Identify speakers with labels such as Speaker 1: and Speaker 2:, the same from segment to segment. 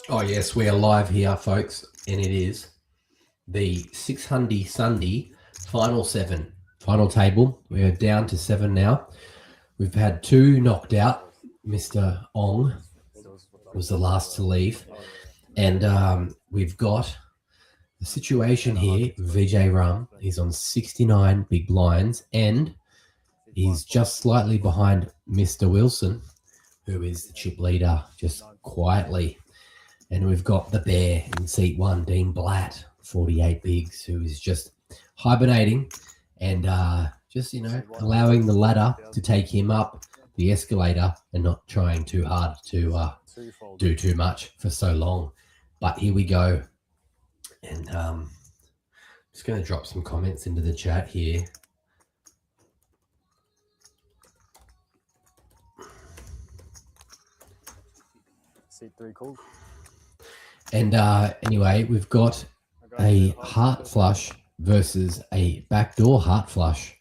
Speaker 1: Oh, yes, we are live here, folks, and it is the 600 Sunday final table. We're down to 7 now. We've had 2 knocked out. Mr. Ong was the last to leave. And we've got the situation here. VJ Rum, he's on 69 big blinds, and he's just slightly behind Mr. Wilson, who is the chip leader, just quietly. And we've got the bear in seat 1, Dean Blatt, 48 bigs, who is just hibernating and just, allowing the ladder to take him up the escalator and not trying too hard to do too much for so long. But here we go. And just going to drop some comments into the chat here.
Speaker 2: Seat 3 called.
Speaker 1: And anyway, we've got a heart flush versus a backdoor heart flush.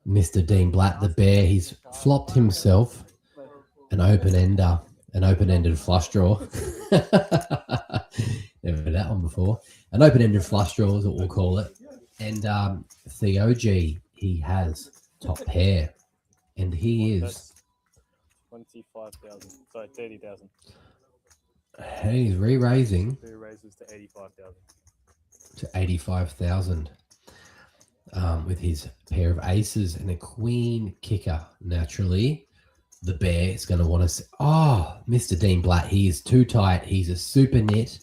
Speaker 1: Mr. Dean Blatt, the bear, he's flopped himself an open-ended flush draw. Never heard that one before. An open-ended flush draw is what we'll call it. And Theo G, he has top pair. And he is
Speaker 2: 25,000. Sorry, 30,000.
Speaker 1: And he's re-raising
Speaker 2: 2 raises to 85,000.
Speaker 1: to 85,000 with his pair of aces and a queen kicker. Naturally, the bear is going to want to. Mr. Dean Blatt, he is too tight. He's a super nit,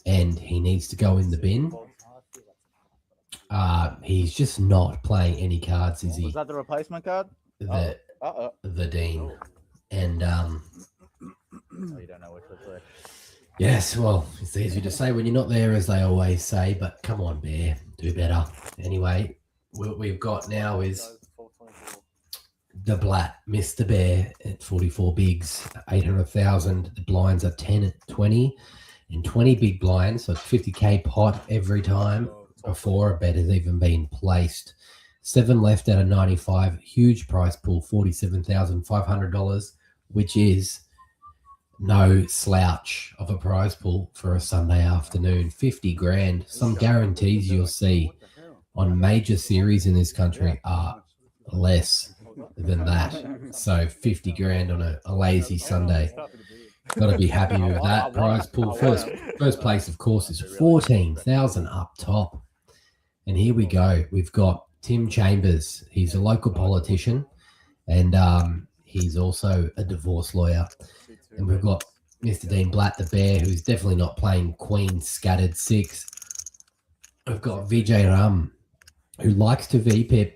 Speaker 1: and he needs to go in the bin. He's just not playing any cards, is he?
Speaker 3: Was that the replacement card?
Speaker 1: The Dean, and
Speaker 3: you don't know which was there.
Speaker 1: Yes, well, it's easy to say when you're not there, as they always say, but come on, Bear, do better. Anyway, what we've got now is the Blatt, Mr. Bear at 44 bigs, 800,000. The blinds are 10 at 20 and 20 big blinds, so 50K pot every time before a bet has even been placed. 7 left out of 95, huge price pool, $47,500, which is no slouch of a prize pool for a Sunday afternoon. 50 grand. Some guarantees you'll see on major series in this country are less than that. So 50 grand on a lazy Sunday. Got to be happy with that prize pool. First place, of course, is 14,000 up top. And here we go. We've got Tim Chambers. He's a local politician, and he's also a divorce lawyer. And we've got Mr. Dean Blatt, the bear, who's definitely not playing Queen scattered 6. We've got VJ Ram, who likes to VPip.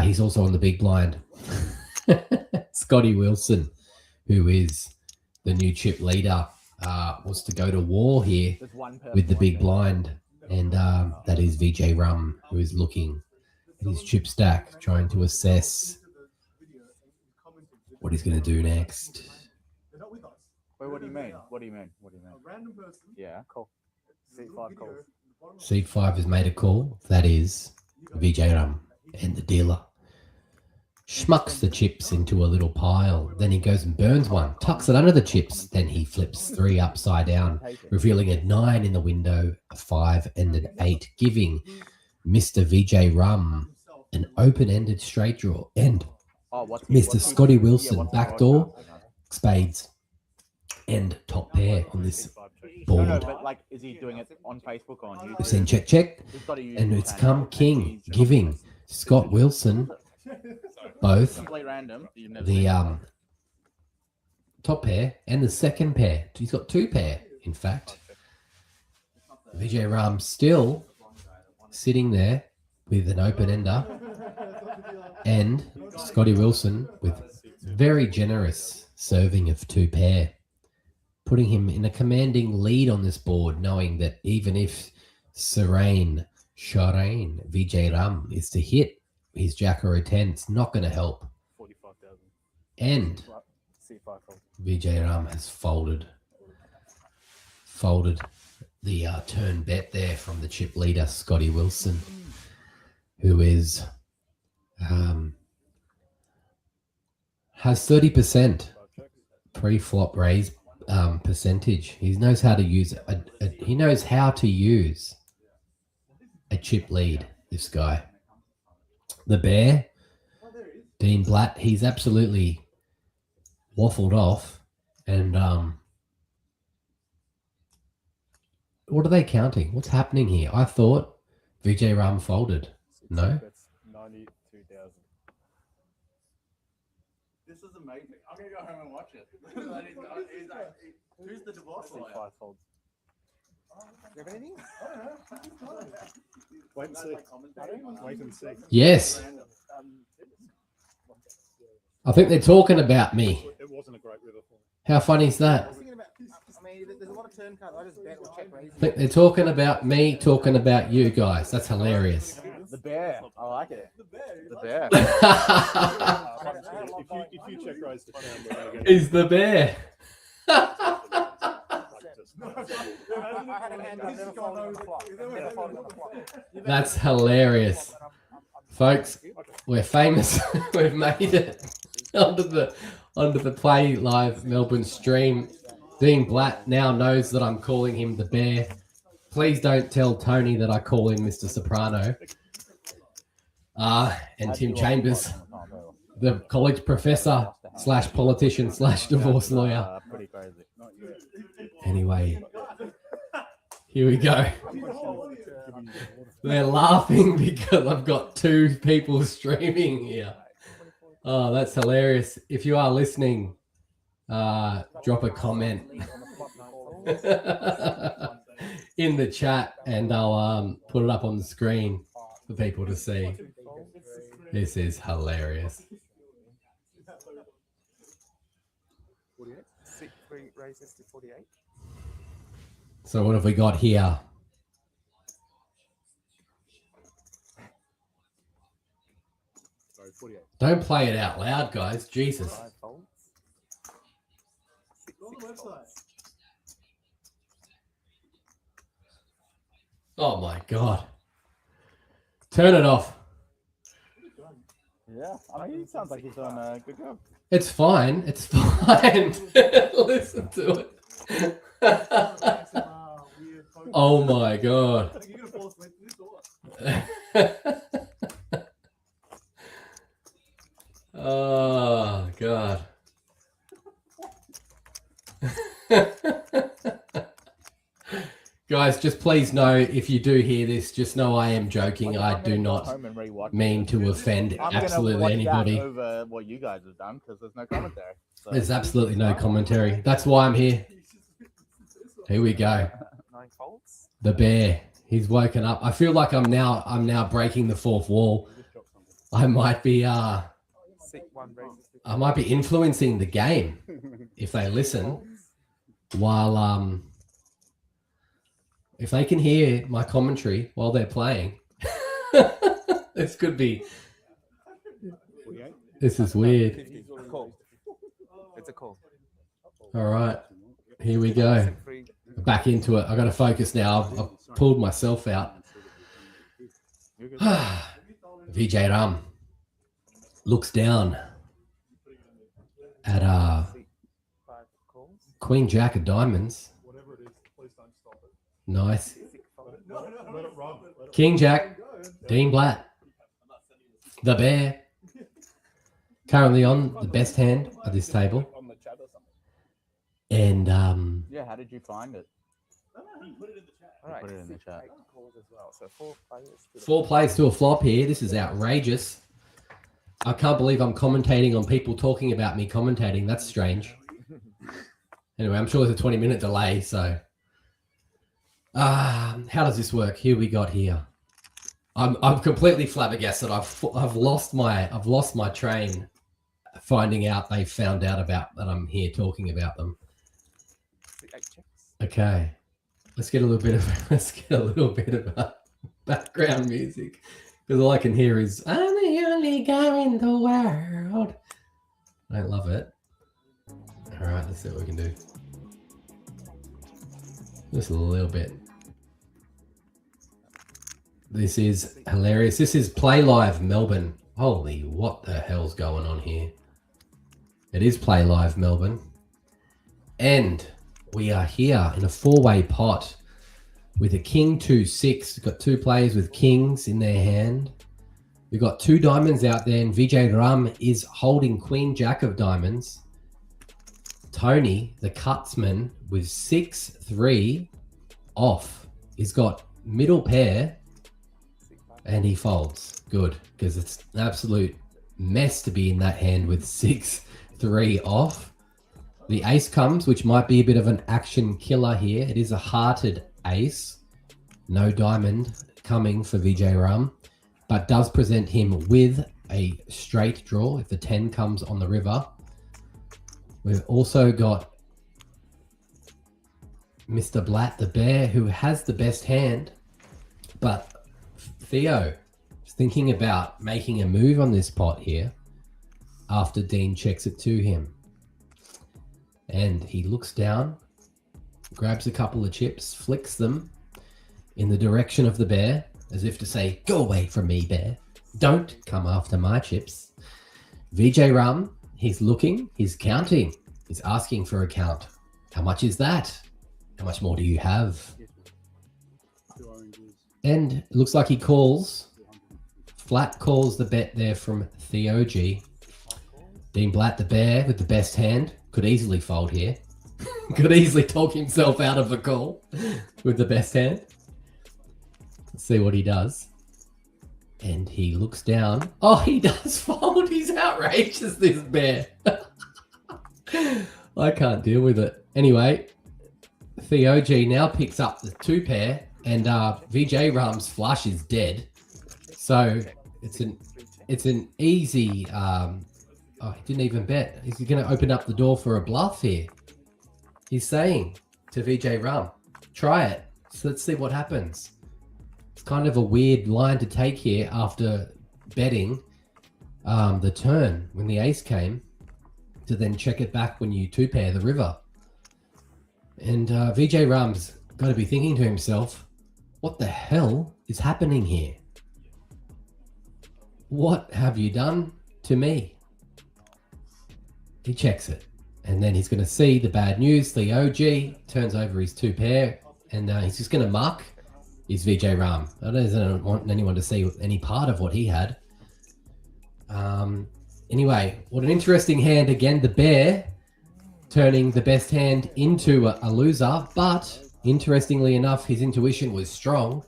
Speaker 1: He's also on the big blind. Scotty Wilson, who is the new chip leader, wants to go to war here with the big blind. And that is VJ Ram, who is looking at his chip stack, trying to assess what he's going to do next.
Speaker 3: Wait, what do you mean? What do you mean? A random person. Yeah, cool.
Speaker 2: Seat 5 calls.
Speaker 1: Seat 5 has made a call. That is VJ Ram and the dealer. Schmucks the chips into a little pile. Then he goes and burns one, tucks it under the chips. Then he flips 3 upside down, revealing a 9 in the window, a 5 and an 8, giving Mr. VJ Ram an open-ended straight draw. And Mr. Scotty Wilson, backdoor, spades, and top pair on this board.
Speaker 3: No, but is he doing it on Facebook or on YouTube?
Speaker 1: We've seen check, and it's come king, giving Scott Wilson both the top pair and the second pair. He's got 2 pair, in fact. VJ Ram still sitting there with an open ender, and Scotty Wilson with very generous serving of 2 pair, putting him in a commanding lead on this board, knowing that even if Shireen VJ Ram is to hit his jack or a 10, it's not going to help.
Speaker 2: 45,000.
Speaker 1: And VJ Ram has folded the turn bet there from the chip leader, Scotty Wilson, who is has 30% pre-flop raise percentage. He knows how to use he knows how to use a chip lead. This guy, the bear, Dean Blatt. He's absolutely waffled off, and what are they counting? What's happening here? I thought Vijay Ram folded. No.
Speaker 2: That's 92,000.
Speaker 3: This is amazing. I'm gonna go home and watch it. Who's the divorce
Speaker 2: See
Speaker 3: lawyer?
Speaker 2: 5 folds.
Speaker 3: You have anything?
Speaker 2: Wait and see. Wait and see.
Speaker 1: Yes. I think they're talking about me.
Speaker 2: It wasn't a great river for me.
Speaker 1: How funny is that?
Speaker 3: There's a lot of turn cards. I just bet or check raise.
Speaker 1: I think they're talking about me, talking about you guys. That's hilarious.
Speaker 3: The bear. I like it. The bear.
Speaker 2: If you check raise the turn, we're going to get
Speaker 1: He's the bear. That's hilarious. Folks, we're famous. We've made it onto the Play Live Melbourne stream. Dean Blatt now knows that I'm calling him the bear. Please don't tell Tony that I call him Mr. Soprano. And Tim Chambers, the college professor / politician / divorce lawyer.
Speaker 3: Pretty crazy.
Speaker 1: Anyway, here we go. They're laughing because I've got 2 people streaming here. Oh, that's hilarious. If you are listening, drop a comment in the chat and I'll put it up on the screen for people to see. This is hilarious.
Speaker 4: 6-3 raises to 48.
Speaker 1: So what have we got here?
Speaker 2: Sorry, 48.
Speaker 1: Don't play it out loud, guys. Jesus.
Speaker 4: 5 folds. 6 folds.
Speaker 1: Oh my God. Turn it off.
Speaker 3: Yeah, I mean, he sounds like he's doing a good job.
Speaker 1: It's fine. It's fine. Listen to it. Oh my God. Oh God. Guys, just please know if you do hear this, just know I am joking. I do not mean to offend absolutely anybody.
Speaker 3: Over what you guys have done because there's no commentary. So.
Speaker 1: There's absolutely no commentary. That's why I'm here. Here we go.
Speaker 4: 9 folds.
Speaker 1: The bear. He's woken up. I feel like I'm now breaking the 4th wall. I might be
Speaker 4: 6-1 raises to
Speaker 1: I might be influencing the game if they listen while if they can hear my commentary while they're playing. This could be. This is weird.
Speaker 4: 50. Call. It's a call.
Speaker 1: All right, here we go.
Speaker 4: 6-3.
Speaker 1: Back into it. I got to focus now. I've pulled myself out. Vijay Ram looks down at
Speaker 4: 5 calls.
Speaker 1: Queen Jack of Diamonds. Nice.
Speaker 4: 6 folds.
Speaker 1: King Jack, Dean Blatt, the bear. Currently on the best hand of this table.
Speaker 2: On the chat or something.
Speaker 1: And
Speaker 3: Yeah, how did you find it?
Speaker 4: All right.
Speaker 3: Put it in the chat.
Speaker 4: 8 calls as well. So 4 players. to the
Speaker 1: 4 plays to a flop here. This is outrageous. I can't believe I'm commentating on people talking about me commentating. That's strange. Anyway, I'm sure there's a 20-minute delay. So, how does this work? Here we got here. I'm completely flabbergasted. I've lost my train. Finding out they found out about that I'm here talking about them.
Speaker 4: 8 checks.
Speaker 1: Okay, let's get a little bit of background music because all I can hear is "I'm the only guy in the world." I love it. All right, let's see what we can do. Just a little bit. This is hilarious. This is Play Live Melbourne. Holy, what the hell's going on here? It is Play Live Melbourne. And we are here in a four-way pot with a king 2-6. We've got two players with kings in their hand. We've got two diamonds out there, and Vijay Ram is holding queen jack of diamonds. Tony, the cutsman, with 6-3 off. He's got middle pair, and he folds. Good, because it's an absolute mess to be in that hand with 6-3 off. The ace comes, which might be a bit of an action killer here. It is a hearted ace. No diamond coming for Vijay Ram, but does present him with a straight draw if the 10 comes on the river. We've also got Mr. Blatt, the bear, who has the best hand, but Theo is thinking about making a move on this pot here after Dean checks it to him. And he looks down, grabs a couple of chips, flicks them in the direction of the bear, as if to say, go away from me, bear. Don't come after my chips. Vijay Ram, he's looking, he's counting, he's asking for a count. How much is that? How much more do you have?
Speaker 2: 2 oranges.
Speaker 1: And it looks like he calls, flat calls the bet there from Theo G. Dean Blatt, the bear with the best hand, could easily fold here. Could easily talk himself out of a call with the best hand. Let's see what he does. And he looks down. Oh, he does fold. He's outrageous, this bear. I can't deal with it. Anyway, Theo G now picks up the 2 pair, and Vijay Ram's flush is dead. So it's an easy. Oh, he didn't even bet. He's going to open up the door for a bluff here. He's saying to Vijay Ram, try it. So let's see what happens. It's kind of a weird line to take here after betting the turn when the ace came, to then check it back when you 2-pair the river. And Vijay Ram's got to be thinking to himself, what the hell is happening here? What have you done to me? He checks it, and then he's going to see the bad news. The OG turns over his 2 pair, and he's just going to muck his Vijay Ram. I don't want anyone to see any part of what he had. Anyway, what an interesting hand. Again, the bear turning the best hand into a loser, but interestingly enough, his intuition was strong,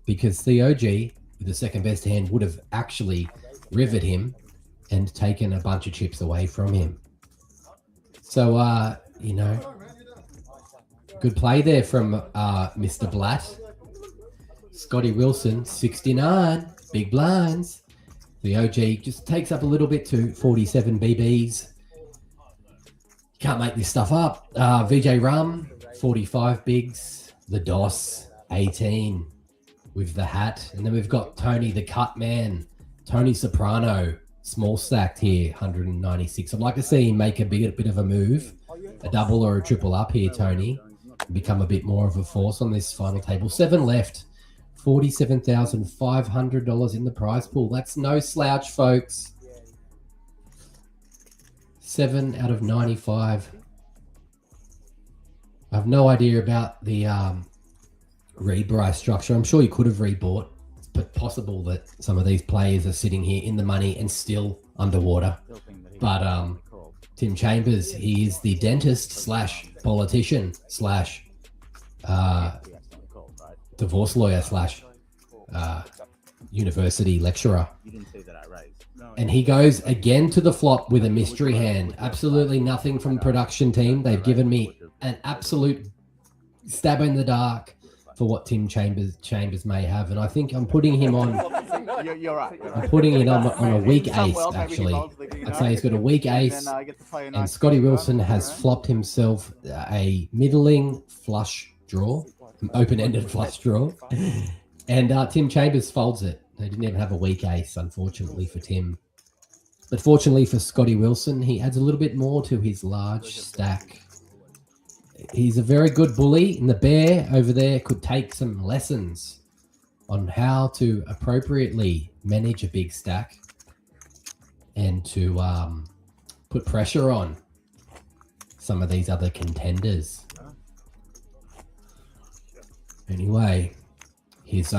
Speaker 1: because the OG with the second best hand would have actually riveted him and taken a bunch of chips away from him. So, you know, good play there from Mr. Blatt. Scotty Wilson, 69, big blinds. The OG just takes up a little bit to 47 BBs. Can't make this stuff up. Vijay Ram, 45 bigs. The DOS, 18 with the hat. And then we've got Tony, the cut man. Tony Soprano, small stacked here, 196. I'd like to see him make a bit of a move, a double or a triple up here, Tony, and become a bit more of a force on this final table. 7 left, $47,500 in the prize pool. That's no slouch, folks. 7 out of 95. I have no idea about the rebuy structure. I'm sure you could have rebought, but possible that some of these players are sitting here in the money and still underwater. But Tim Chambers, he is the dentist slash politician slash divorce lawyer slash university lecturer. And he goes again to the flop with a mystery hand. Absolutely nothing from the production team. They've given me an absolute stab in the dark for what Tim Chambers may have, and I think I'm putting him on.
Speaker 3: You're right.
Speaker 1: I'm putting it on a weak ace, actually. I'd say he's got a weak ace, and Scotty Wilson has flopped himself a middling flush draw, an open-ended flush draw, and Tim Chambers folds it. They didn't even have a weak ace, unfortunately for Tim. But fortunately for Scotty Wilson, he adds a little bit more to his large stack. He's a very good bully, and the bear over there could take some lessons on how to appropriately manage a big stack and to put pressure on some of these other contenders. Anyway, his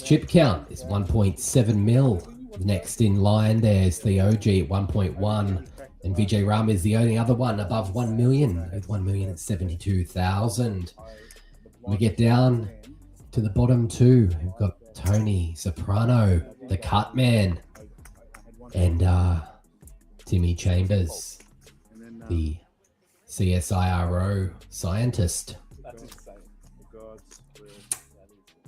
Speaker 1: chip count is 1.7 mil. Next in line there's the OG at 1.1, and Vijay Ram is the only other one above 1 million with 1,072,000. We get down to the bottom two. We've got Tony Soprano, the cut man, and Timmy Chambers, the CSIRO scientist.
Speaker 4: That's insane. God's word.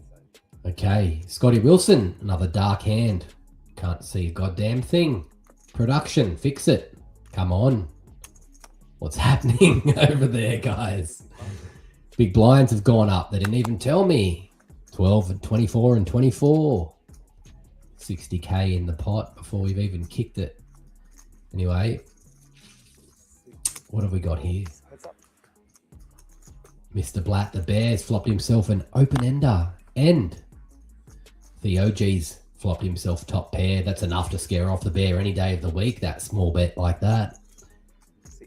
Speaker 4: That is insane.
Speaker 1: Okay, Scotty Wilson, another dark hand. Can't see a goddamn thing. Production, fix it. Come on. What's happening over there, guys? Big blinds have gone up. They didn't even tell me. 12 and 24 and 24. 60k in the pot before we've even kicked it. Anyway, what have we got here?
Speaker 4: Heads up.
Speaker 1: Mr. Blatt, the Bears, flopped himself an open-ender. And the OG's flopped himself top pair. That's enough to scare off the bear any day of the week, that small bet like that.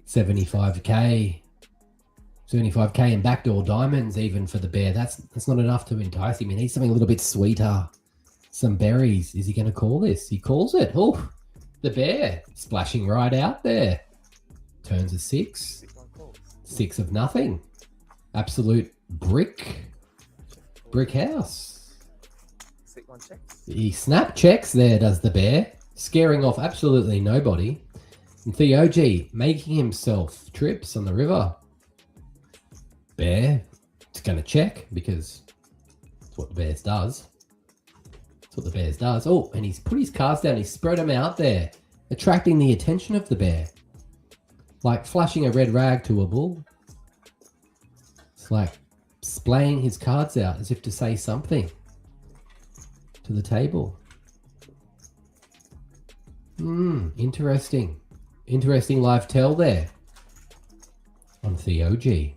Speaker 1: 75k. 75k in backdoor diamonds even for the bear. That's not enough to entice him. He needs something a little bit sweeter. Some berries. Is he going to call this? He calls it. Oh, the bear splashing right out there. Turns a 6. 6 of nothing. Absolute brick house. He snap checks there, does the bear. Scaring off absolutely nobody. And Theo G making himself trips on the river. Bear, it's going to check because that's what the Bears does. That's what the Bears does. Oh, and he's put his cards down. He's spread them out there, attracting the attention of the bear. Like flashing a red rag to a bull. It's like splaying his cards out as if to say something to the table. Interesting. Interesting live tell there on Theo G.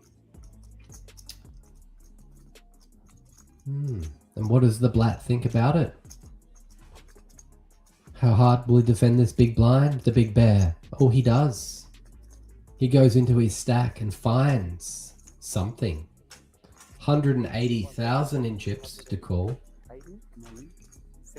Speaker 1: And what does the Blatt think about it? How hard will he defend this big blind? The big bear. Oh, he does. He goes into his stack and finds something. 180,000 in chips to call.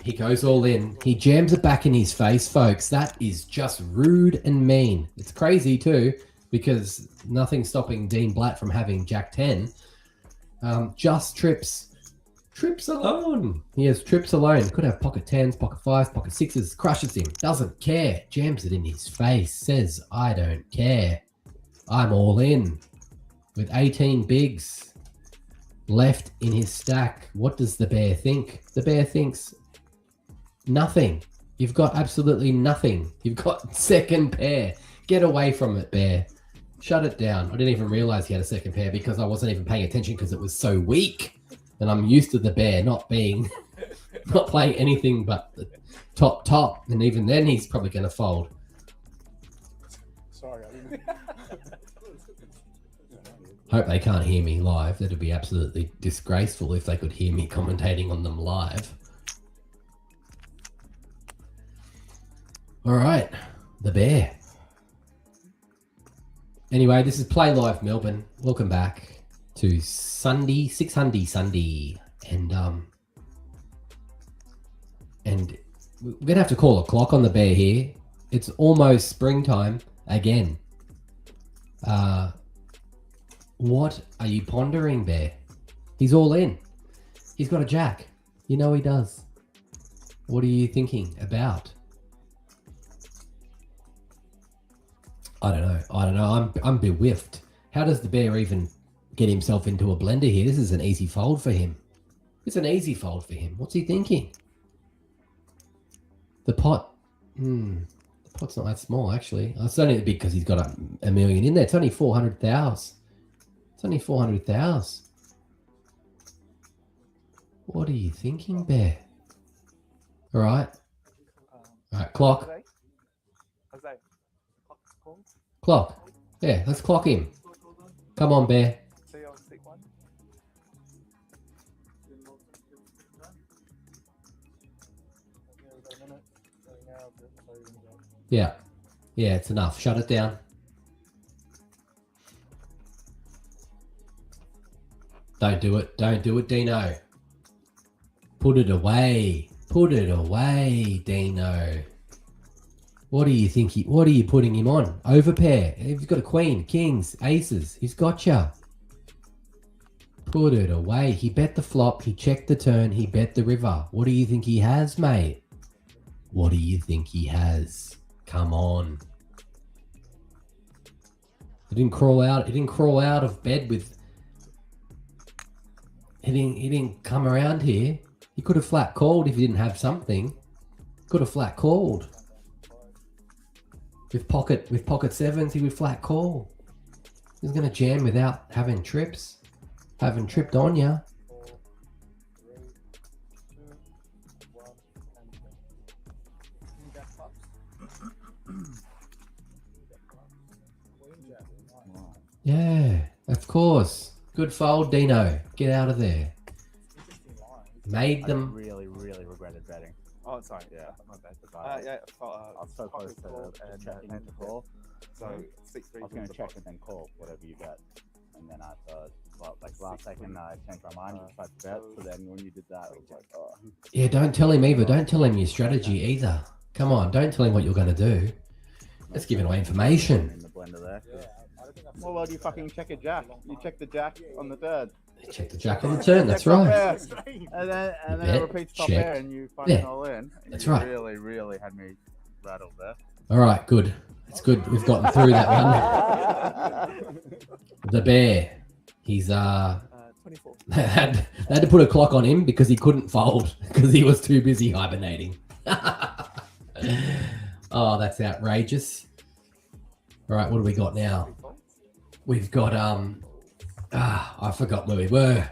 Speaker 1: He goes all in. He jams it back in his face, folks. That is just rude and mean. It's crazy too, because nothing's stopping Dean Blatt from having Jack 10. Just trips. Trips alone. He has trips alone. Could have pocket 10s, pocket 5s, pocket 6s. Crushes him. Doesn't care. Jams it in his face. Says, I don't care. I'm all in. With 18 bigs left in his stack. What does the bear think? The bear thinks nothing. You've got absolutely nothing. You've got second pair. Get away from it, bear. Shut it down. I didn't even realize he had a second pair because I wasn't even paying attention because it was so weak. And I'm used to the bear not playing anything but the top. And even then, he's probably going to fold.
Speaker 2: Sorry, I didn't.
Speaker 1: Hope they can't hear me live. That'd be absolutely disgraceful if they could hear me commentating on them live. All right, the bear. Anyway, this is Play Live Melbourne. Welcome back to Sunday, 600 Sunday, and we're gonna have to call a clock on the bear here. It's almost springtime again. What are you pondering, bear? He's all in. He's got a jack. You know he does. What are you thinking about? I don't know. I'm bewhiffed. How does the bear even get himself into a blender here? This is an easy fold for him. It's an easy fold for him. What's he thinking? The pot. The pot's not that small, actually. It's only big because he's got a million in there. It's only 400,000. It's only 400,000. What are you thinking, bear? All right. All right, clock. Clock. Yeah, let's clock him. Come on, bear. Yeah. Yeah, it's enough. Shut it down. Don't do it. Don't do it, Dino. Put it away. Put it away, Dino. What do you think? What are you putting him on? Overpair. He's got a queen, kings, aces. He's got ya. Put it away. He bet the flop. He checked the turn. He bet the river. What do you think he has, mate? What do you think he has? Come on. He didn't crawl out. He didn't crawl out of bed with. He didn't come around here. He could have flat called if he didn't have something. Could have flat called. With pocket sevens, he would flat call. He's gonna jam without having trips. Having tripped on ya.
Speaker 4: 4, 3, 2, 1, and King Jack clubs. Queen Jack. Nice.
Speaker 1: Yeah, of course. Good fold, Dino. Get out of there.
Speaker 4: Interesting line.
Speaker 1: Made
Speaker 5: I
Speaker 1: them.
Speaker 5: really regretted betting.
Speaker 3: Oh, sorry.
Speaker 5: Yeah.
Speaker 3: My bad.
Speaker 5: Yeah,
Speaker 3: Yeah.
Speaker 5: I was so close to checking to call.
Speaker 3: So 6-3.
Speaker 5: I was going to check and then call whatever you bet, and then I thought, well, like last second I changed my mind and tried to bet. So then when you did that, I was like, oh.
Speaker 1: Yeah, don't tell him either. Don't tell him your strategy either. Come on, don't tell him what you're going to do. That's giving away information.
Speaker 5: In the blender there.
Speaker 4: Yeah, I don't think I've
Speaker 5: Well, do you fucking check a jack? You check the jack on the third.
Speaker 1: Check the jack on the turn. That's
Speaker 5: Check top
Speaker 1: right.
Speaker 5: pair. And then
Speaker 1: You
Speaker 5: it
Speaker 1: bet,
Speaker 5: repeats top
Speaker 1: check.
Speaker 5: pair and you fucking
Speaker 1: Yeah,
Speaker 5: all in.
Speaker 1: that's
Speaker 5: You
Speaker 1: right.
Speaker 5: Really had me rattled there.
Speaker 1: All right, good. It's good. We've gotten through that one. The bear. He's
Speaker 3: 24.
Speaker 1: they had to put a clock on him because he couldn't fold because he was too busy hibernating. Oh, that's outrageous. All right, what do we got now? We've got I forgot where we were.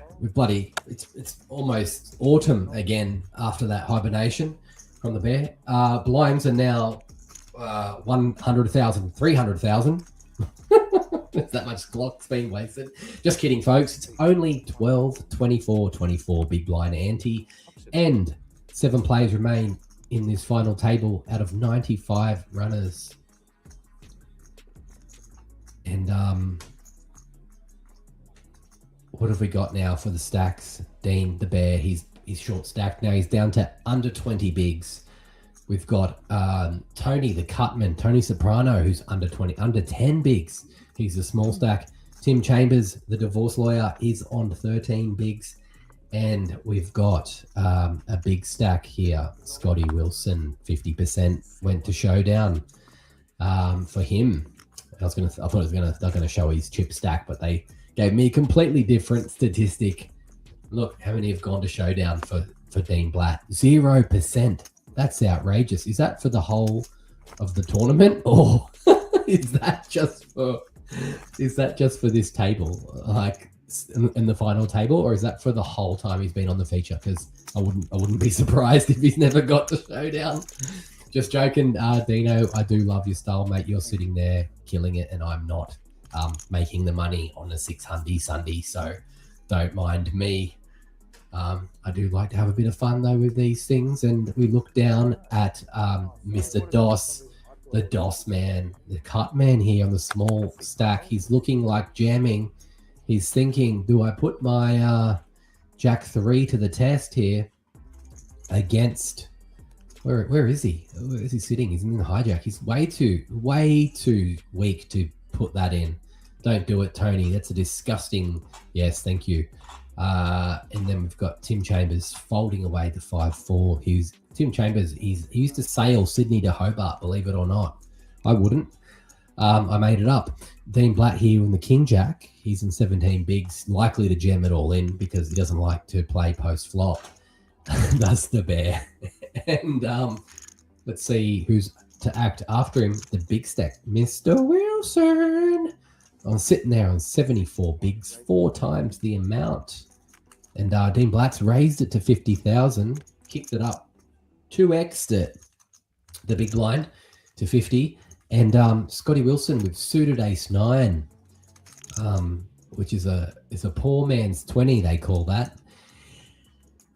Speaker 1: It's almost autumn again after that hibernation from the bear. Blinds are now 100,000, 300,000. There's that much clock's being wasted. Just kidding, folks. It's only 12, 24, 24 big blind ante, and 7 players remain in this final table out of 95 runners. And what have we got now for the stacks? Dean the bear, he's short stacked now. He's down to under 20 bigs. We've got Tony the cutman, Tony Soprano, who's under 10 bigs. He's a small stack. Tim Chambers, the divorce lawyer, is on 13 bigs. And we've got a big stack here. Scotty Wilson, 50% went to showdown for him. I thought they're gonna show his chip stack, but they gave me a completely different statistic. Look, how many have gone to showdown for Dean Blatt? 0%. That's outrageous. Is that for the whole of the tournament, or is that just for this table, like in the final table, or is that for the whole time he's been on the feature? Because I wouldn't be surprised if he's never got to showdown. Just joking, Dino. I do love your style, mate. You're sitting there killing it, and I'm not making the money on a 6 Hundy Sunday, so don't mind me. I do like to have a bit of fun though with these things, and we look down at Mr. Doss, the Doss man, the cut man here on the small stack. He's looking like jamming. He's thinking, do I put my Jack 3 to the test here against... Where is he? Where is he sitting? He's in the hijack. He's way too weak to put that in. Don't do it, Tony. That's a disgusting... Yes, thank you. And then we've got Tim Chambers folding away the 5-4. Tim Chambers, he used to sail Sydney to Hobart, believe it or not. I wouldn't. I made it up. Dean Blatt here in the King Jack. He's in 17 bigs, likely to jam it all in because he doesn't like to play post flop. That's the bear. And let's see who's to act after him. The big stack, Mr. Wilson. I'm sitting there on 74 bigs, 4 times the amount. And Dean Blatt's raised it to 50,000, kicked it up, 2x'd it, the big blind, to 50. And Scotty Wilson with suited ace-9, which is a poor man's 20, they call that.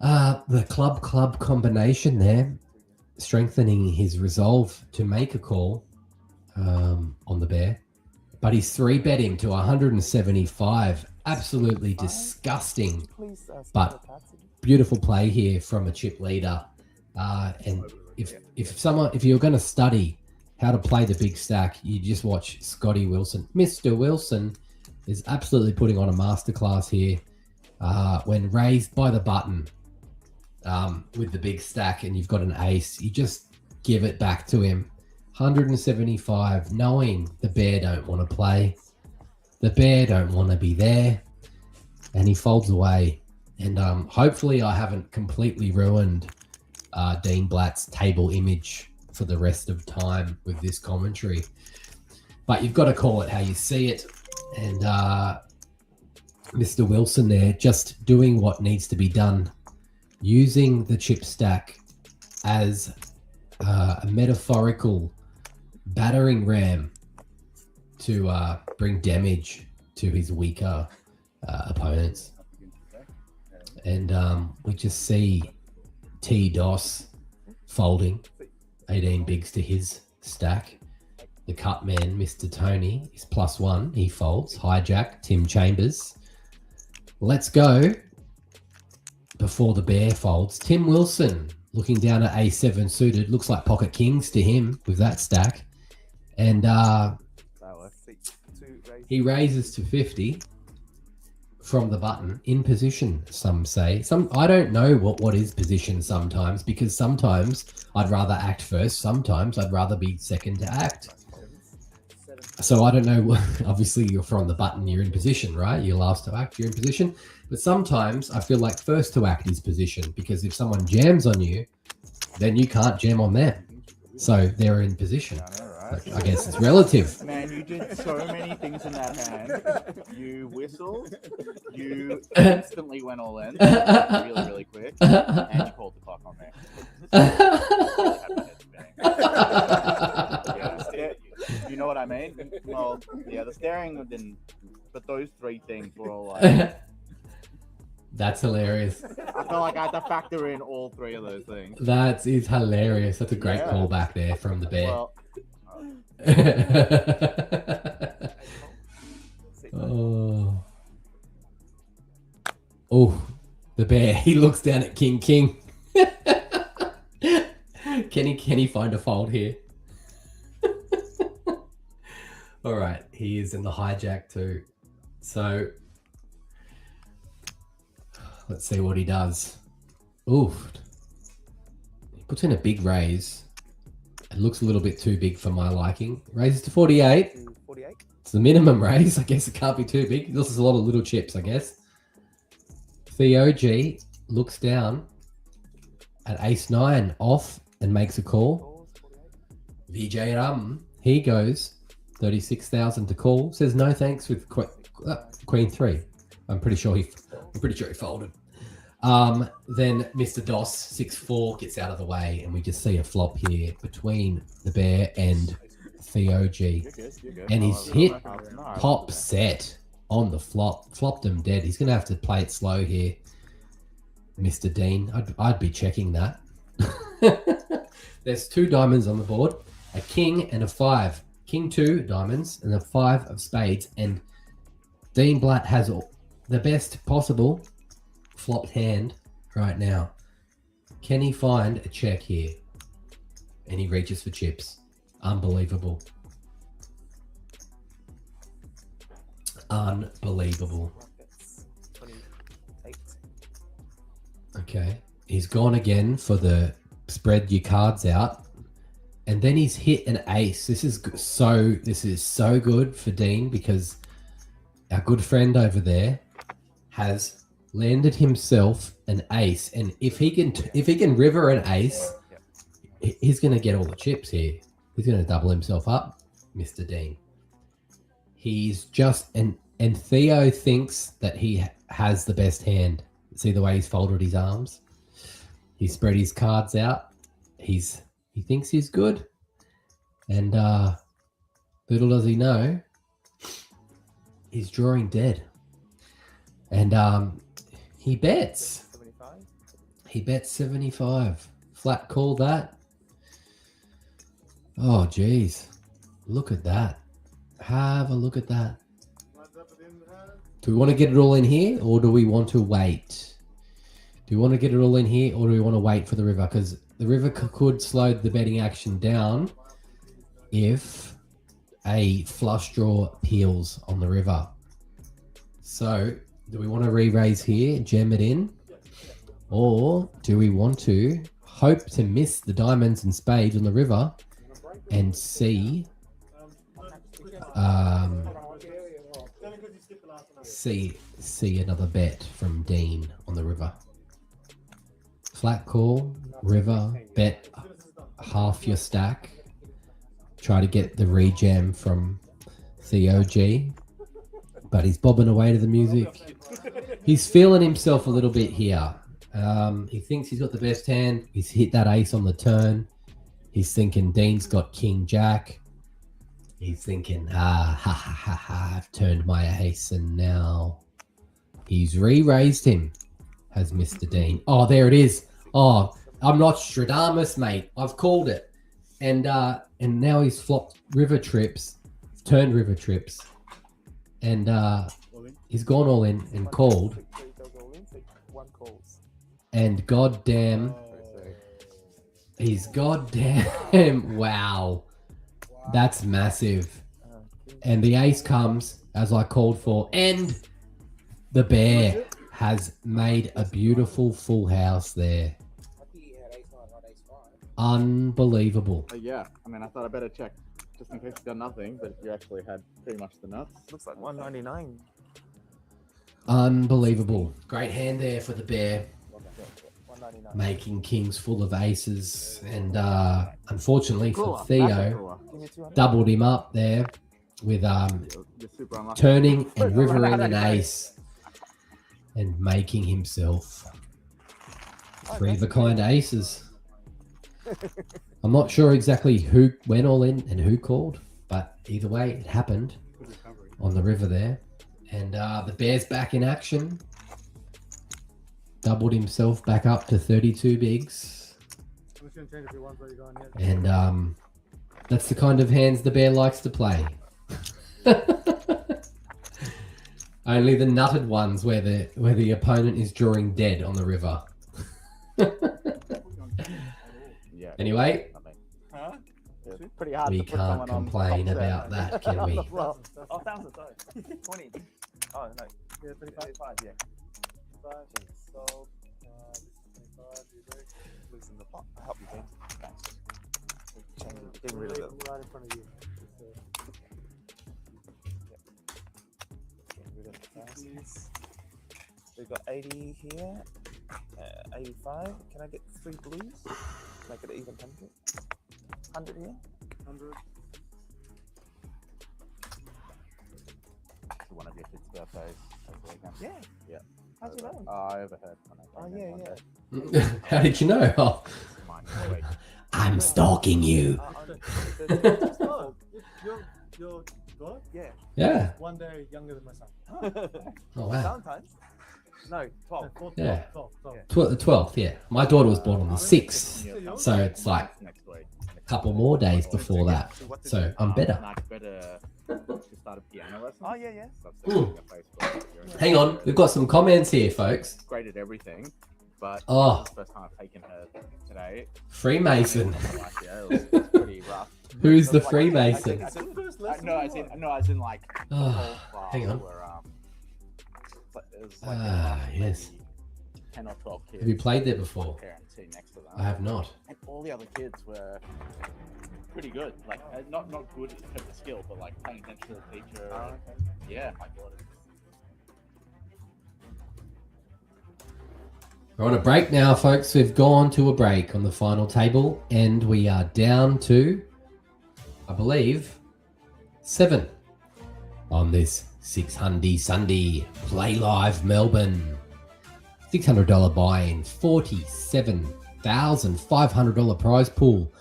Speaker 1: The club combination there, strengthening his resolve to make a call on the bear. But he's 3-bet him to 175 absolutely disgusting.
Speaker 5: Please,
Speaker 1: But beautiful play here from a chip leader. And if you're going to study how to play the big stack, you just watch Scotty Wilson. Mr. Wilson is absolutely putting on a masterclass here. When raised by the button with the big stack and you've got an ace, you just give it back to him. 175, knowing the bear don't want to play. The bear don't want to be there. And he folds away. And hopefully I haven't completely ruined Dean Blatt's table image for the rest of time with this commentary. But you've got to call it how you see it. And Mr. Wilson there just doing what needs to be done, using the chip stack as a metaphorical battering ram to bring damage to his weaker opponents. And we just see T. Doss folding 18 bigs to his stack. The cut man, Mr. Tony, is +1. He folds. Hijack, Tim Chambers. Let's go before the bear folds. Tim Wilson looking down at A7 suited. Looks like pocket kings to him with that stack. And he raises to 50 from the button in position, some say. I don't know what is position sometimes, because sometimes I'd rather act first. Sometimes I'd rather be second to act. So I don't know. Obviously, you're from the button, you're in position, right? You're last to act, you're in position. But sometimes I feel like first to act is position, because if someone jams on you, then you can't jam on them. So they're in position. I guess it's relative.
Speaker 5: Man, you did so many things in that hand. You whistled. You instantly went all in. Really, really quick. And you called the clock on me. Yeah, you know what I mean? Well, yeah, the staring didn't. But those three things were all like.
Speaker 1: That's hilarious.
Speaker 5: I felt like I had to factor in all three of those things.
Speaker 1: That is hilarious. That's a great callback there from the bear.
Speaker 5: Well,
Speaker 1: oh, the bear. He looks down at King. Can he find a fold here? All right, he is in the hijack too. So let's see what he does. Oof. He puts in a big raise. It looks a little bit too big for my liking. Raises to 48.
Speaker 4: 48.
Speaker 1: It's the minimum raise. I guess it can't be too big. This is a lot of little chips, I guess. Theo G looks down at ace-9 off and makes a call. Vijay Ram, he goes 36,000 to call. Says no thanks with queen 3. I'm pretty sure he folded. Then Mr. Doss 6-4 gets out of the way, and we just see a flop here between the bear and Theo G. And he's hit pop set on the flop, flopped him dead. He's gonna have to play it slow here, Mr. Dean. I'd be checking that. There's 2 diamonds on the board, a king and a 5. King 2 diamonds and a 5 of spades, and Dean Blatt has the best possible flopped hand right now. Can he find a check here? And he reaches for chips. Unbelievable. Unbelievable. Okay. He's gone again for the spread your cards out. And then he's hit an ace. This is so good for Dean, because our good friend over there has landed himself an ace, and if he can river an ace, he's going to get all the chips here. He's going to double himself up, Mr. Dean. He's just and Theo thinks that he has the best hand. See the way he's folded his arms? He spread his cards out. He thinks he's good, and little does he know, he's drawing dead. And he bets.
Speaker 4: 75.
Speaker 1: He bets 75. Flat call that. Oh, geez. Look at that. Have a look at that. Do we want to get it all in here, or do we want to wait? Do we want to get it all in here, or do we want to wait for the river? Because the river could slow the betting action down if a flush draw peels on the river. So, do we want to re-raise here, jam it in? Or do we want to hope to miss the diamonds and spades on the river and see see another bet from Dean on the river? Flat call, river, bet half your stack. Try to get the rejam from Theo G, but he's bobbing away to the music. He's feeling himself a little bit here. He thinks he's got the best hand. He's hit that ace on the turn. He's thinking Dean's got King Jack. He's thinking, I've turned my ace, and now he's re-raised him, has Mr. Dean. Oh, there it is. Oh, I'm not Stradamus, mate. I've called it. And now he's flopped river trips, turned river trips, and he's gone all in and called. And goddamn, he's goddamn, wow, that's massive. And the ace comes as I called for, and the bear has made a beautiful full house there. Unbelievable.
Speaker 5: Yeah, I mean, I thought I'd better check just in case you got nothing, but you actually had pretty much the nuts.
Speaker 6: Looks like 199.
Speaker 1: Unbelievable. Great hand there for the bear,
Speaker 6: 199.
Speaker 1: making kings full of aces. And unfortunately for
Speaker 5: Massive
Speaker 1: Theo,
Speaker 5: cooler.
Speaker 6: Give me 200.
Speaker 1: doubled him up there with
Speaker 5: You're super unlucky.
Speaker 1: turning and rivering an ace and making himself three of a kind aces. I'm not sure exactly who went all in and who called, but either way, it happened on the river there. And the bear's back in action. Doubled himself back up to 32 bigs. And that's the kind of hands the bear likes to play. Only the nutted ones where the opponent is drawing dead on the river.
Speaker 5: Yeah.
Speaker 1: Anyway,
Speaker 6: Huh? It's pretty hard
Speaker 1: we
Speaker 6: to put
Speaker 1: can't
Speaker 6: someone on
Speaker 1: complain
Speaker 6: top
Speaker 1: about
Speaker 6: there.
Speaker 1: that, can we?
Speaker 6: Well, 1,000, sorry. 20. Oh, no. Yeah, 35, yeah. 5, so, this is 25, you break. Losing the pot. I help you, James. Thanks. Getting rid of it. Right in front of you. Getting rid of the thousands. We've got 80 here. 85. Can I get 3 blues? Make it even 100. 100 here. 100.
Speaker 5: To one of your kids' birthdays over the weekend.
Speaker 6: Yeah.
Speaker 5: Yeah.
Speaker 6: How'd you know?
Speaker 5: I overheard when I
Speaker 6: Oh,
Speaker 5: came in
Speaker 6: yeah,
Speaker 5: one
Speaker 6: yeah.
Speaker 5: day.
Speaker 1: How did you know? Oh,
Speaker 5: Mine, wait.
Speaker 1: I'm stalking you.
Speaker 2: Your daughter?
Speaker 6: Yeah.
Speaker 1: Yeah.
Speaker 2: One day younger than my son.
Speaker 1: Oh, wow.
Speaker 6: Sometimes. No, 12.
Speaker 1: Yeah.
Speaker 2: 12.
Speaker 1: The 12th, yeah. My daughter was born on the 6th. So it's like
Speaker 5: Next week.
Speaker 1: a couple more days before that. So I'm better.
Speaker 5: Much better to start a piano lesson.
Speaker 6: Oh, yeah, yeah.
Speaker 5: So I've seen your Facebook. You're
Speaker 1: Hang on. We've got some comments here, folks.
Speaker 5: great at everything, but
Speaker 1: Oh.
Speaker 5: this is the first time I've taken her today.
Speaker 1: Freemason.
Speaker 5: Yeah, it was pretty rough.
Speaker 1: Who's the
Speaker 6: Like,
Speaker 1: Freemason?
Speaker 6: I think-
Speaker 5: No, as in like the whole
Speaker 1: Oh,
Speaker 5: class
Speaker 1: hang on.
Speaker 5: were it was like
Speaker 1: Yes.
Speaker 5: maybe 10 or 12 kids.
Speaker 1: Have you played there before?
Speaker 5: Parents sitting next to them.
Speaker 1: I have not.
Speaker 5: And all the other kids were pretty good. Like not good in terms of skill, but like paying attention to the teacher. Yeah, my God.
Speaker 1: We're on a break now, folks. We've gone to a break on the final table, and we are down to, I believe, 7 on this 600 Sunday Play Live Melbourne. $600 buy-in, $47,500 prize pool.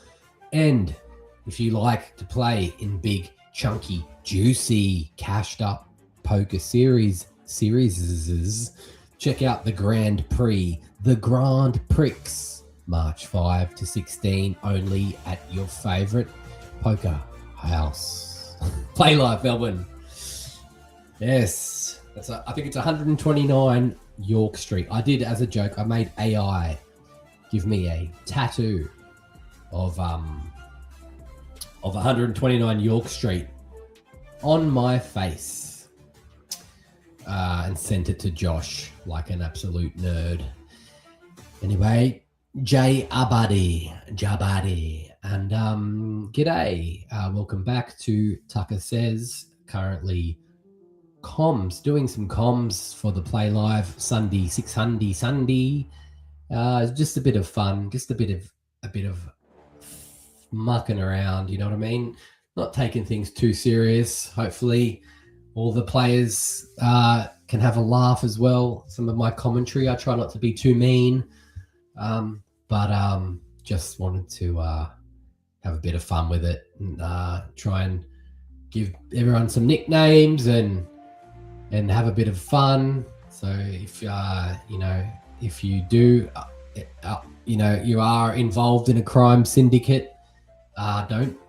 Speaker 1: And if you like to play in big, chunky, juicy, cashed up poker series, check out the Grand Prix, the Grand Prix, March 5 to 16, only at your favorite poker house. Play Live Melbourne. Yes. I think it's 129 York Street. I did, as a joke, I made AI give me a tattoo of 129 York Street on my face, and sent it to Josh like an absolute nerd. Anyway, Jabadi, and g'day. Welcome back to Tucker Says. Currently doing some comms for the Play Live Sunday 600 Sunday. Just a bit of fun, just a bit of mucking around, you know what I mean? Not taking things too serious. Hopefully all the players can have a laugh as well. Some of my commentary, I try not to be too mean, but just wanted to have a bit of fun with it and try and give everyone some nicknames and have a bit of fun. So if if you do you are involved in a crime syndicate, don't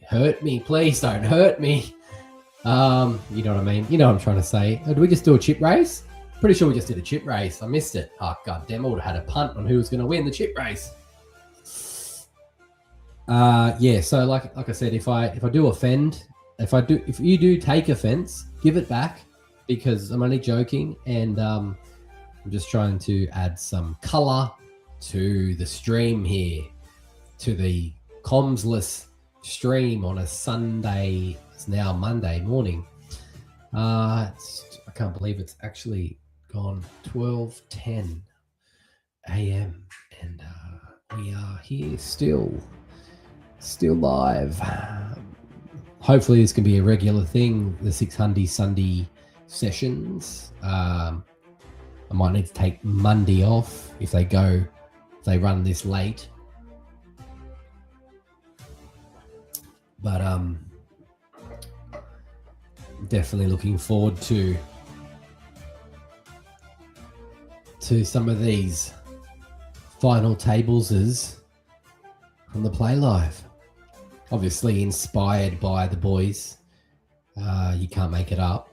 Speaker 1: hurt me, please. Don't hurt me. You know what I mean? You know what I'm trying to say. Did we just do a chip race? Pretty sure we just did a chip race. I missed it. Oh god damn, I would have had a punt on who was going to win the chip race. So like I said, if I do offend, if you do take offense, give it back, because I'm only joking, and I'm just trying to add some color to the stream here, to the commsless stream on a Sunday. It's now Monday morning. I can't believe it's actually gone 12:10 a.m. and we are here still live. Hopefully this can be a regular thing, the 600 Sunday sessions. I might need to take Monday off if they run this late. But definitely looking forward to some of these final tables from the Play Live. Obviously inspired by the boys. You can't make it up.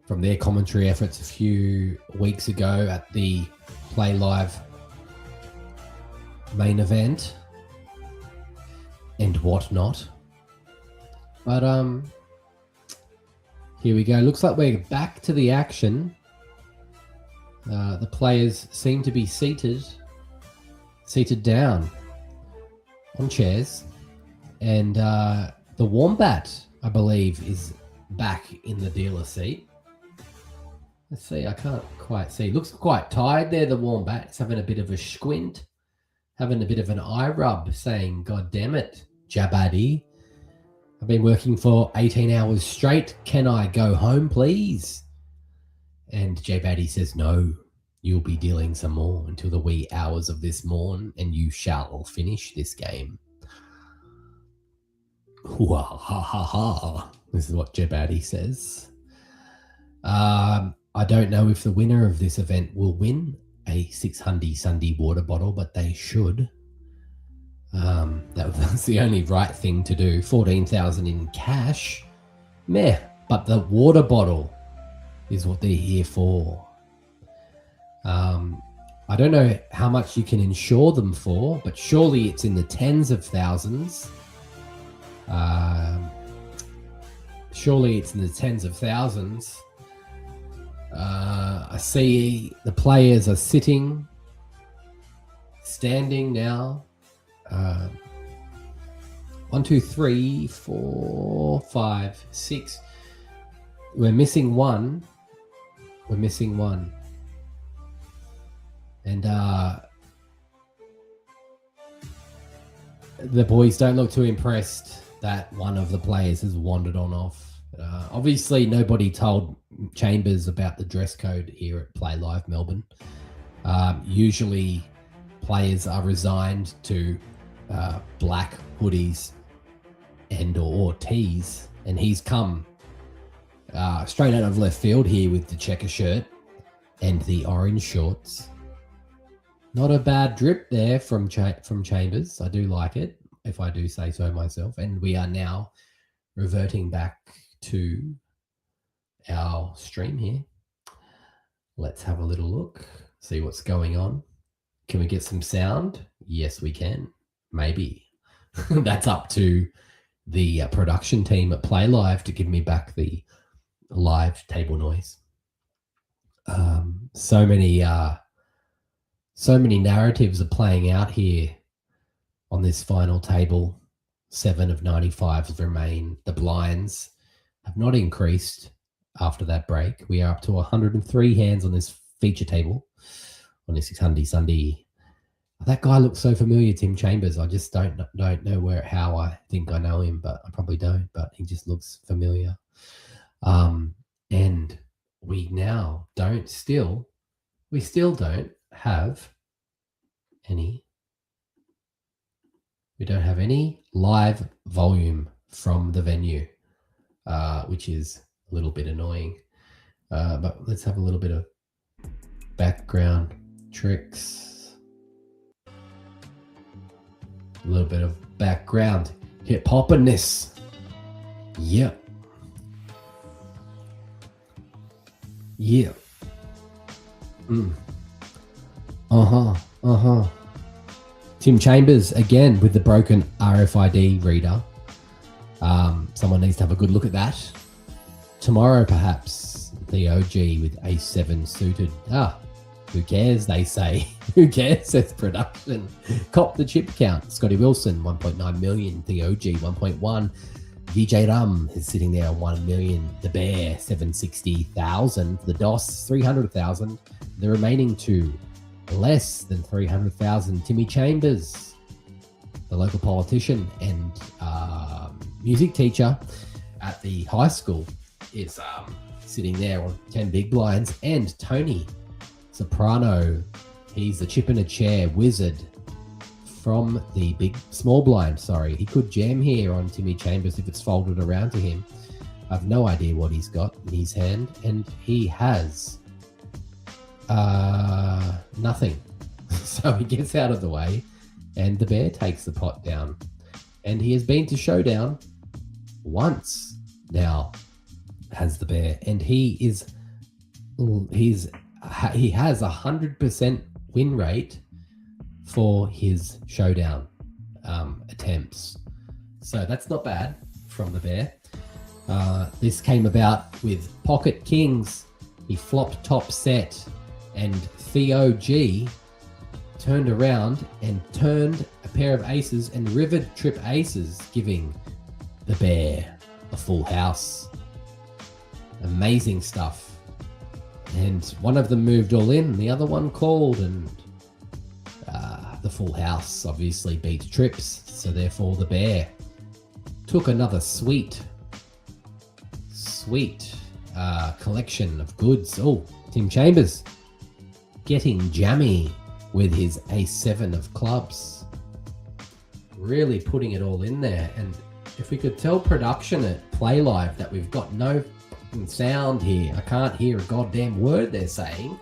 Speaker 1: From their commentary efforts a few weeks ago at the Play Live main event and whatnot. But here we go. Looks like we're back to the action. The players seem to be seated down on chairs, and the Wombat, I believe, is back in the dealer seat. Let's see, I can't quite see. Looks quite tired there, the Wombat. He's having a bit of a squint, having a bit of an eye rub, saying, God damn it, Jabadi. I've been working for 18 hours straight. Can I go home, please? And Jabadi says, no, you'll be dealing some more until the wee hours of this morn, and you shall finish this game. Ha ha ha ha. This is what Jabadi says. I don't know if the winner of this event will win a 600 Sunday water bottle, but they should. That's the only right thing to do. 14,000 in cash. Meh. But the water bottle is what they're here for. I don't know how much you can insure them for, but surely it's in the tens of thousands. Surely it's in the tens of thousands. I see the players are standing now. 1, 2, 3, 4, 5, 6. We're missing one. And the boys don't look too impressed that one of the players has wandered on off. Obviously, nobody told Chambers about the dress code here at Play Live Melbourne. Usually, players are resigned to black hoodies and or tees, and he's come straight out of left field here with the checker shirt and the orange shorts. Not a bad drip there from Chambers. I do like it, if I do say so myself. And we are now reverting back to our stream here. Let's have a little look, see what's going on. Can we get some sound? Yes, we can. Maybe. That's up to the production team at Play Live to give me back the live table noise. So many narratives are playing out here on this final table. 7 of 95 remain. The blinds have not increased after that break. We are up to 103 hands on this feature table on this Hundy Sunday. That guy looks so familiar, Tim Chambers. I just don't know how I think I know him, but I probably don't. But he just looks familiar. And we now still don't have any. We don't have any live volume from the venue, which is a little bit annoying. But let's have a little bit of background tricks. A little bit of background hip hoppiness. Yep. Yeah. Tim Chambers again with the broken RFID reader. Someone needs to have a good look at that. Tomorrow, perhaps, the OG with A7 suited. Who cares, they say. Who cares, says production. Cop the chip count. Scotty Wilson, 1.9 million. The OG, 1.1. VJ Rum is sitting there on 1 million. The Bear, 760,000. The DOS, 300,000. The remaining two, less than 300,000. Timmy Chambers, the local politician and music teacher at the high school, is sitting there on 10 big blinds. And Tony Soprano, he's the chip in a chair wizard from the small blind. Sorry, he could jam here on Timmy Chambers if it's folded around to him. I've no idea what he's got in his hand, and he has nothing. So he gets out of the way, and the Bear takes the pot down. And he has been to Showdown once now, has the Bear, and he has 100% win rate for his Showdown attempts. So that's not bad from the Bear. This came about with Pocket Kings. He flopped top set, and Theo G turned around and turned a pair of aces and rivered trip aces, giving the Bear a full house. Amazing stuff. And one of them moved all in, the other one called, and the full house obviously beats trips, so therefore the Bear took another sweet collection of goods. Oh, Tim Chambers getting jammy with his A7 of clubs, really putting it all in there. And if we could tell production at Play Live that we've got no sound here, I can't hear a goddamn word they're saying,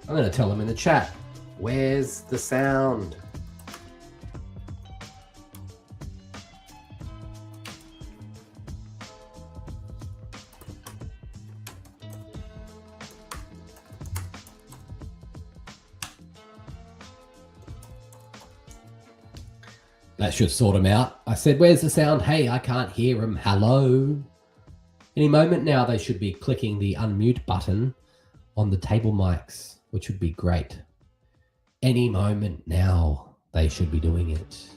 Speaker 1: I'm going to tell them in the chat, where's the sound? That should sort them out. I said, where's the sound? Hey, I can't hear them. Hello. Any moment now, they should be clicking the unmute button on the table mics, which would be great. Any moment now, they should be doing it.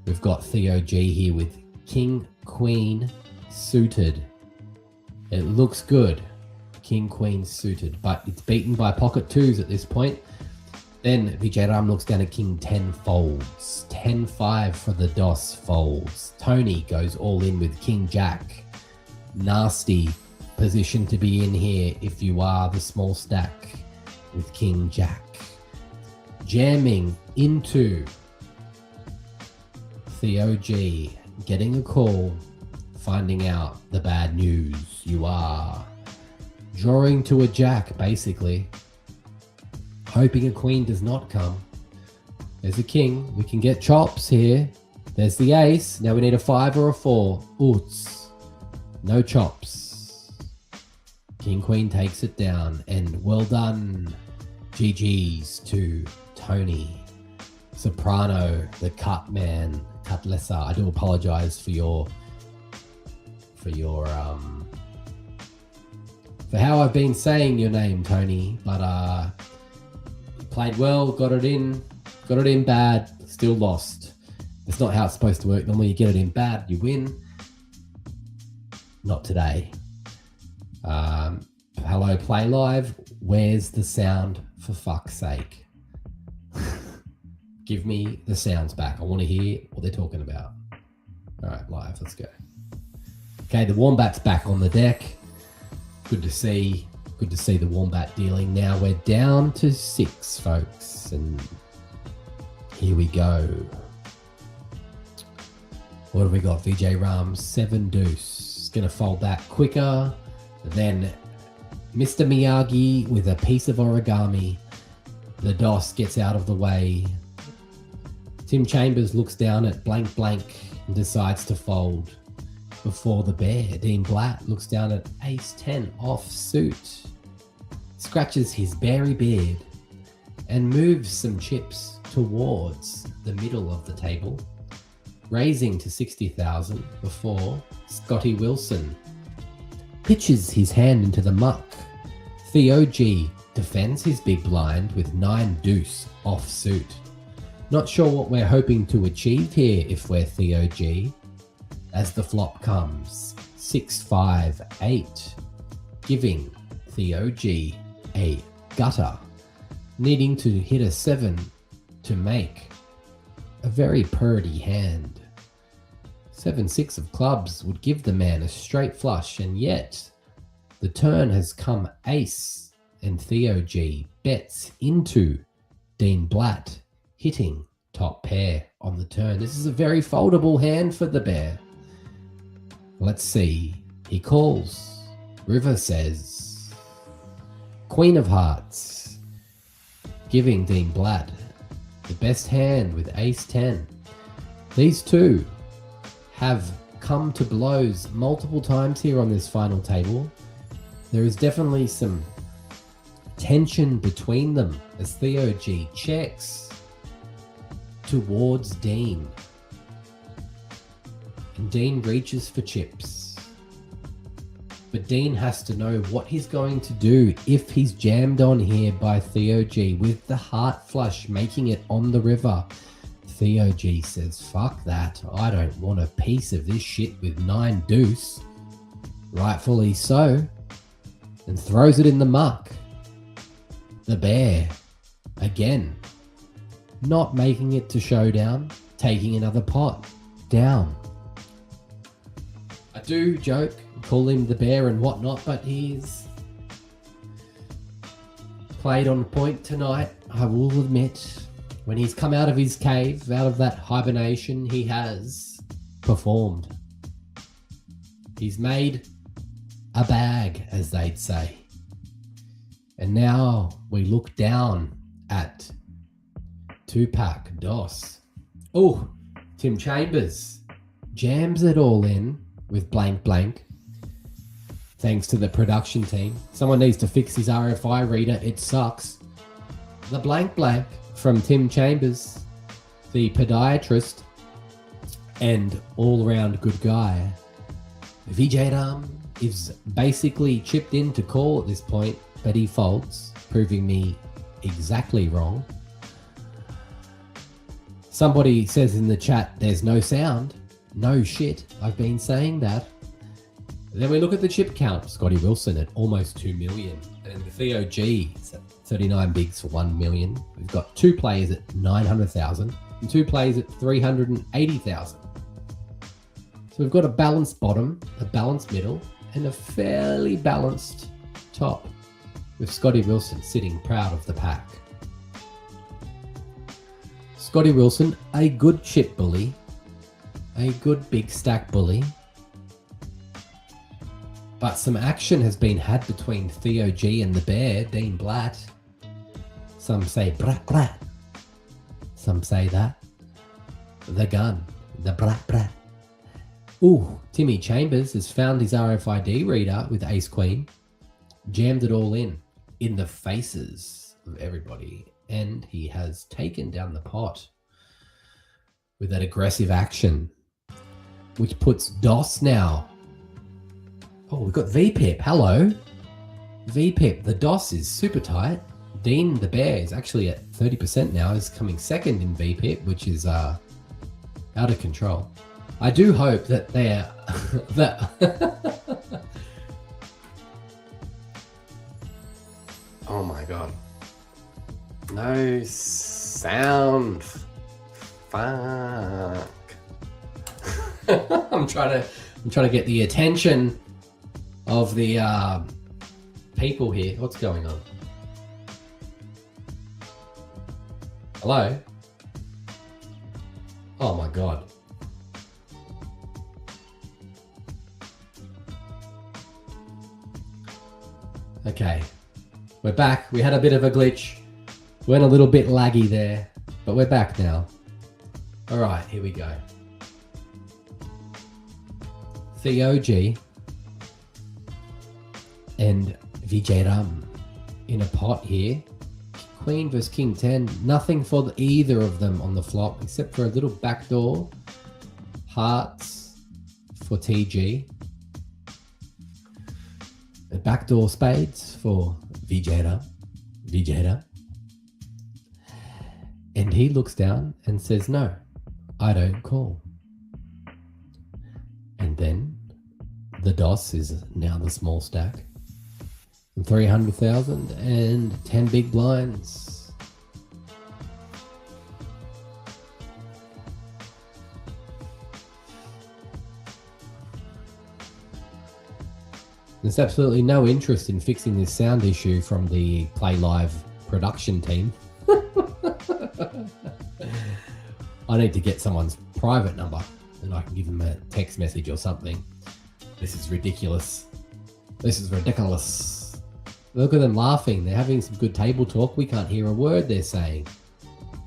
Speaker 1: We've got Theo G here with King, Queen suited. It looks good. King, Queen suited, but it's beaten by pocket twos at this point. Then Vijay Ram looks down at King 10 folds. 10-5 for the DOS folds. Tony goes all in with King Jack. Nasty position to be in here if you are the small stack with King Jack. Jamming into Theo G, getting a call, finding out the bad news. You are drawing to a Jack, basically. Hoping a Queen does not come. There's a King. We can get chops here. There's the ace. Now we need a 5 or a 4. Oots. No chops. King Queen takes it down. And well done. GG's to Tony. Soprano, the cut man. Cutlessa. I do apologize for how I've been saying your name, Tony. But you played well, got it in bad, still lost. It's not how it's supposed to work. Normally you get it in bad, you win. Not today. Hello, Play Live. Where's the sound, for fuck's sake? Give me the sounds back. I want to hear what they're talking about. All right, live, let's go. Okay, the Wombat's back on the deck. Good to see the Wombat dealing. Now we're down to 6, folks, and here we go. What have we got? VJ Ram, 7 deuce. Gonna fold that quicker than Mr. Miyagi with a piece of origami. The DOS gets out of the way. Tim Chambers looks down at blank blank and decides to fold before the bear. Dean Blatt looks down at ace 10 off suit, scratches his berry beard and moves some chips towards the middle of the table, raising to 60,000 before Scotty Wilson pitches his hand into the muck. Theo G defends his big blind with 9 deuce off suit. Not sure what we're hoping to achieve here if we're Theo G, as the flop comes 6, 5, 8, giving Theo G a gutter, needing to hit a 7 to make a very purdy hand. 7, 6 of clubs would give the man a straight flush, and yet the turn has come ace, and Theo G bets into Dean Blatt, hitting top pair on the turn. This is a very foldable hand for the bear. Let's see. He calls. River says Queen of Hearts, giving Dean Blatt the best hand with ace 10. These two have come to blows multiple times here on this final table. There is definitely some tension between them as Theo G checks towards Dean. And Dean reaches for chips. But Dean has to know what he's going to do if he's jammed on here by Theo G with the heart flush making it on the river. Theo G says, fuck that. I don't want a piece of this shit with 9 deuce. Rightfully so. And throws it in the muck. The bear, again, not making it to showdown, taking another pot, down. I do joke, call him the bear and whatnot, but he's played on point tonight, I will admit. When he's come out of his cave, out of that hibernation, he has performed. He's made a bag, as they'd say. And now we look down at Tupac DOS. Oh, Tim Chambers jams it all in with blank blank. Thanks to the production team. Someone needs to fix his RFI reader. It sucks. The blank blank from Tim Chambers, the podiatrist and all-round good guy. VJ Ram is basically chipped in to call at this point, but he folds, proving me exactly wrong. Somebody says in the chat, there's no sound. No shit, I've been saying that. Then we look at the chip count. Scotty Wilson at almost 2 million. And Theo G is at 39 bigs for 1 million. We've got 2 players at 900,000 and 2 players at 380,000. So we've got a balanced bottom, a balanced middle, and a fairly balanced top, with Scotty Wilson sitting proud of the pack. Scotty Wilson, a good chip bully, a good big stack bully, but some action has been had between Theo G and the bear, Dean Blatt. Some say brat brat, some say that. The gun, The brat. Ooh, Timmy Chambers has found his RFID reader with Ace Queen, jammed it all in the faces of everybody, and he has taken down the pot with that aggressive action, which puts DOS now. Oh, we've got VPIP. Hello. VPIP. The DOS is super tight. Dean the Bear is actually at 30% now, is coming second in VPIP, which is out of control. I do hope that they're that oh my god. No sound. Fuck. I'm trying to get the attention of the people here. What's going on? Hello? Oh my god. Okay. We're back. We had a bit of a glitch. Went a little bit laggy there, but we're back now. All right, here we go. Theog and Vijay Ram in a pot here. Queen versus King 10. Nothing for either of them on the flop except for a little backdoor. Hearts for TG. A backdoor spades for Vijay Ram. And he looks down and says, no, I don't call. And then the DOS is now the small stack. 300,000 and 10 big blinds. There's absolutely no interest in fixing this sound issue from the Play Live production team. I need to get someone's private number and I can give them a text message or something. This is ridiculous. This is ridiculous. Look at them laughing. They're having some good table talk. We can't hear a word they're saying.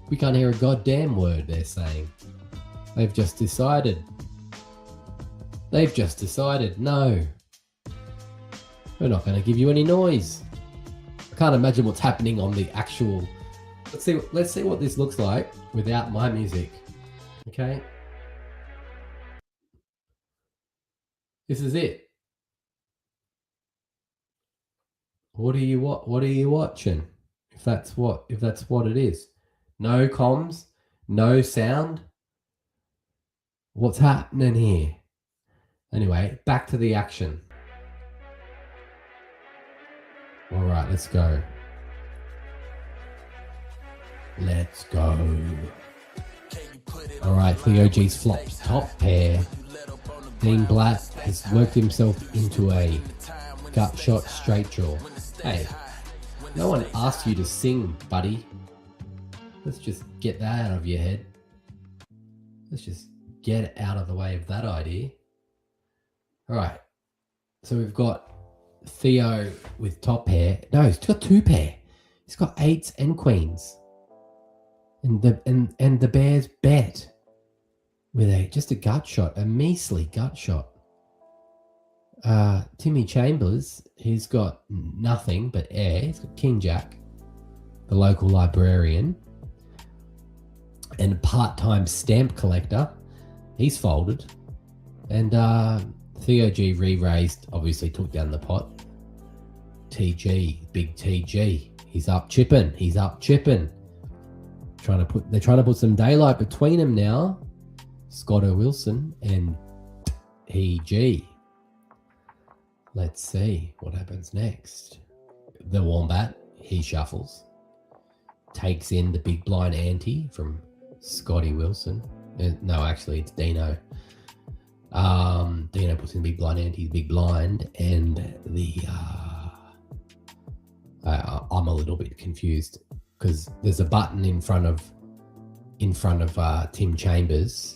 Speaker 1: We can't hear a goddamn word they're saying. They've just decided. No. We're not going to give you any noise. I can't imagine what's happening on the actual... Let's see what this looks like without my music. Okay? This is it. What are you watching? If that's what it is. No comms, no sound. What's happening here? Anyway, back to the action. All right, let's go. All right, Cleo G's flopped top pair. Dean Blatt has worked himself into a gut shot straight draw. Hey, no one asked you to sing, buddy. Let's just get that out of your head. Let's just get out of the way of that idea. All right, so we've got Theo with top pair. No, he's got two pair. He's got eights and queens. And the Bears bet with just a gut shot, a measly gut shot. Timmy Chambers, he's got nothing but air. He's got King Jack, the local librarian, and part-time stamp collector. He's folded. And Theo G re-raised, obviously took down the pot. TG, big TG. He's up chipping. They're trying to put some daylight between them now. Scotto Wilson and EG. Let's see what happens next. The Wombat, he shuffles. Takes in the big blind ante from Scotty Wilson. No, actually, it's Dino. Dino puts in big blind ante, big blind, and the... I'm a little bit confused because there's a button in front of Tim Chambers,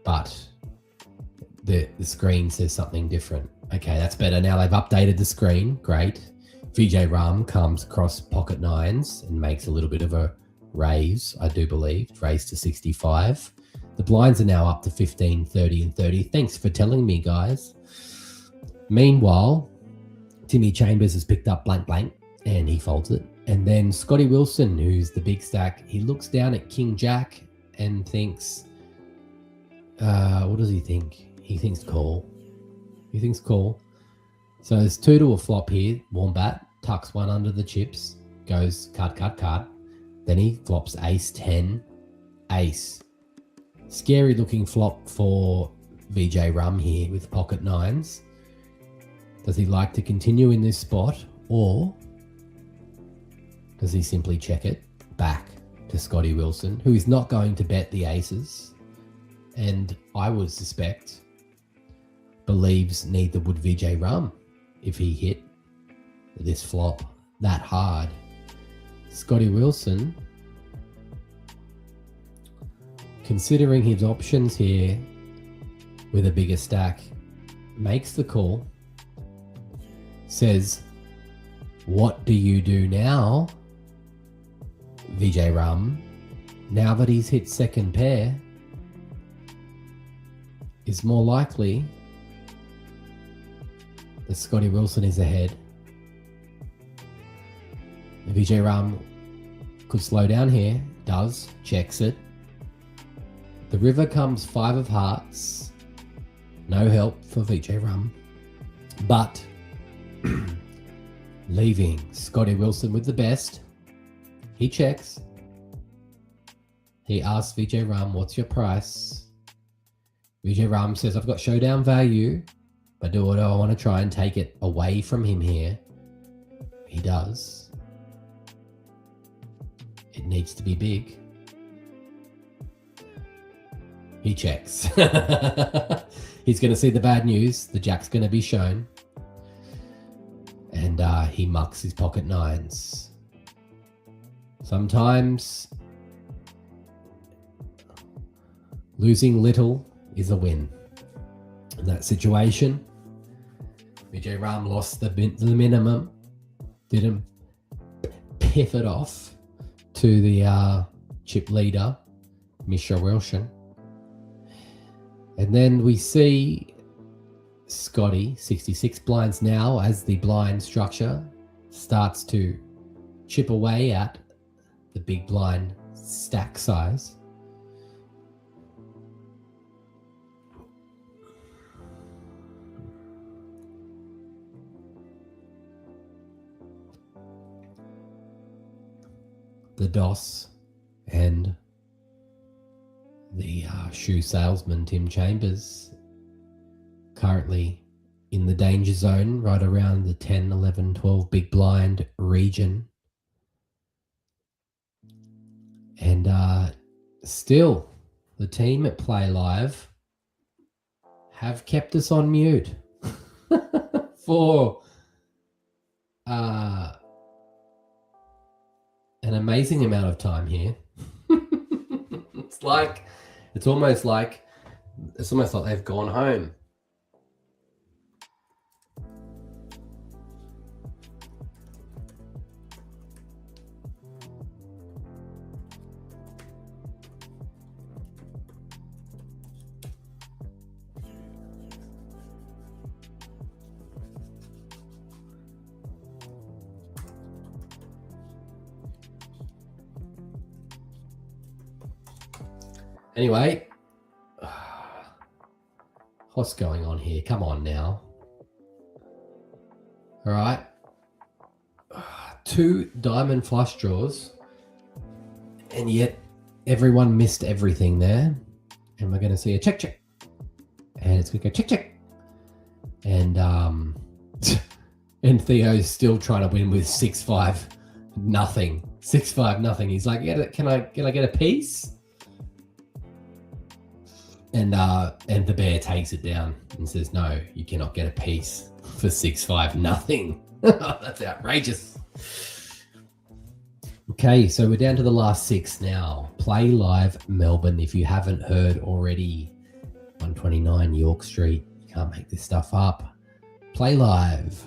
Speaker 1: but the screen says something different. Okay, that's better. Now they've updated the screen. Great. Vijay Ram comes across pocket nines and makes a little bit of a raise, I do believe. Raise to 65. The blinds are now up to 15, 30, and 30. Thanks for telling me, guys. Meanwhile, Timmy Chambers has picked up blank blank and he folds it. And then Scotty Wilson, who's the big stack, he looks down at King Jack and thinks, what does he think? He thinks call. He thinks call. So there's 2 to a flop here. Wombat tucks one under the chips, goes card. Then he flops ace 10, ace. Scary looking flop for VJ Rum here with pocket nines. Does he like to continue in this spot, or does he simply check it back to Scotty Wilson, who is not going to bet the aces, and I would suspect believes neither would VJ Rum if he hit this flop that hard. Scotty Wilson, considering his options here with a bigger stack, makes the call, says, what do you do now, VJ Rum? Now that he's hit second pair, is more likely that Scotty Wilson is ahead. VJ Rum could slow down here, does, checks it. The river comes 5 of hearts. No help for VJ Rum. But leaving Scotty Wilson with the best. He checks. He asks VJ Rum, what's your price? VJ Rum says, I've got showdown value, but do I want to try and take it away from him here? He does. It needs to be big. He checks. He's going to see the bad news. The jack's going to be shown. And he mucks his pocket nines. Sometimes losing little is a win. In that situation, VJ Ram lost the minimum, didn't piff it off to the chip leader, Misha Wilson. And then we see Scotty, 66 blinds now, as the blind structure starts to chip away at the big blind stack size. The DOS and the shoe salesman Tim Chambers currently in the danger zone, right around the 10, 11, 12 big blind region. And still, the team at Play Live have kept us on mute for an amazing amount of time here. It's almost like they've gone home. Anyway, what's going on here? Come on now. All right. 2 diamond flush draws, and yet everyone missed everything there. And we're going to see a check, check. And it's going to go check, check. And and Theo's still trying to win with 6-5 nothing. 6-5 nothing. He's like, can I get a piece? And the bear takes it down and says, no, you cannot get a piece for 6-5 nothing. That's outrageous. Okay, so we're down to the last 6 now. Play Live Melbourne. If you haven't heard already, 129 York Street. You can't make this stuff up. Play Live.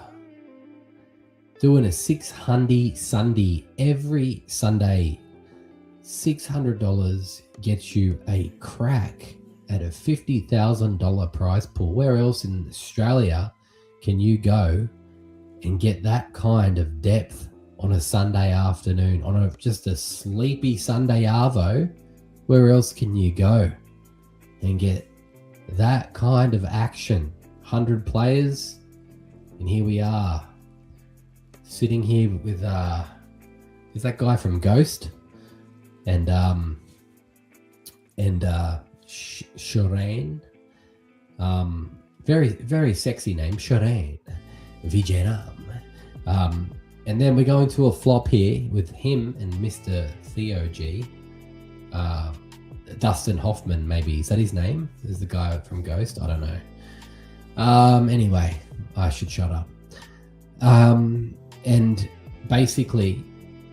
Speaker 1: Doing a 6 Hundy Sunday every Sunday. $600 gets you a crack at a $50,000 prize pool. Where else in Australia can you go and get that kind of depth on a Sunday afternoon, on just a sleepy Sunday arvo? Where else can you go and get that kind of action? 100 players, and here we are, sitting here with is that guy from Ghost and Shireen, very sexy name, Shireen Vijayaram. And then we're going to a flop here with him and Mr. Theo G. Dustin Hoffman, maybe. Is that his name? Is the guy from Ghost? I don't know. Anyway, I should shut up. And basically,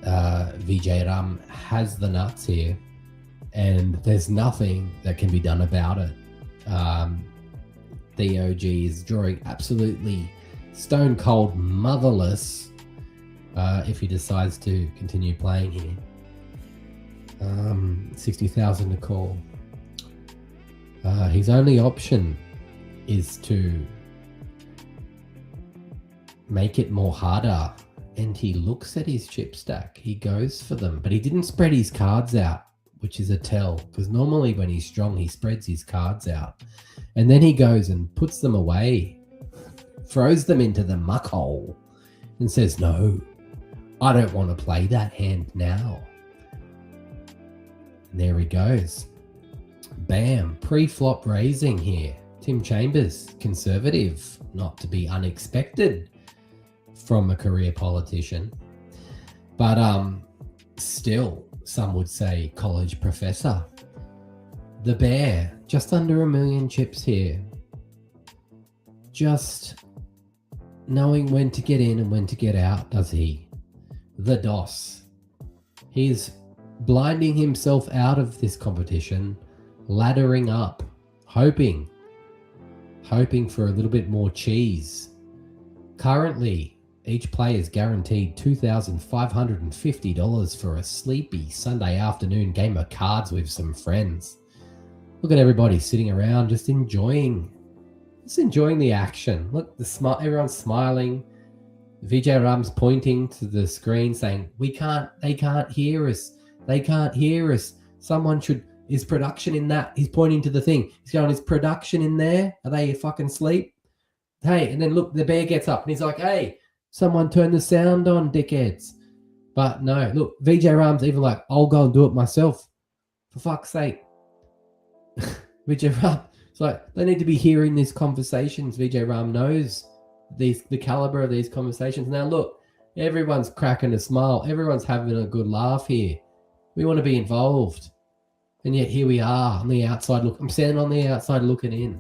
Speaker 1: Vijay Ram has the nuts here, and there's nothing that can be done about it. Theo G is drawing absolutely stone cold motherless if he decides to continue playing here. 60,000 to call. His only option is to make it more harder, and he looks at his chip stack. He goes for them, but he didn't spread his cards out, which is a tell, because normally when he's strong he spreads his cards out, and then he goes and puts them away, throws them into the muck hole, and says, no, I don't want to play that hand now. And there he goes. Bam, pre-flop raising here. Tim Chambers, conservative, not to be unexpected from a career politician, but still, some would say college professor. The Bear, just under 1 million chips here. Just knowing when to get in and when to get out, does he? The DOS. He's blinding himself out of this competition, laddering up, hoping for a little bit more cheese. Currently, each player is guaranteed $2,550 for a sleepy Sunday afternoon game of cards with some friends. Look at everybody sitting around, just enjoying the action. Look, everyone's smiling. Vijay Ram's pointing to the screen saying, they can't hear us. They can't hear us. Someone should, is production in that? He's pointing to the thing. He's going, is production in there? Are they fucking asleep? Hey, and then look, the Bear gets up and he's like, hey, someone turn the sound on, dickheads. But no, look, Vijay Ram's even like, I'll go and do it myself. For fuck's sake. Vijay Ram, it's like, they need to be hearing these conversations. Vijay Ram knows the caliber of these conversations. Now look, everyone's cracking a smile. Everyone's having a good laugh here. We want to be involved. And yet here we are on the outside. Look, I'm standing on the outside looking in.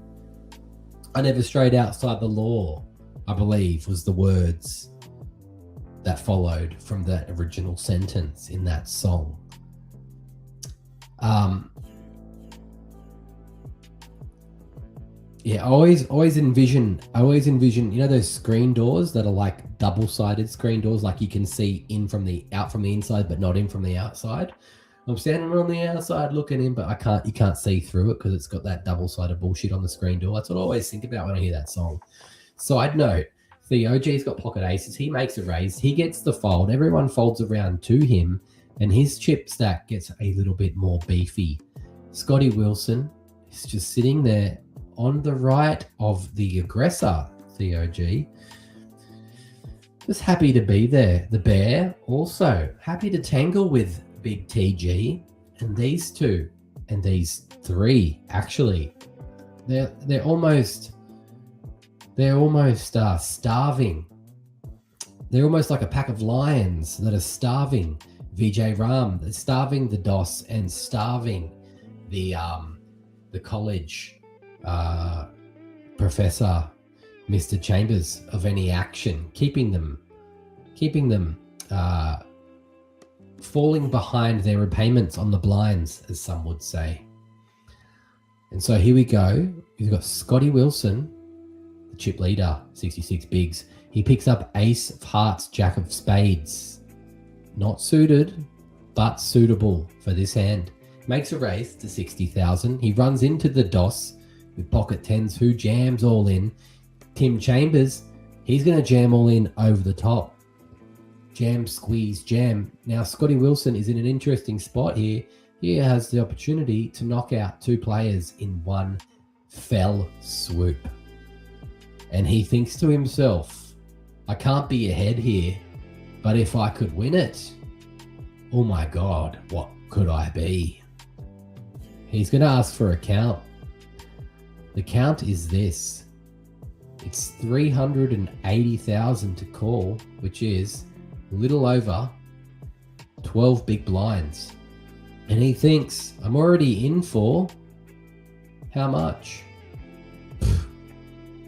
Speaker 1: I never strayed outside the law, I believe, was the words that followed from that original sentence in that song. Yeah, I always envision, you know, those screen doors that are like double-sided screen doors, like you can see out from the inside, but not in from the outside. I'm standing on the outside looking in, but you can't see through it because it's got that double-sided bullshit on the screen door. That's what I always think about when I hear that song. Side note, the OG's got pocket aces. He makes a raise. He gets the fold. Everyone folds around to him, and his chip stack gets a little bit more beefy. Scotty Wilson is just sitting there on the right of the aggressor, the OG. Just happy to be there. The Bear also happy to tangle with Big TG, and these two and these three actually, they're almost starving. They're almost like a pack of lions that are starving Vijay Ram. They're starving the DOS and starving the college professor, Mr. Chambers, of any action, keeping them falling behind their repayments on the blinds, as some would say. And so here we go. We've got Scotty Wilson, the chip leader, 66 bigs. He picks up ace of hearts, jack of spades. Not suited. but suitable for this hand. Makes a raise to 60,000. He runs into the DOS with pocket tens, who jams all in. Tim Chambers, he's going to jam all in over the top. Jam, squeeze, jam. Now, Scotty Wilson is in an interesting spot here. He has the opportunity to knock out 2 players in one fell swoop. And he thinks to himself, I can't be ahead here, but if I could win it, oh my God, what could I be? He's going to ask for a count. The count is this. It's 380,000 to call, which is a little over 12 big blinds. And he thinks, I'm already in for how much?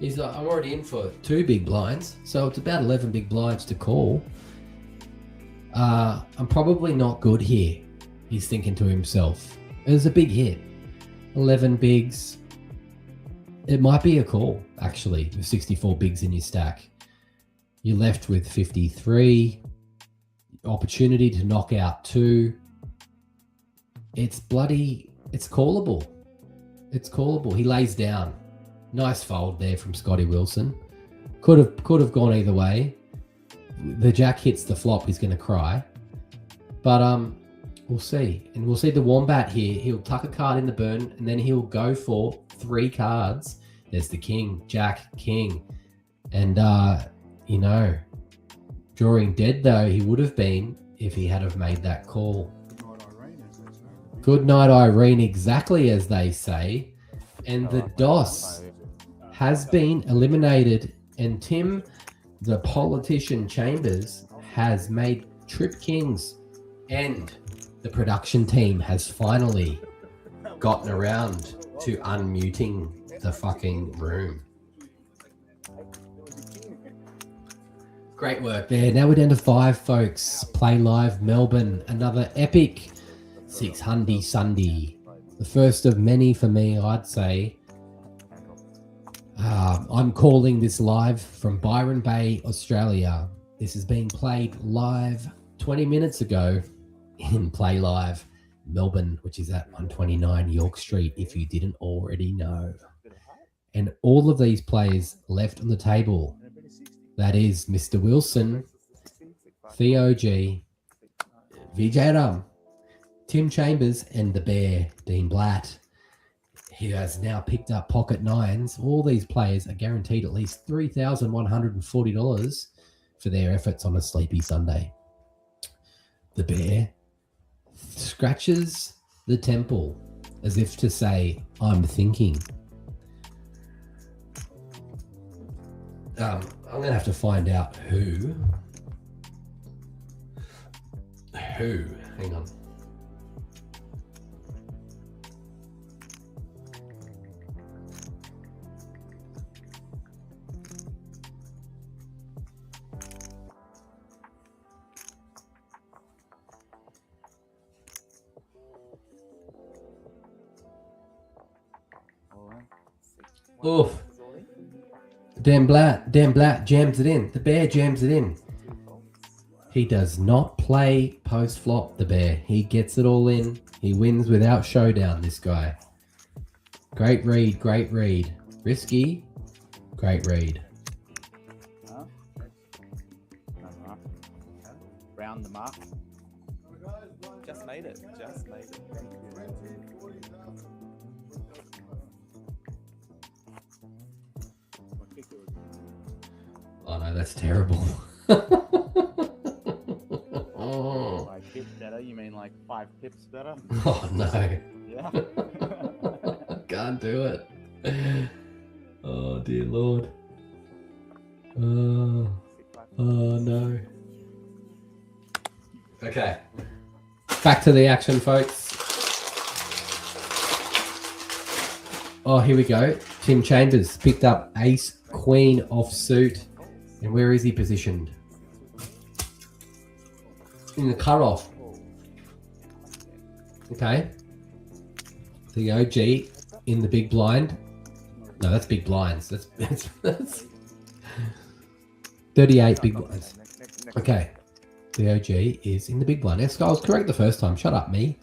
Speaker 1: He's like, I'm already in for 2 big blinds, so it's about 11 big blinds to call. I'm probably not good here, he's thinking to himself. It was a big hit. 11 bigs. It might be a call, actually, with 64 bigs in your stack. You're left with 53. Opportunity to knock out 2. It's callable. It's callable. He lays down. Nice fold there from Scotty Wilson. Could have gone either way. The jack hits the flop, he's going to cry. But we'll see. And we'll see the Wombat here. He'll tuck a card in the burn, and then he'll go for 3 cards. There's the king, jack, king. And, drawing dead, though, he would have been if he had have made that call. Good night, Irene, exactly as they say. And the DOS has been eliminated, and Tim, the politician Chambers, has made trip kings, and the production team has finally gotten around to unmuting the fucking room. Great work there. Now we're down to 5, folks. Play live Melbourne. Another epic 6 Hundy Sunday. The first of many for me, I'd say. I'm calling this live from Byron Bay, Australia. This is being played live 20 minutes ago in Play Live Melbourne, which is at 129 York Street, if you didn't already know. And all of these players left on the table. That is Mr. Wilson, Theo G, VJ Rum, Tim Chambers, and the Bear, Dean Blatt. He has now picked up pocket 9s. All these players are guaranteed at least $3,140 for their efforts on a sleepy Sunday. The Bear scratches the temple as if to say, I'm thinking. I'm going to have to find out who. Hang on. Oof. Dan Blatt jams it in. The Bear jams it in. He does not play post-flop, the Bear. He gets it all in. He wins without showdown, this guy. Great read, great read. Risky, great read.
Speaker 5: Round the mark.
Speaker 6: Just made it.
Speaker 1: Oh no, that's terrible.
Speaker 5: Like pips better? You mean like 5 pips better?
Speaker 1: Oh no.
Speaker 5: Yeah.
Speaker 1: Can't do it. Oh dear Lord. Oh no. Okay. Back to the action, folks. Oh, here we go. Tim Chambers picked up ace, queen offsuit. And where is he positioned? In the cutoff. Okay. The OG in the big blind. No, that's big blinds. That's 38 big blinds. Okay. The OG is in the big blind. Yes, I was correct the first time. Shut up, me.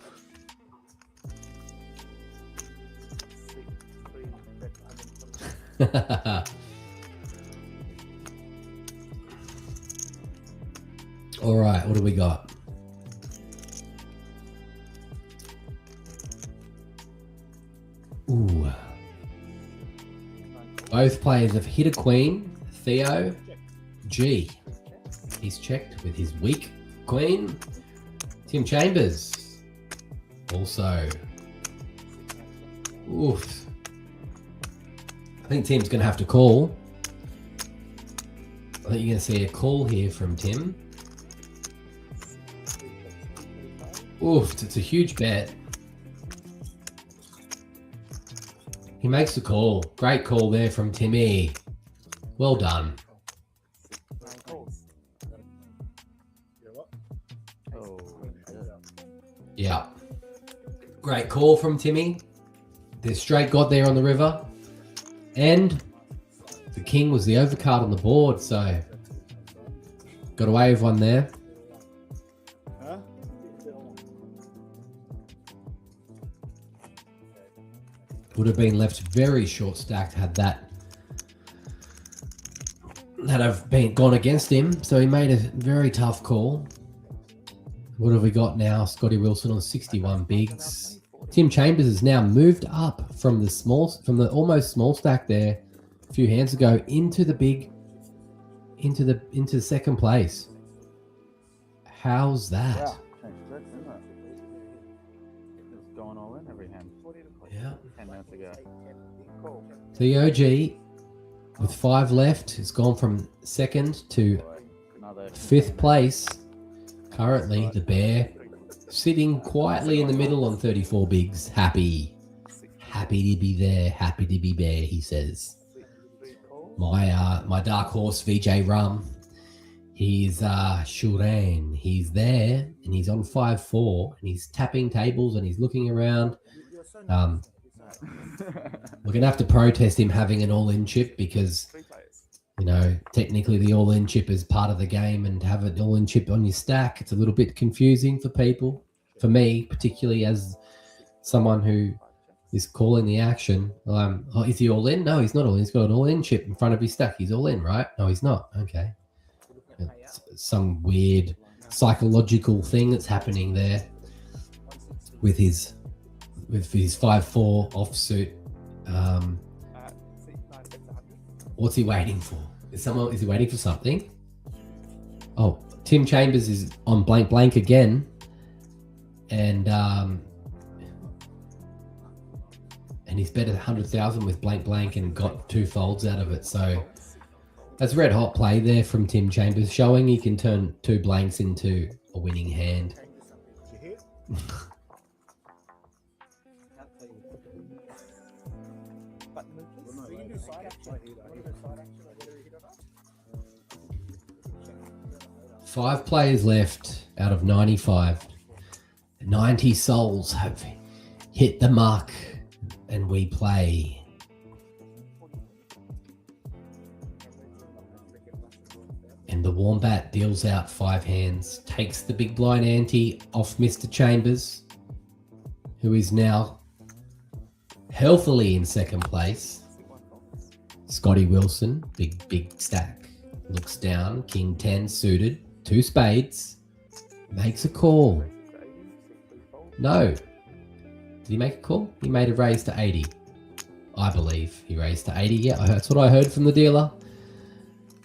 Speaker 1: All right, what do we got? Ooh. Both players have hit a queen. Theo, G. He's checked with his weak queen. Tim Chambers. Also. Oof. I think Tim's going to have to call. I think you're going to see a call here from Tim. Oof, it's a huge bet. He makes the call. Great call there from Timmy. Well done.
Speaker 5: Oh,
Speaker 1: Yeah. Great call from Timmy. There's straight got there on the river. And the king was the overcard on the board, so got away with one there.
Speaker 4: Huh?
Speaker 1: Would have been left very short stacked had that have been gone against him. So he made a very tough call. What have we got now? Scotty Wilson on 61 bigs. Tim Chambers has now moved up from the almost small stack there a few hands ago into the big, into second place. How's that?
Speaker 5: yeah. Change tricks, isn't it? It's going all in every hand.
Speaker 1: Yeah.
Speaker 5: 10 minutes ago.
Speaker 1: The OG with 5 left has gone from second to
Speaker 5: Another
Speaker 1: 5th place. Currently, the Bear sitting quietly in the middle on 34 bigs. Happy to be there. Happy to be Bear, he says. My dark horse VJ Rum. He's Shuran. He's there and he's on 5-4 and he's tapping tables and he's looking around. We're gonna have to protest him having an all-in chip because, you know, technically the all-in chip is part of the game, and to have an all-in chip on your stack, it's a little bit confusing for people. For me, particularly as someone who is calling the action. Oh, is he all in? No, he's not all in. He's got an all-in chip in front of his stack. He's all in, right? No, he's not. Okay. It's some weird psychological thing that's happening there with his 5-4 offsuit. What's he waiting for? Is he waiting for something? Oh, Tim Chambers is on blank again, and he's bet 100,000 with blank and got 2 folds out of it. So that's red hot play there from Tim Chambers, showing he can turn 2 blanks into a winning hand. Five players left out of 95. 90 souls have hit the mark, and we play. And the Wombat deals out 5 hands, takes the big blind ante off Mr. Chambers, who is now healthily in second place. Scotty Wilson, big stack, looks down, King 10 suited, 2 spades, makes a call. No. Did he make a call? He made a raise to 80. I believe he raised to 80. Yeah, that's what I heard from the dealer.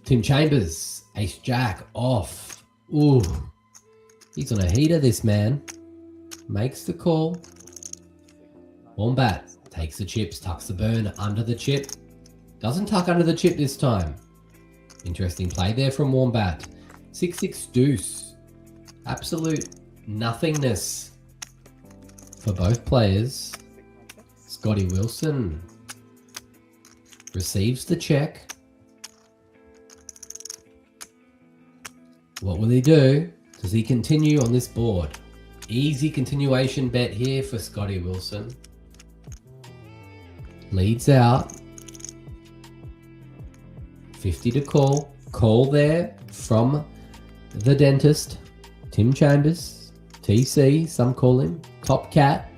Speaker 1: Tim Chambers, ace jack off. Ooh. He's on a heater, this man. Makes the call. Wombat takes the chips, tucks the burn under the chip. Doesn't tuck under the chip this time. Interesting play there from Wombat. 6-6 deuce. Absolute nothingness for both players. Scotty Wilson receives the check. What will he do? Does he continue on this board? Easy continuation bet here for Scotty Wilson. Leads out. 50 to call. Call there from the dentist. Tim Chambers, TC, some call him, Top Cat,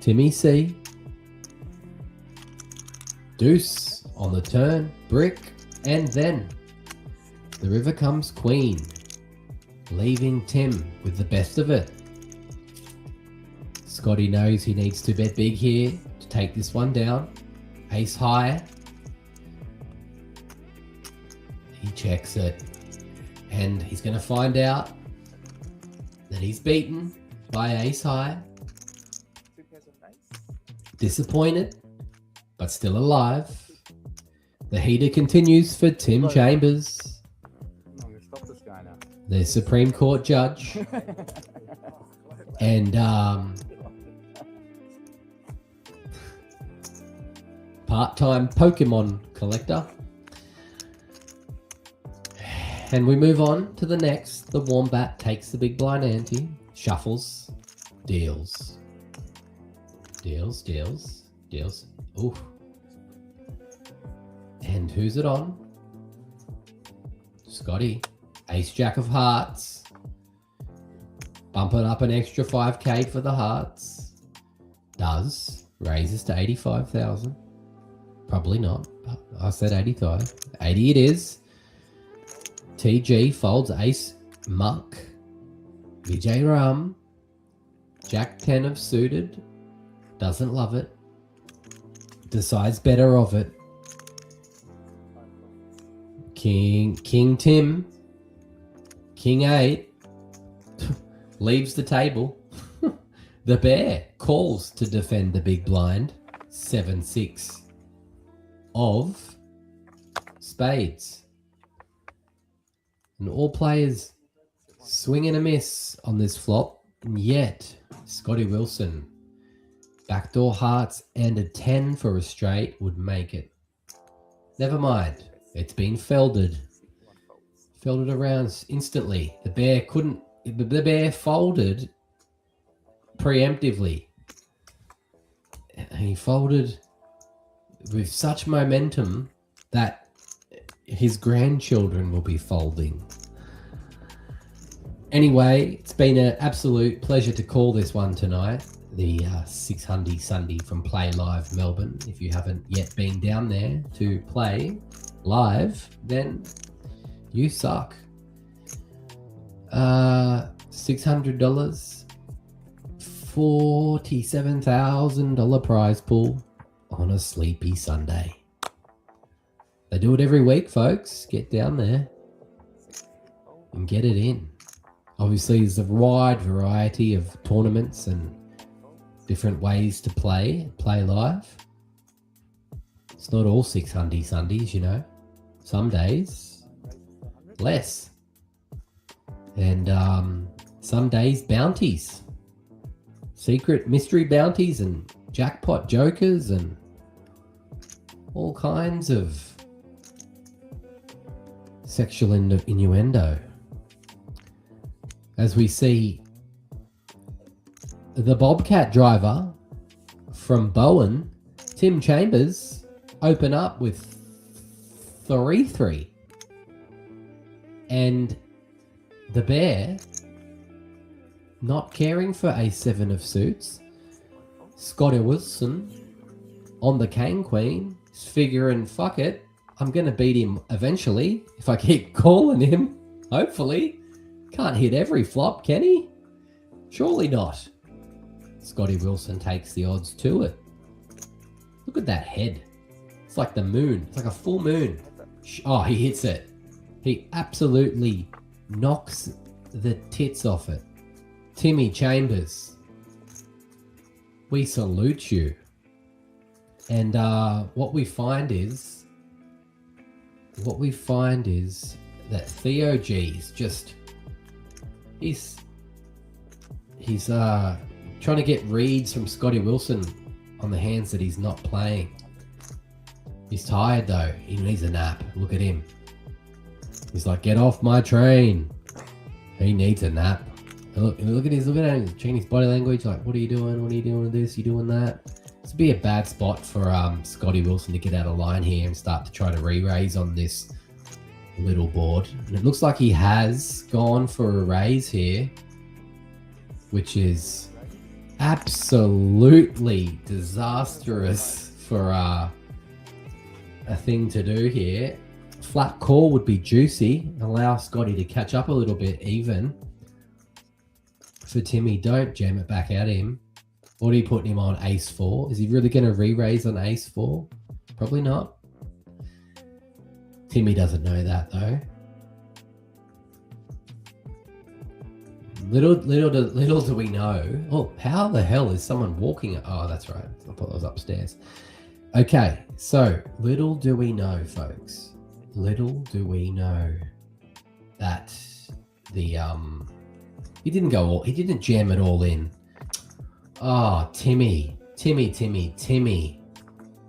Speaker 1: Timmy C, Deuce on the turn, Brick, and then the river comes Queen, leaving Tim with the best of it. Scotty knows he needs to bet big here to take this one down. Ace high. He checks it. And he's going to find out that he's beaten by ace high. Disappointed, but still alive. The heater continues for Tim Chambers,
Speaker 5: I'm gonna stop this guy now.
Speaker 1: the Supreme Court judge. And part-time Pokemon collector. And we move on to the next. The Wombat takes the big blind ante, shuffles, deals. Deals, deals, deals. Ooh. And who's it on? Scotty. Ace Jack of Hearts. Bumping up an extra 5k for the hearts. Does. Raises to 85,000. Probably not. I said 85. 80 it is. TG folds Ace Muck. Vijay Ram. Jack 10 of suited. Doesn't love it. Decides better of it. King Tim. King 8. Leaves the table. The bear calls to defend the big blind. 7-6 of spades. And all players swing and a miss on this flop. And yet, Scotty Wilson, backdoor hearts and a 10 for a straight would make it. Never mind. It's been felded. Felded around instantly. The bear folded preemptively. He folded with such momentum that his grandchildren will be folding. Anyway, it's been an absolute pleasure to call this one tonight. The 600 Sunday from Play Live Melbourne. If you haven't yet been down there to play live, then you suck. $600, $47,000 prize pool on a sleepy Sunday. They do it every week, folks. Get down there and get it in. Obviously, there's a wide variety of tournaments and different ways to play live. It's not all 600 Sundays, you know. Some days, less. And some days, bounties. Secret mystery bounties and jackpot jokers and all kinds of sexual innuendo. As we see the Bobcat driver from Bowen, Tim Chambers, open up with 3-3. And the bear, not caring for a 7 of suits, Scotty Wilson on the King Queen, is figuring, fuck it, I'm going to beat him eventually if I keep calling him, hopefully. Can't hit every flop, can he? Surely not. Scotty Wilson takes the odds to it. Look at that head. It's like the moon. It's like a full moon. Oh, he hits it. He absolutely knocks the tits off it. Timmy Chambers, we salute you. And what we find is that Theo G's just he's trying to get reads from Scotty Wilson on the hands that he's not playing. He's tired though. He needs a nap. Look at him. He's like, get off my train. He needs a nap. Look at him. Checking his body language. Like, what are you doing? What are you doing with this? You doing that? This would be a bad spot for Scotty Wilson to get out of line here and start to try to re-raise on this little board. And it looks like he has gone for a raise here, which is absolutely disastrous for a thing to do here. Flat call would be juicy. Allow Scotty to catch up a little bit even. For Timmy, don't jam it back at him. What are you putting him on? Ace 4? Is he really going to re-raise on Ace 4? Probably not. Timmy doesn't know that though. Little do we know. Oh, how the hell is someone walking? Oh, that's right. I thought I was upstairs. Okay, so little do we know, folks. Little do we know that the he didn't jam it all in. Oh, Timmy.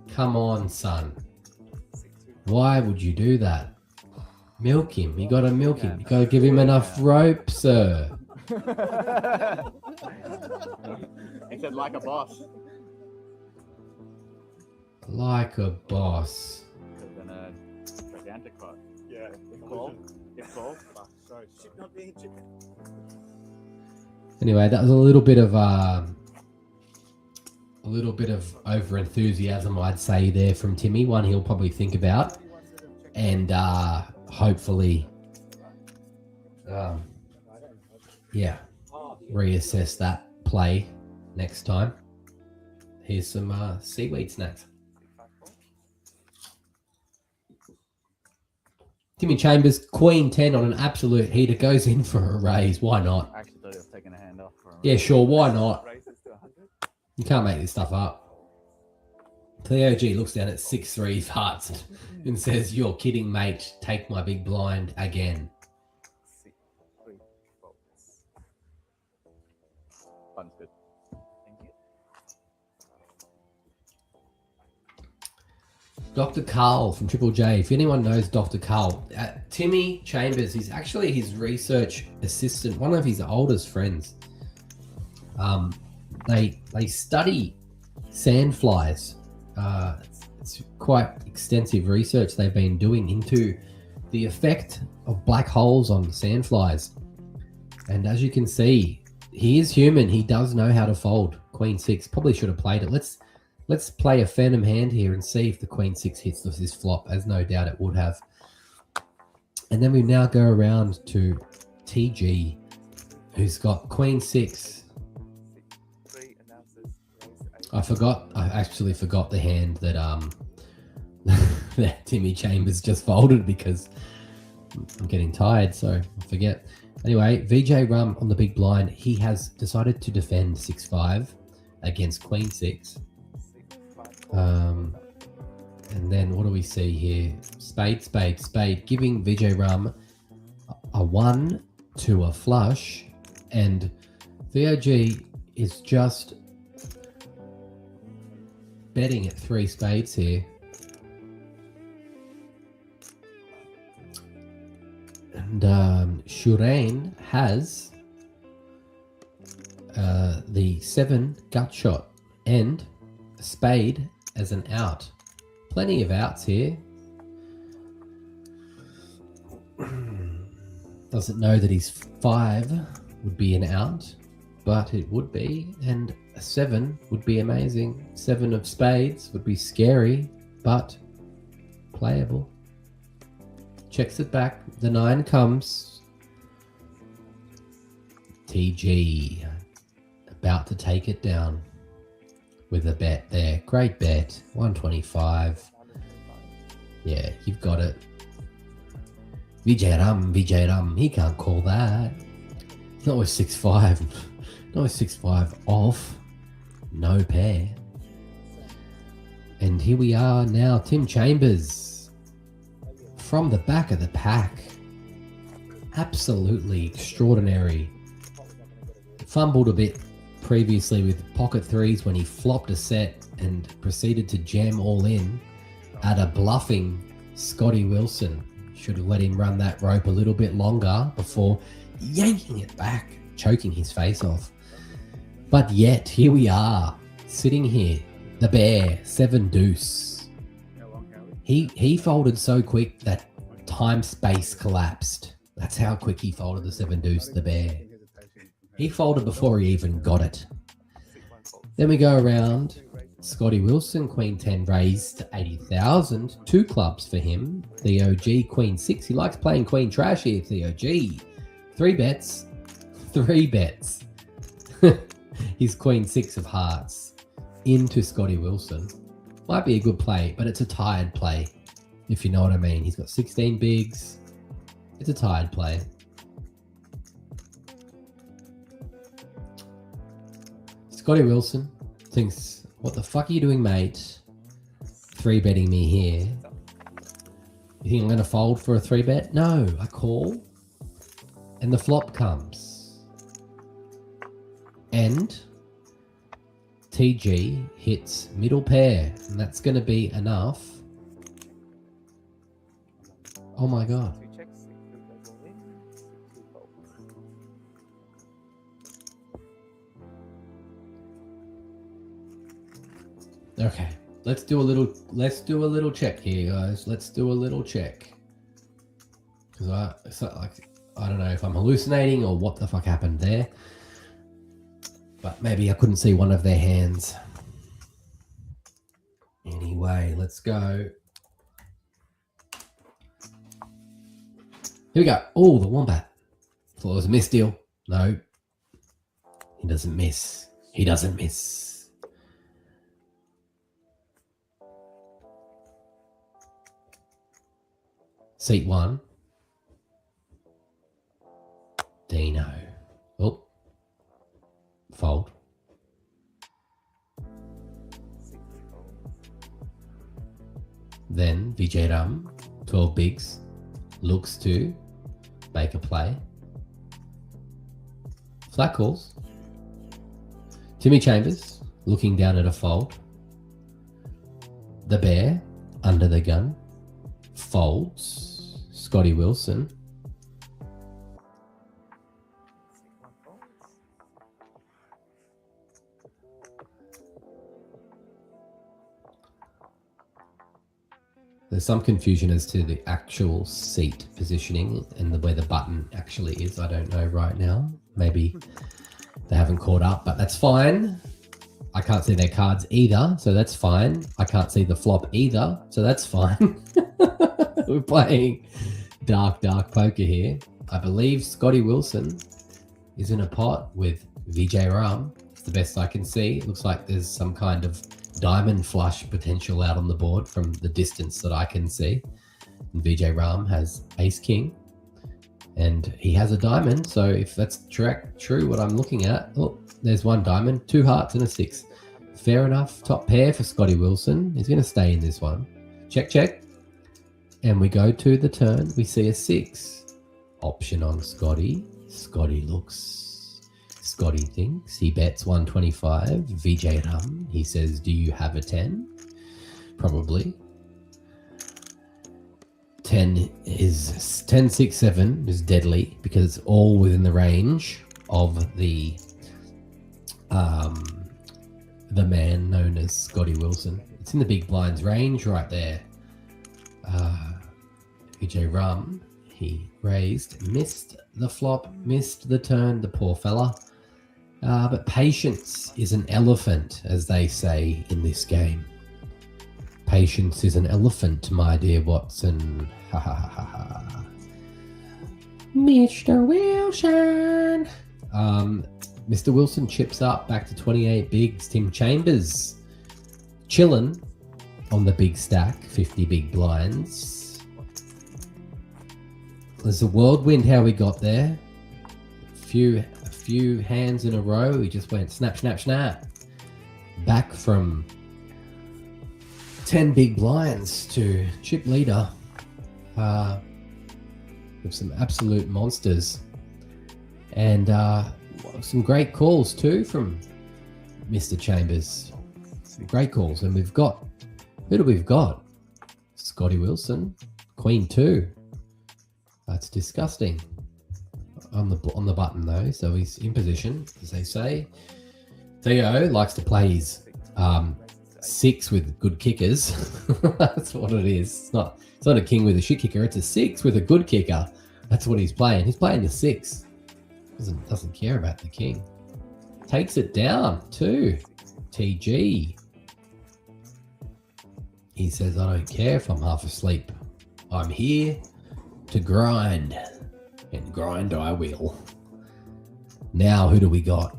Speaker 1: Come on, son. Why would you do that? Milk him. You gotta milk him. You gotta give him enough rope, sir.
Speaker 5: He said like a boss.
Speaker 1: Like a boss.
Speaker 5: Then gigantic pot.
Speaker 4: Yeah.
Speaker 5: Call. It's called.
Speaker 4: Sorry.
Speaker 2: Chip not being chicken.
Speaker 1: Anyway, that was a little bit of over enthusiasm, I'd say, there from Timmy. One he'll probably think about, and hopefully, reassess that play next time. Here's some seaweed snacks. Timmy Chambers, Queen 10 on an absolute heater, goes in for a raise. Why not?
Speaker 5: I actually thought he was taking a hand off for him.
Speaker 1: Yeah, sure. Why not?
Speaker 6: Raises to 100.
Speaker 1: You can't make this stuff up. Theo G looks down at 6-3 hearts and says, "You're kidding, mate. Take my big blind again."
Speaker 6: 6, 3, 4.
Speaker 5: Fun's good.
Speaker 6: Thank you.
Speaker 1: Dr. Carl from Triple J. If anyone knows Dr. Carl, Timmy Chambers, he's actually his research assistant, one of his oldest friends. They study sandflies. It's quite extensive research they've been doing into the effect of black holes on sandflies. And as you can see, he is human. He does know how to fold. Queen 6. Probably should have played it. Let's play a phantom hand here and see if the Queen 6 hits this flop, as no doubt it would have. And then we now go around to TG, who's got Queen 6.
Speaker 6: 3 announces.
Speaker 1: I actually forgot the hand that that Timmy Chambers just folded because I'm getting tired, so I forget. Anyway, VJ Rum on the big blind. He has decided to defend 6-5 against Queen 6. And then what do we see here? Spade, giving VJ Rum a 1 to a flush, and VOG is just betting at 3 spades here. And Shurain has the 7 gut shot and a spade as an out. Plenty of outs here. Doesn't know that his 5 would be an out, but it would be, and a 7 would be amazing. 7 of spades would be scary, but playable. Checks it back. The 9 comes. TG about to take it down with a bet there. Great bet. 125. Yeah, you've got it. VJ Ram. He can't call that. Not with 6-5. Not with 6-5 off. No pair. And here we are now. Tim Chambers from the back of the pack. Absolutely extraordinary. Fumbled a bit previously with pocket 3s when he flopped a set and proceeded to jam all in at a bluffing Scotty Wilson. Should have let him run that rope a little bit longer before yanking it back, choking his face off. But yet, here we are, sitting here, the bear, 7 deuce. He folded so quick that time-space collapsed. That's how quick he folded the 7 deuce to the bear. He folded before he even got it. Then we go around. Scotty Wilson, Queen 10 raised to 80,000. 2 clubs for him. Theo G, Queen 6. He likes playing Queen trash here, Theo G. 3 bets. 3 bets. He's Queen 6 of hearts into Scotty Wilson. Might be a good play, but it's a tired play, if you know what I mean. He's got 16 bigs. It's a tired play. Scotty Wilson thinks, what the fuck are you doing, mate? 3-betting me here. You think I'm going to fold for a 3-bet? No, I call. And the flop comes. And TG hits middle pair. And that's going to be enough. Oh my God.
Speaker 6: 2 checks. 6 goes all in. 2 fold.
Speaker 1: Okay. Let's do a little check here, guys. Let's do a little check. Because I don't know if I'm hallucinating or what the fuck happened there. But maybe I couldn't see one of their hands. Anyway, let's go. Here we go. Oh, the wombat. Thought it was a miss deal. No. He doesn't miss. He doesn't miss. Seat 1. Dino. Oh. Fold.
Speaker 6: 6 fold.
Speaker 1: Then Vijay Ram. 12 bigs. Looks to make a play. Flat calls. Timmy Chambers looking down at a fold. The bear under the gun. Folds. Scotty Wilson.
Speaker 6: 6 folds.
Speaker 1: There's some confusion as to the actual seat positioning and where the button actually is. I don't know right now. Maybe they haven't caught up, but that's fine. I can't see their cards either, so that's fine. I can't see the flop either, so that's fine. We're playing dark poker here. I believe Scotty Wilson is in a pot with Vijay Ram. It's the best I can see. It looks like there's some kind of diamond flush potential out on the board from the distance that I can see. And Vijay Ram has ace king and he has a diamond. So if that's true what I'm looking at, oh, there's 1 diamond, 2 hearts and a 6. Fair enough. Top pair for Scotty Wilson. He's going to stay in this one. Check, check. And we go to the turn. We see a 6. Option on Scotty. Scotty looks. Scotty thinks. He bets 125. Vijay Ram. He says, do you have a 10? Probably. 10 is 10, 6, 7 is deadly because it's all within the range of the man known as Scotty Wilson. It's in the big blinds range right there. Vijay Ram, he raised, missed the flop, missed the turn, the poor fella. But patience is an elephant, as they say in this game. Patience is an elephant, my dear Watson. Ha ha ha ha ha. Mr. Wilson. Mr. Wilson chips up back to 28 bigs. Tim Chambers chilling on the big stack, 50 big blinds. There's a whirlwind how we got there. A few hands in a row. He just went snap, snap, snap. Back from 10 big blinds to chip leader with some absolute monsters. And some great calls too from Mr. Chambers. Some great calls. And we've got, who do we've got? Scotty Wilson, Queen 2. That's disgusting. On the button though, so he's in position, as they say. Theo likes to play his 6 with good kickers. That's what it is. It's not a king with a shit kicker. It's a 6 with a good kicker. That's what he's playing. He's playing the 6. Doesn't care about the king. Takes it down too. TG. He says, I don't care if I'm half asleep. I'm here to grind. And grind I will. Now, who do we got?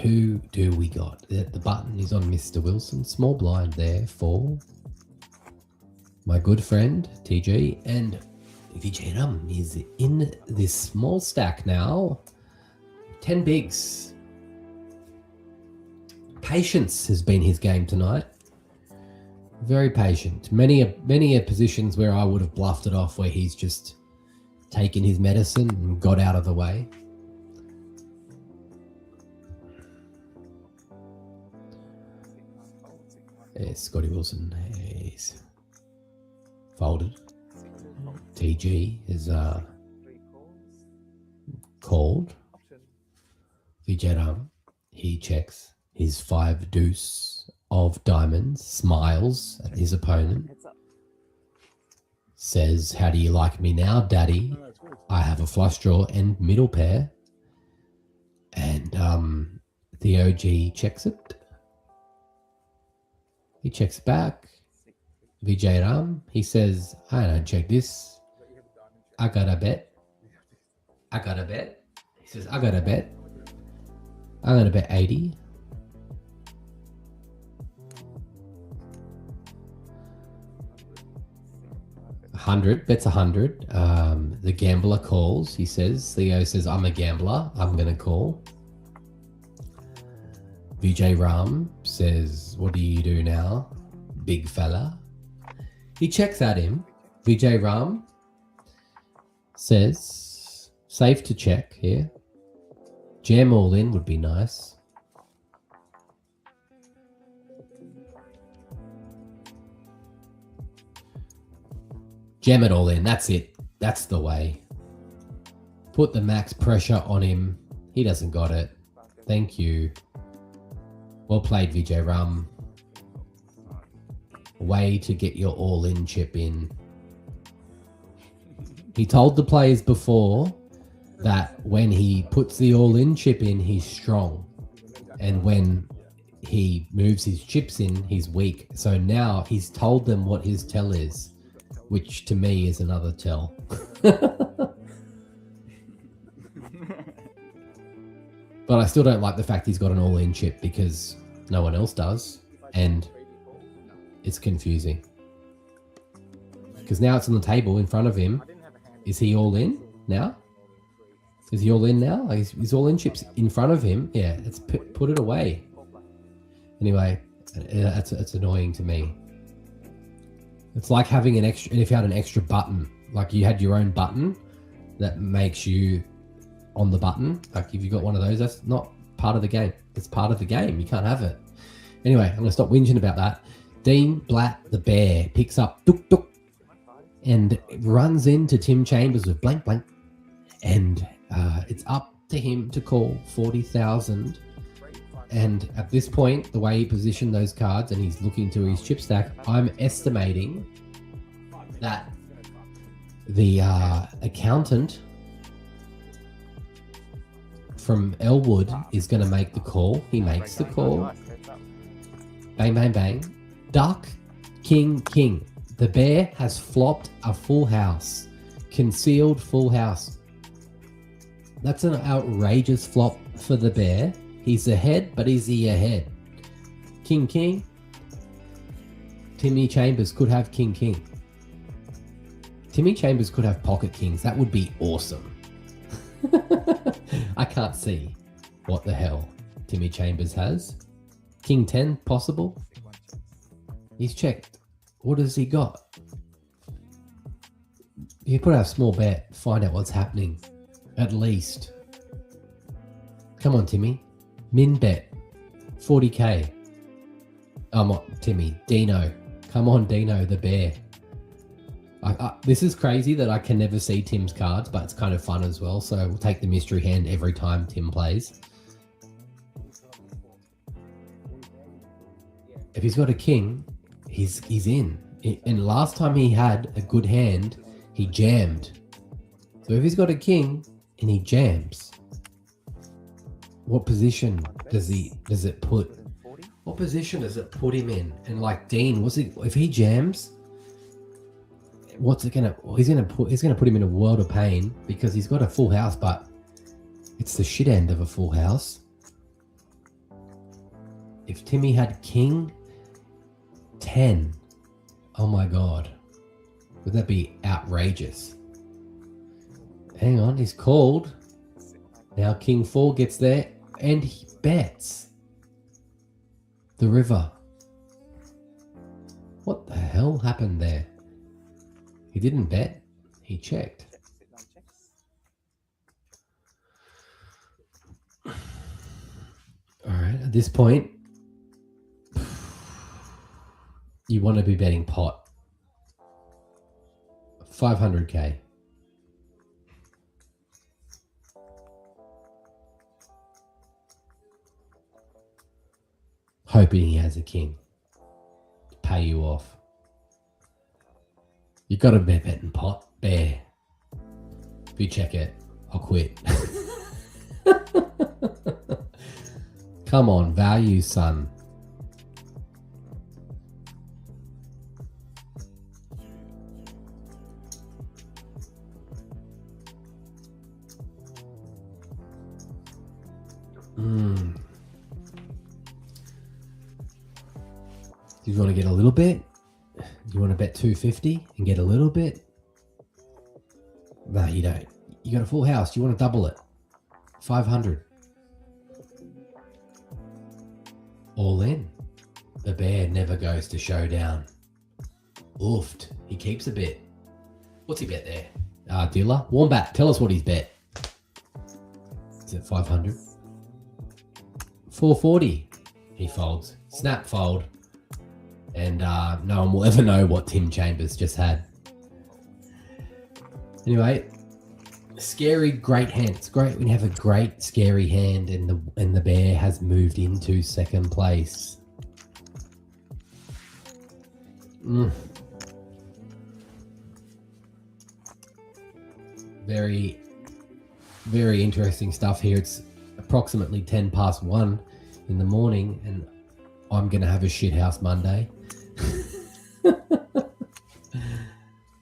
Speaker 1: Who do we got? The button is on Mr. Wilson. Small blind there for my good friend TG. And Vijayram is in this small stack now. 10 bigs. Patience has been his game tonight. Very patient. Many a positions where I would have bluffed it off, where he's just taken his medicine and got out of the way. Yes, Scotty Wilson is folded. TG is called. Vijayram, he checks his 5 deuce of diamonds, smiles at his opponent, says, how do you like me now, daddy? I have a flush draw and middle pair. And the OG checks it. He checks back. Vijayram, he says, I don't check this. I got a bet. He says, I got a bet. I'm going to bet 80. Bets 100. The gambler calls. He says, Theo says, I'm a gambler. I'm going to call. Vijayram says, what do you do now, big fella? He checks at him. Vijayram says, safe to check here. Jam all in would be nice. Jam it all in. That's it. That's the way. Put the max pressure on him. He doesn't got it. Thank you. Well played, Vijayram. Way to get your all-in chip in. He told the players before that when he puts the all-in chip in, he's strong. And when he moves his chips in, he's weak. So now he's told them what his tell is, which to me is another tell. But I still don't like the fact he's got an all-in chip because no one else does. And it's confusing. Because now it's on the table in front of him. Is he all in now? Is he all in now? Like he's all in chips in front of him. Yeah, let's put it away. Anyway, it's annoying to me. It's like having an extra, if you had an extra button, like you had your own button that makes you on the button. Like if you got one of those, that's not part of the game. It's part of the game. You can't have it. Anyway, I'm going to stop whinging about that. Dean Blatt, the bear, picks up duk duk and runs into Tim Chambers with blank blank. And it's up to him to call 40,000. And at this point, the way he positioned those cards and he's looking to his chip stack, I'm estimating that the accountant from Elwood is going to make the call. He makes the call. Bang, bang, bang. Duck, king, king. The bear has flopped a full house. Concealed full house. That's an outrageous flop for the bear. He's ahead, but is he ahead? King, king. Timmy Chambers could have king, king. Timmy Chambers could have pocket kings. That would be awesome. I can't see what the hell Timmy Chambers has. King 10 possible. He's checked. What has he got? You put out a small bet, find out what's happening. At least. Come on, Timmy. Min bet. 40k. Not Timmy. Dino. Come on, Dino, the bear. This is crazy that I can never see Tim's cards, but it's kind of fun as well. So we'll take the mystery hand every time Tim plays. if he's got a king, he's in. And last time he had a good hand, he jammed. So if he's got a king and he jams, what position does it put? What position does it put him in? And like Dean, if he jams, what's it gonna? He's gonna put him in a world of pain because he's got a full house, but it's the shit end of a full house. If Timmy had king 10, oh my god, would that be outrageous? Hang on, he's called. Now king 4 gets there and he bets the river. What the hell happened there? He didn't bet, he checked. Alright, at this point, you want to be betting pot. 500k. Hoping he has a king to pay you off. You got to be betting pot. Bear. If you check it, I'll quit. Come on, value, son. Do you want to get a little bit? Do you want to bet 250 and get a little bit? No, you don't. You got a full house. You want to double it. 500. All in. The bear never goes to showdown. Oofed. He keeps a bit. What's he bet there? Dealer. Wombat, tell us what he's bet. Is it 500? 440. He folds. Snap fold. And no one will ever know what Tim Chambers just had. Anyway, scary, great hand. It's great when you have a great, scary hand and the bear has moved into second place. Very, very interesting stuff here. It's approximately 10 past 1 in the morning and I'm going to have a shithouse Monday.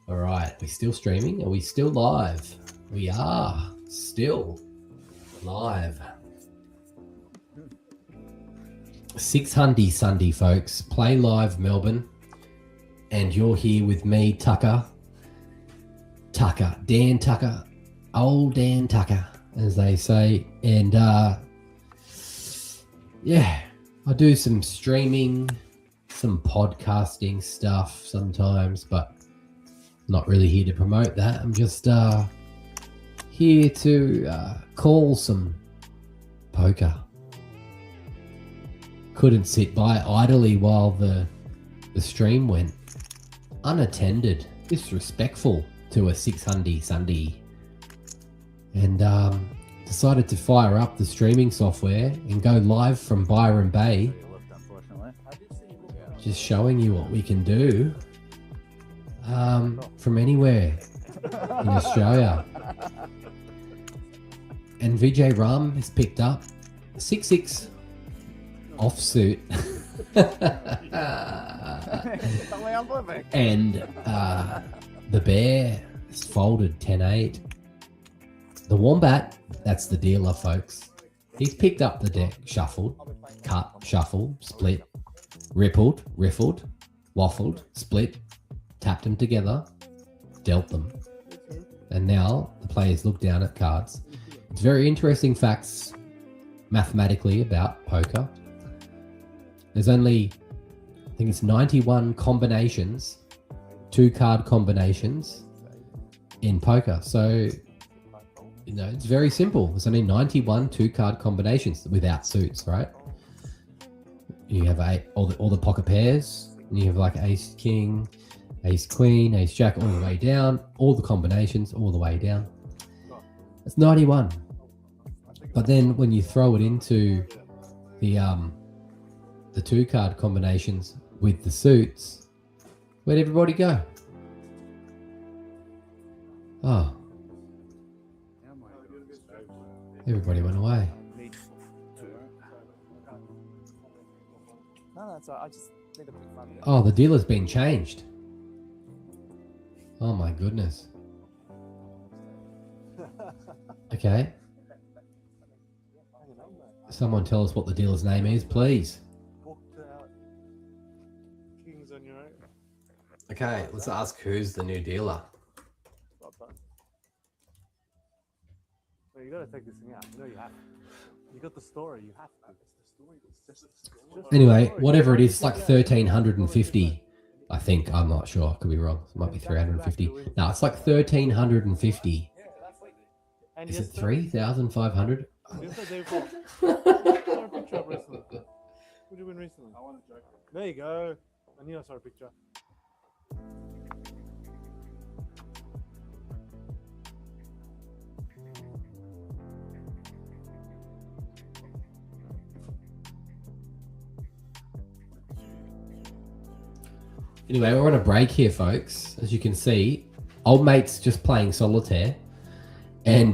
Speaker 1: All right, we're still streaming. Are we still live? We are still live. 6 Hundy Sunday, folks. Play live, Melbourne. And you're here with me, Tucker. Dan Tucker. Old Dan Tucker, as they say. And yeah, I do some streaming, some podcasting stuff sometimes, but not really here to promote that. I'm just here to call some poker. Couldn't sit by idly while the stream went. Unattended, disrespectful to a 600 Sunday. And decided to fire up the streaming software and go live from Byron Bay. Just showing you what we can do from anywhere in Australia. And VJ Rum has picked up 6-6 offsuit. And the bear is folded 10-8. The Wombat, that's the dealer, folks. He's picked up the deck, shuffled, cut, shuffle, split, rippled, riffled, waffled, split, tapped them together, dealt them. And now the players look down at cards. It's very interesting facts mathematically about poker. There's only, I think it's 91 combinations, 2-card combinations in poker. So, you know, it's very simple. There's only 91 2-card combinations without suits, right? You have all the pocket pairs, and you have like ace king, ace queen, ace jack, all the way down, all the combinations all the way down. It's 91. But then when you throw it into the the 2-card combinations with the suits, where'd everybody go? Oh, everybody went away.
Speaker 6: No, it's alright. I just need to put fun.
Speaker 1: Oh, the dealer's been changed. Oh my goodness. Okay. Someone tell us what the dealer's name is, please.
Speaker 2: Booked out. Kings on your own.
Speaker 1: Okay, let's ask who's the new dealer.
Speaker 2: Well done. Well, you gotta take this thing out. You know you have to. You got the story. You have to. It's the story.
Speaker 1: Anyway, whatever it is, it's like 1,350. I think. I'm not sure. Could be wrong. It might be 350. No, it's like 1,350.
Speaker 2: And
Speaker 1: Is it 3,500?
Speaker 2: Yesterday, saw a picture of wrestling. What did you win recently?
Speaker 3: I want to joke.
Speaker 2: There you go. I knew I saw a picture.
Speaker 1: Anyway, we're on a break here, folks. As you can see, old mate's just playing solitaire. And,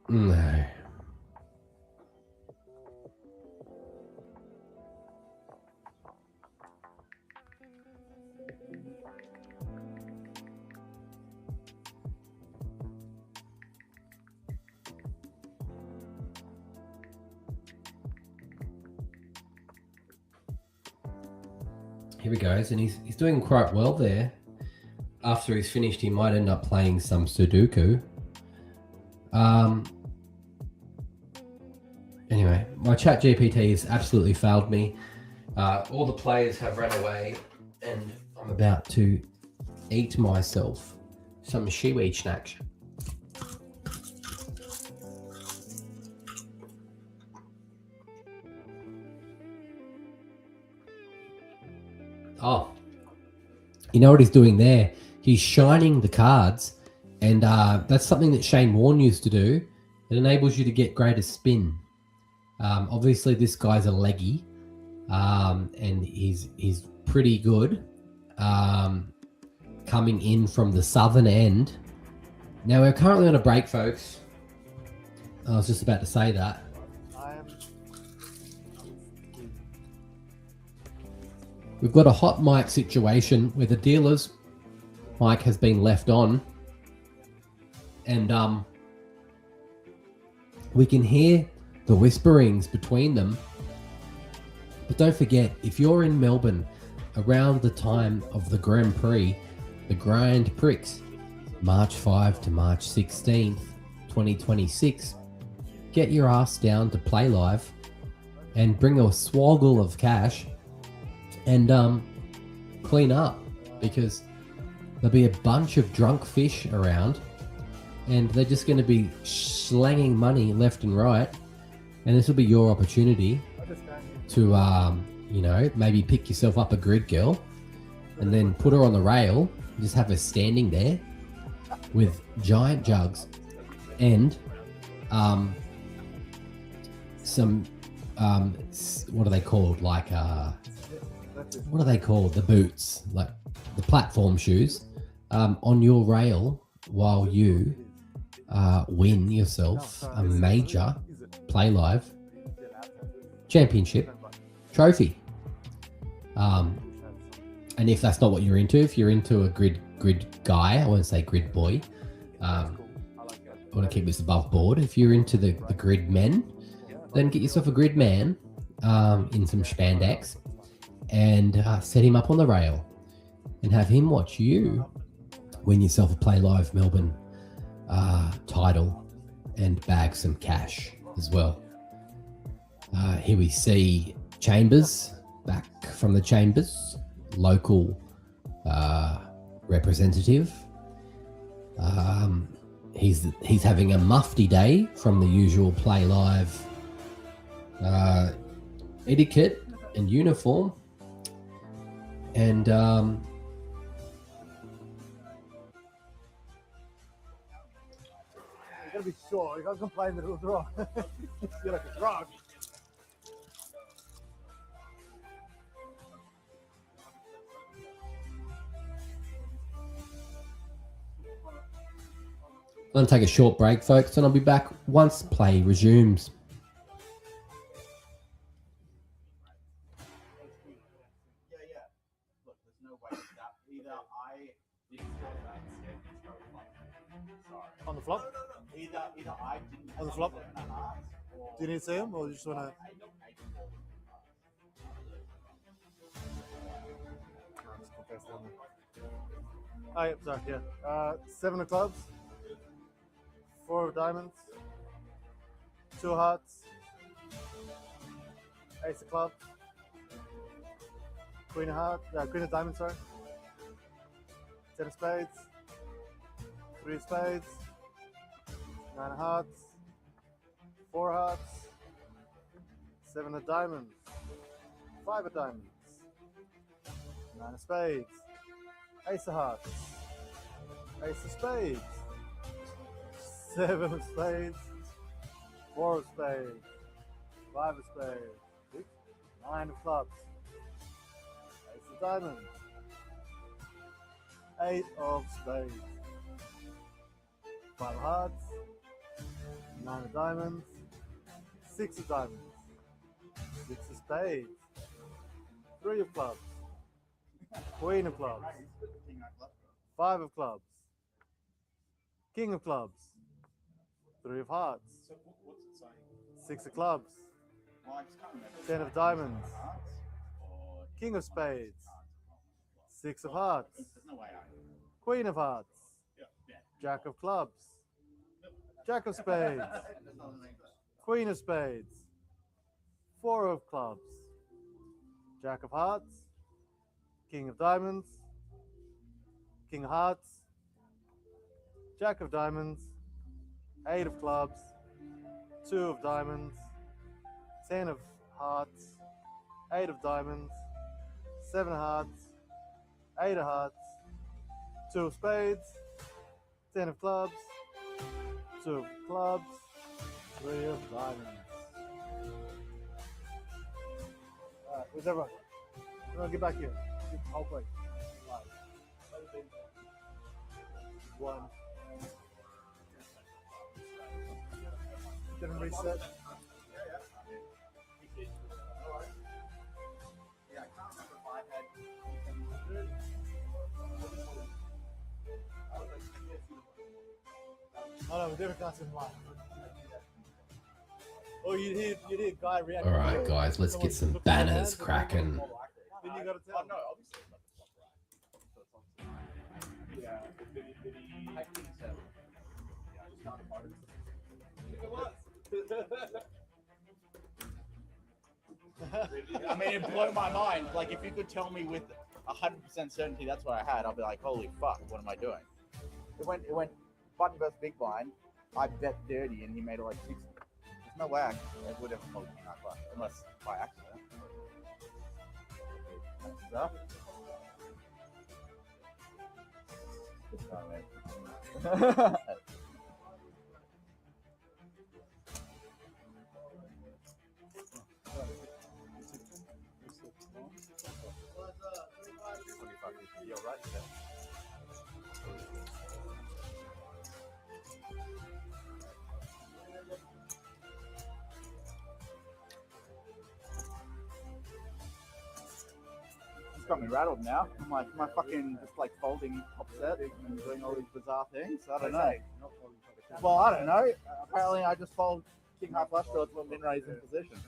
Speaker 1: no. Here he goes, and he's doing quite well there. After he's finished, he might end up playing some Sudoku. Anyway, my chat GPT has absolutely failed me. All the players have run away, and I'm about to eat myself some shiwi snacks. Oh, you know what he's doing there? He's shining the cards, and that's something that Shane Warne used to do. It enables you to get greater spin. Obviously, this guy's a leggy, and he's pretty good coming in from the southern end. Now, we're currently on a break, folks. I was just about to say that. We've got a hot mic situation where the dealer's mic has been left on, and we can hear the whisperings between them. But don't forget, if you're in Melbourne around the time of the Grand Prix, the Grand Prix, March 5 to March 16th, 2026, get your ass down to Play Live and bring a swoggle of cash and clean up, because there'll be a bunch of drunk fish around and they're just going to be slanging money left and right, and this will be your opportunity to you know, maybe pick yourself up a grid girl and then put her on the rail and just have her standing there with giant jugs and some what are they called, like what are they called? The boots, like the platform shoes, on your rail while you win yourself a major Play Live championship trophy. And if that's not what you're into, if you're into a grid guy, I won't say grid boy. I want to keep this above board. If you're into the grid men, then get yourself a grid man in some spandex and set him up on the rail and have him watch you win yourself a Play Live Melbourne title and bag some cash as well. Here we see Chambers back from the Chambers, local representative. He's having a mufti day from the usual Play Live etiquette and uniform, and
Speaker 2: gotta be sure. You can't complain that it was wrong. You're like, it's wrong.
Speaker 1: I'm going to take a short break, folks, and I'll be back once play resumes.
Speaker 5: Yeah. Look, there's no way that either I didn't have that sorry.
Speaker 2: On the flop?
Speaker 5: Either I didn't
Speaker 2: On the flop?
Speaker 5: or
Speaker 2: Do you need to see him, or you just want to? Oh, yeah, sorry, yeah. 7 of clubs, 4 of diamonds, 2 of hearts, ace of clubs, queen of diamonds, sorry, 10 of spades, 3 of spades, 9 of hearts, 4 of hearts, 7 of diamonds, 5 of diamonds, 9 of spades, ace of hearts, ace of spades, 7 of spades, 4 of spades, 5 of spades, 9 of clubs, ace of diamonds, 8 of spades, 5 of hearts, 9 of diamonds, 6 of diamonds, 6 of spades, 3 of clubs, queen of clubs, 5 of clubs, king of clubs, 3 of hearts, 6 of clubs, 10 of diamonds, king of spades, 6 of hearts, queen of hearts, jack of clubs, jack of spades, queen of spades, 4 of clubs, jack of hearts, king of diamonds, king of hearts, jack of diamonds, 8 of clubs, 2 of diamonds, 10 of hearts, 8 of diamonds, 7 of hearts, 8 of hearts, 2 of spades, 10 of clubs, 2 of clubs, 3 of diamonds. Alright, where's everyone? Everyone get back here. I'll play. 1. Didn't reset. Oh no, we never got in line. Oh, you did guy react.
Speaker 1: All right, guys, let's get some banners cracking.
Speaker 2: Then you gotta tell.
Speaker 3: Oh, no, obviously. Yeah, I think so.
Speaker 5: I mean, it blew my mind. Like, if you could tell me with 100% certainty that's what I had, I'll be like, holy fuck, what am I doing? It went button versus big blind. I bet 30 and he made it like 60. There's no way I would have called King High Flush unless by accident. Stuff. You're right, yeah. It's got me rattled now. I'm like, am I fucking just like folding upset and doing all these bizarre things? I don't know. Well, I don't know. Apparently, I just fold King High Flush draws when min raise in position.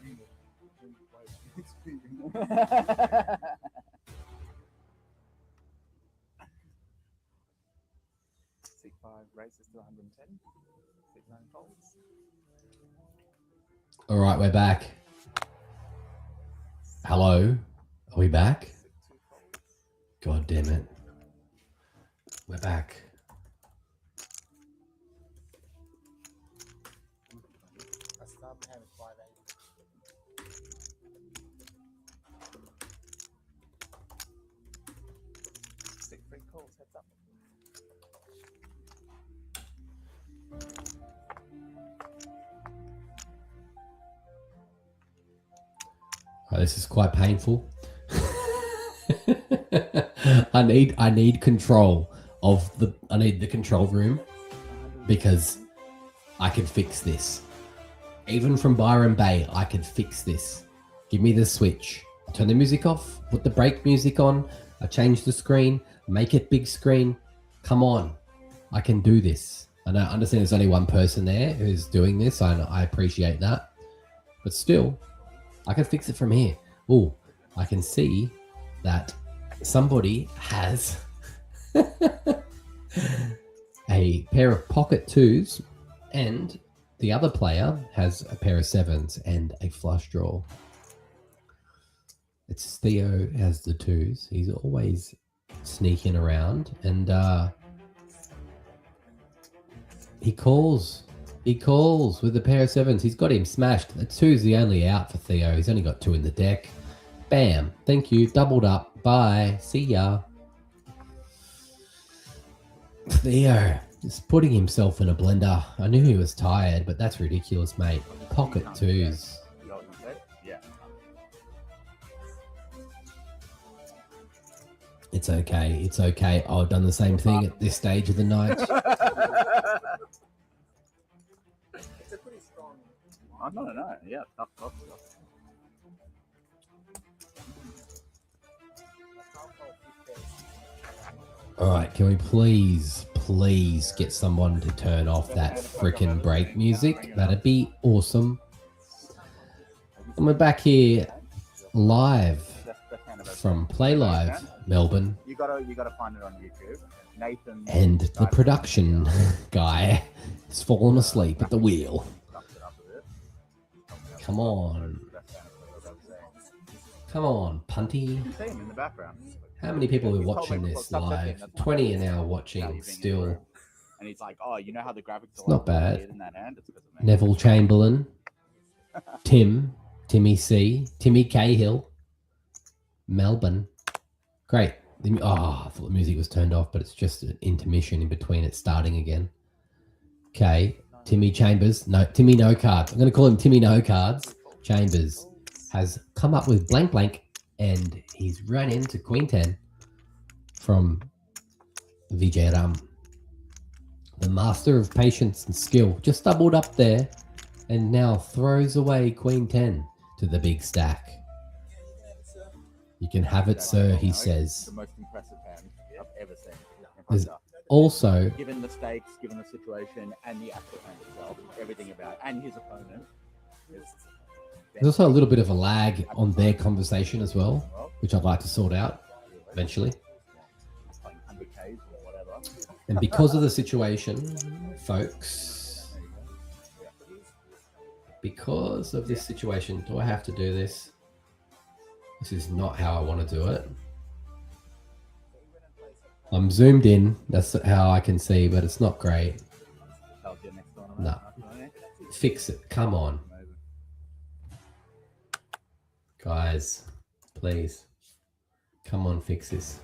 Speaker 6: 6-5 raises to 110. 6-9 folds.
Speaker 1: All right, we're back. Hello, are we back?
Speaker 6: 6-2 folds.
Speaker 1: God damn it. We're back.
Speaker 2: I start my hand at 580.
Speaker 6: 6-3 calls, heads up.
Speaker 1: Oh, this is quite painful. I need control of the. I need the control room because I can fix this. Even from Byron Bay, I can fix this. Give me the switch. I'll turn the music off. Put the break music on. I change the screen. Make it big screen. Come on, I can do this. And I understand there's only one person there who's doing this. I appreciate that, but still, I can fix it from here. Oh, I can see that somebody has a pair of pocket twos and the other player has a pair of sevens and a flush draw. It's Theo has the twos. He's always sneaking around and he calls with a pair of sevens. He's got him smashed. The two's the only out for Theo. He's only got two in the deck. Bam. Thank you. Doubled up. Bye. See ya. Theo is putting himself in a blender. I knew he was tired, but that's ridiculous, mate. Pocket twos.
Speaker 5: Yeah.
Speaker 1: It's okay. It's okay. I've done the same thing at this stage of the night.
Speaker 3: It's a pretty strong.
Speaker 5: I'm not a no. Yeah, tough.
Speaker 1: All right, can we please get someone to turn off that freaking break music? That'd be awesome. And we're back here live from Play Live, Melbourne.
Speaker 5: You gotta find it on YouTube. Nathan
Speaker 1: And the production guy has fallen asleep at the wheel. Come on. Come on, punty.
Speaker 5: You can see him in the background.
Speaker 1: How many people are watching this live? 20 are now watching still.
Speaker 5: And he's like, oh, you know how the graphics are
Speaker 1: Not bad.
Speaker 5: in that hand? It's because of me.
Speaker 1: Neville Chamberlain, Timmy C, Timmy Cahill, Melbourne. Great. I thought the music was turned off, but it's just an intermission in between it starting again. Okay. Timmy Chambers. No, Timmy No Cards. I'm going to call him Timmy No Cards. Chambers has come up with blank blank and he's run into Queen 10 from Vijay Ram. The master of patience and skill just doubled up there and now throws away Queen 10 to the big stack. You can have it, sir, he says.
Speaker 5: The most impressive hand I've ever seen.
Speaker 1: There's also,
Speaker 5: Given the stakes, given the situation, and the actual hand itself, everything about it, and his opponent.
Speaker 1: there's also a little bit of a lag on their conversation as well, which I'd like to sort out eventually.
Speaker 5: Like 100Ks or whatever.
Speaker 1: And because of the situation, folks, because of this situation, do I have to do this? This is not how I want to do it. I'm zoomed in. That's how I can see, but it's not great. No. Fix it. Come on. Guys, please. Come on, fix this.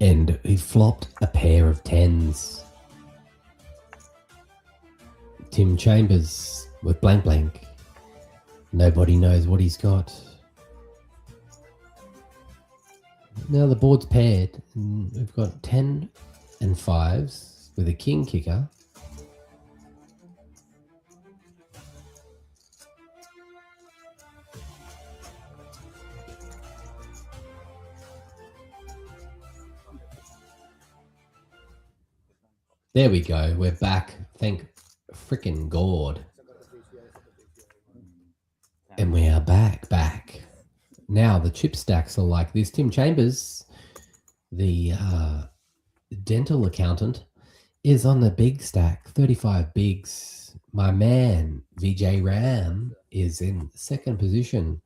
Speaker 1: And he flopped a pair of 10s. Tim Chambers with blank blank. Nobody knows what he's got. Now the board's paired. And we've got 10 and 5s with a king kicker. There we go. We're back. Thank frickin' God. And we are back. Now the chip stacks are like this. Tim Chambers, the dental accountant, is on the big stack, 35 bigs. My man, Vijay Ram, is in second position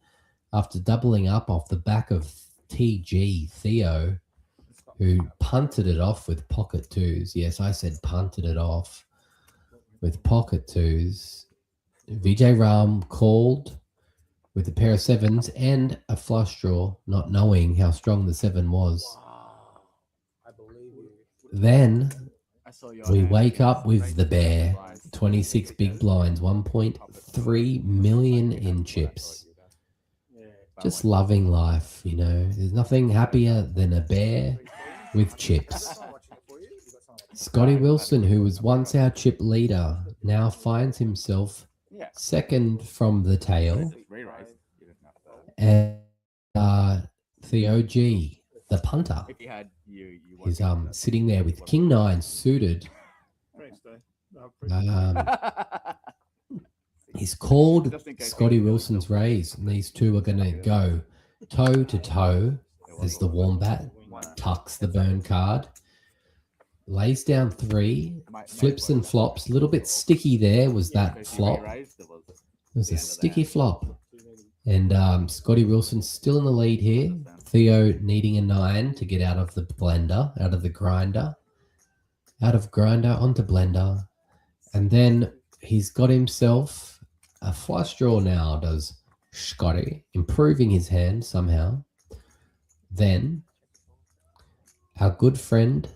Speaker 1: after doubling up off the back of TG Theo, who punted it off with pocket twos. Yes, I said punted it off with pocket twos. Vijay Ram called with a pair of sevens and a flush draw, not knowing how strong the 7 was.
Speaker 4: I believe you.
Speaker 1: Then
Speaker 5: I saw your
Speaker 1: we
Speaker 5: hand.
Speaker 1: wake up with the bear. 26 big blinds, 1.3 million in chips.
Speaker 4: Yeah.
Speaker 1: Just loving life, you know. There's nothing happier than a bear with chips.
Speaker 4: Watching it for you. You got someone.
Speaker 1: Scotty Wilson, who was once our chip leader, now finds himself
Speaker 5: Yeah.
Speaker 1: second from the tail.
Speaker 5: Re-raised. You didn't have to.
Speaker 1: And Theo G, the punter,
Speaker 5: If you had you
Speaker 1: is sitting there with King 9 suited.
Speaker 4: Thanks, Dave.
Speaker 1: He's called Scotty Wilson's raise, and these two are going to go toe to toe as the wombat tucks the burn card, lays down 3, flips and flops. A little bit sticky there was that flop. It was a sticky flop. And Scotty Wilson's still in the lead here. Theo needing a 9 to get out of the blender, out of the grinder. Out of grinder onto blender. And then he's got himself a flush draw now, does Scotty, improving his hand somehow. Then our good friend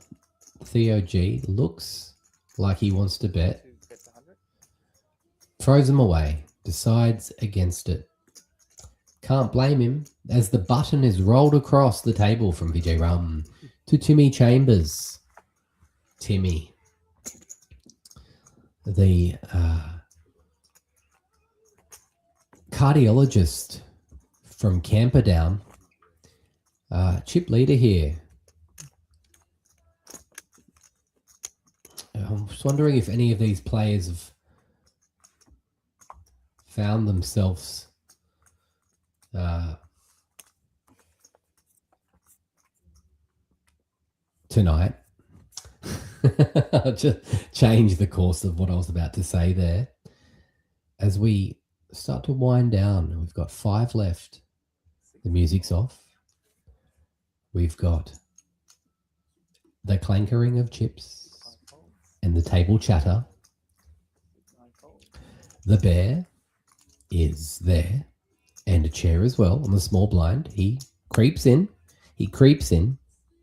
Speaker 1: Theo G looks like he wants to bet. Throws him away. Decides against it. Can't blame him, as the button is rolled across the table from Vijay Ram to Timmy Chambers. Timmy, the cardiologist from Camperdown, chip leader here. I'm just wondering if any of these players have found themselves tonight. I'll just change the course of what I was about to say there. As we start to wind down, we've got 5 left. The music's off. We've got the clankering of chips and the table chatter. The bear is there, and a chair as well on the small blind. He creeps in.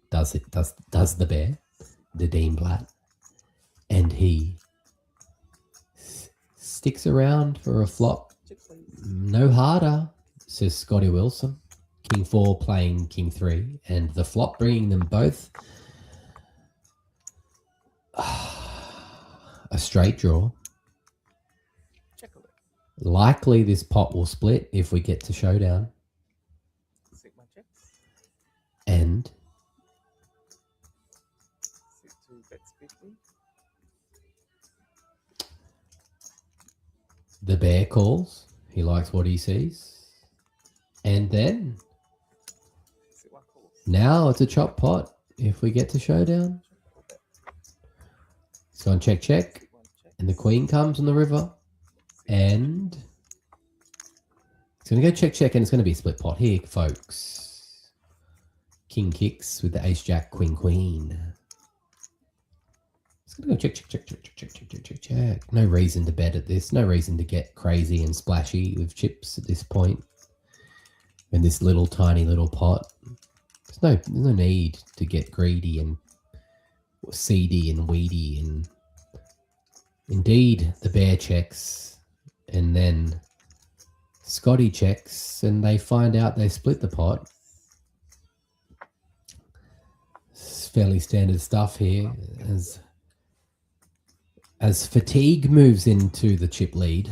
Speaker 1: Does the bear, the Dean Blatt, and he sticks around for a flop. No harder, says Scotty Wilson. King 4 playing King 3, and the flop bringing them both a straight draw. Likely this pot will split if we get to showdown. And the bear calls. He likes what he sees. And then now it's a chop pot if we get to showdown. It's going check. And the queen comes on the river. And it's going to go check, and it's going to be a split pot here, folks. King kicks with the ace, jack, queen. It's going to go check. No reason to bet at this. No reason to get crazy and splashy with chips at this point. In this little tiny little pot. There's no need to get greedy and seedy and weedy. And indeed, the bear checks. And then Scotty checks, and they find out they split the pot. It's fairly standard stuff here. As fatigue moves into the chip lead,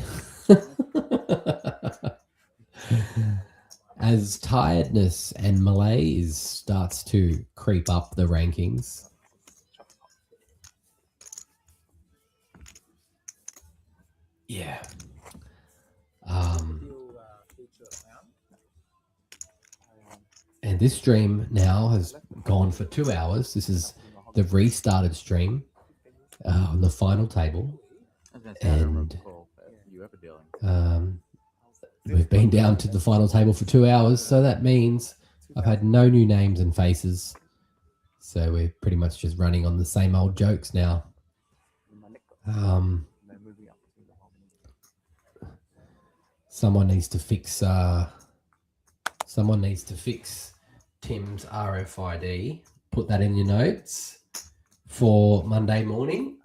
Speaker 1: as tiredness and malaise starts to creep up the rankings. Yeah. And this stream now has gone for 2 hours. This is the restarted stream on the final table. And we've been down to the final table for 2 hours. So that means I've had no new names and faces. So we're pretty much just running on the same old jokes now. Someone needs to fix. Someone needs to fix Tim's RFID. Put that in your notes for Monday morning.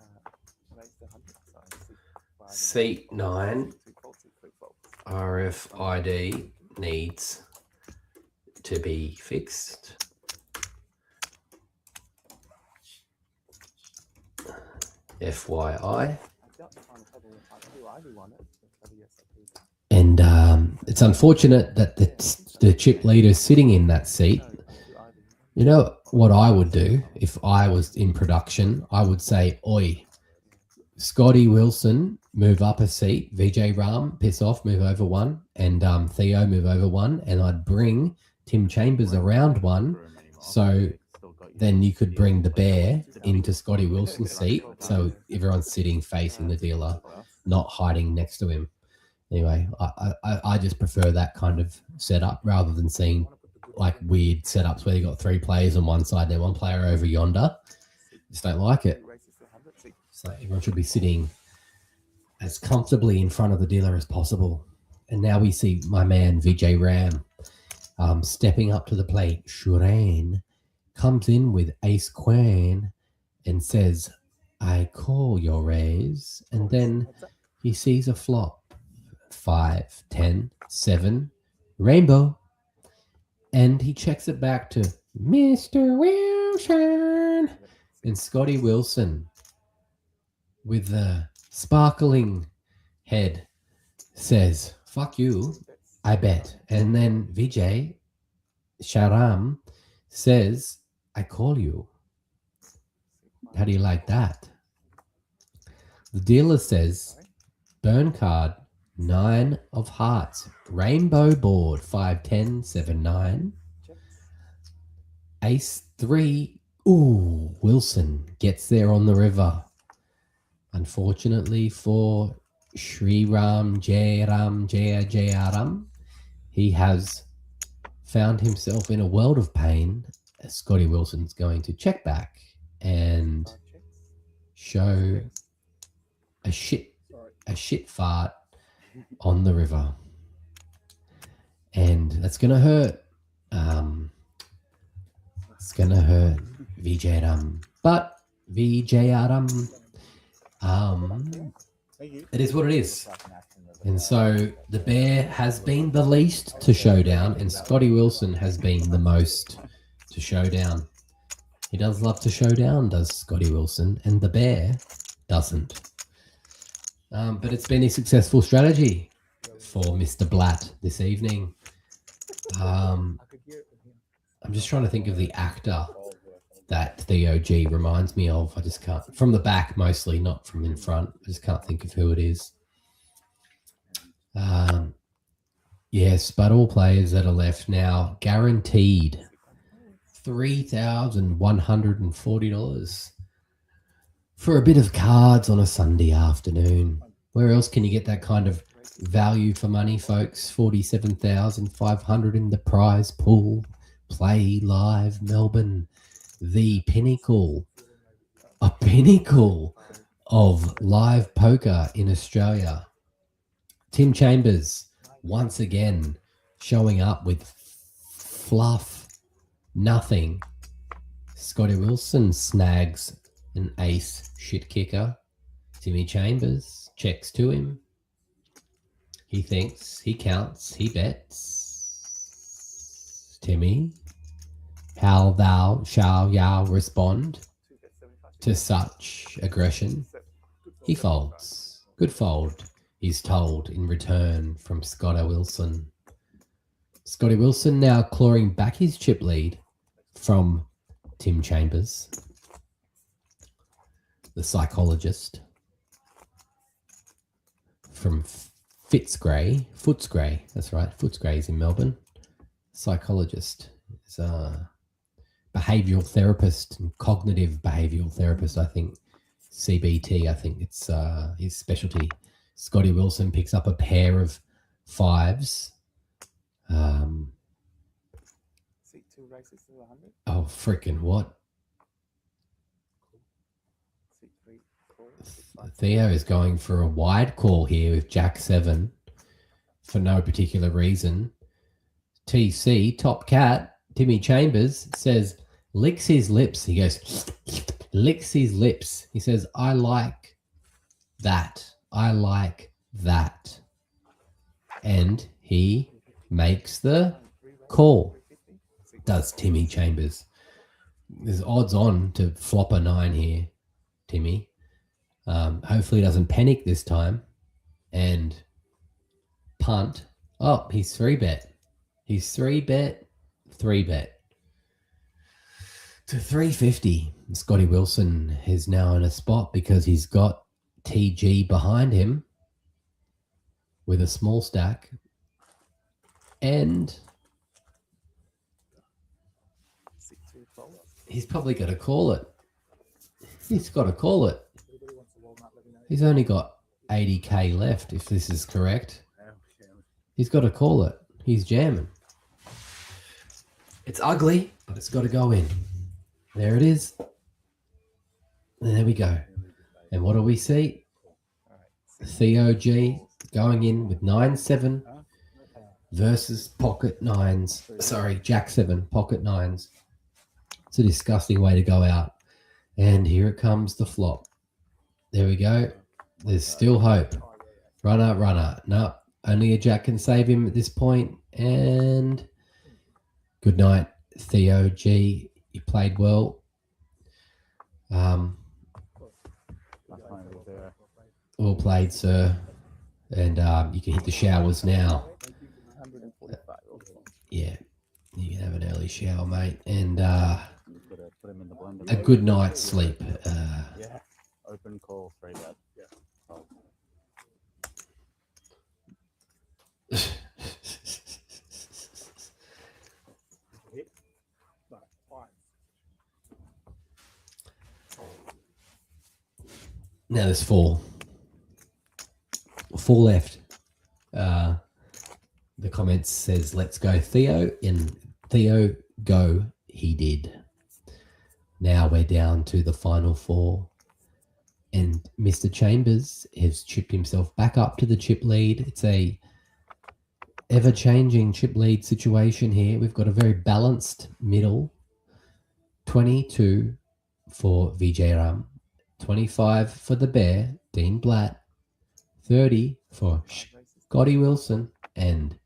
Speaker 1: Seat 9 RFID needs to be fixed. FYI. And it's unfortunate that the chip leader's sitting in that seat. You know what I would do if I was in production? I would say, oi, Scotty Wilson, move up a seat. VJ Ram, piss off, move over one. And Theo, move over one. And I'd bring Tim Chambers around one. So then you could bring the bear into Scotty Wilson's seat. So everyone's sitting facing the dealer, not hiding next to him. Anyway, I just prefer that kind of setup rather than seeing like weird setups where you got 3 players on one side and one player over yonder. Just don't like it. So everyone should be sitting as comfortably in front of the dealer as possible. And now we see my man VJ Ram stepping up to the plate. Shurain comes in with ace queen and says, I call your raise. And then he sees a flop. 5, 10, 7, rainbow. And he checks it back to Mr. Wilson. And Scotty Wilson, with the sparkling head, says, fuck you, I bet. And then Vijay Sharam says, I call you. How do you like that? The dealer says, burn card, 9 of hearts, rainbow board, 5, 10, 7, 9. Ace 3. Ooh, Wilson gets there on the river. Unfortunately for Sri Ram Jayaram, he has found himself in a world of pain. Scotty Wilson's going to check back and show a shit fart on the river. And that's going to hurt. It's going to hurt Vijayaram. But Vijayaram, it is what it is. And so the bear has been the least to showdown, and Scotty Wilson has been the most to showdown. He does love to showdown, does Scotty Wilson, and the bear doesn't. But it's been a successful strategy for Mr. Blatt this evening. I'm just trying to think of the actor that Theo G reminds me of. I just can't. From the back mostly, not from in front. I just can't think of who it is. Yes, but all players that are left now guaranteed $3,140 for a bit of cards on a Sunday afternoon. Where else can you get that kind of value for money, folks? $47,500 in the prize pool. Play Live Melbourne, the pinnacle, a pinnacle of live poker in Australia. Tim Chambers once again showing up with fluff, nothing. Scotty Wilson snags an ace shit kicker. Timmy Chambers checks to him. He thinks, he counts, he bets. Timmy, how thou shall thou respond to such aggression? He folds. Good fold, he's told in return from Scotty Wilson. Scotty Wilson now clawing back his chip lead from Tim Chambers, the psychologist from Footscray, that's right, Footscray's in Melbourne. Psychologist is a behavioural therapist and cognitive behavioural therapist, I think. CBT, I think it's his specialty. Scotty Wilson picks up a pair of 5s. Oh, freaking what? Theo is going for a wide call here with Jack 7. for no particular reason. TC, Top Cat, Timmy Chambers says, licks his lips. He goes, licks his lips. He says, I like that. I like that. And he makes the call. Does Timmy Chambers. There's odds on to flop a 9 here, Timmy. Hopefully he doesn't panic this time and punt. Oh, he's 3-bet. He's 3-bet to 350. Scotty Wilson is now in a spot because he's got TG behind him with a small stack. And he's probably going to call it. He's got to call it. He's only got 80k left, if this is correct. He's got to call it. He's jamming. It's ugly, but it's got to go in. There it is. There we go. And what do we see? Theo G going in with 9-7 versus pocket 9s. Sorry, Jack 7, pocket 9s. It's a disgusting way to go out. And here it comes, the flop. There we go. There's still hope. Runner. No, only a Jack can save him at this point. And good night, Theo G. You played well. Well played, sir. And you can hit the showers now. Yeah, you can have an early shower, mate. And a good night's sleep.
Speaker 4: Yeah. Open call, 3-bet. Yeah. Oh.
Speaker 1: Now there's 4. 4 left. The comments says, let's go Theo. And Theo, go, he did. Now we're down to the final 4. And Mr. Chambers has chipped himself back up to the chip lead. It's a ever-changing chip lead situation here. We've got a very balanced middle. 22 for Vijay Ram. 25 for the Bear, Dean Blatt. 30 for Scotty Wilson. And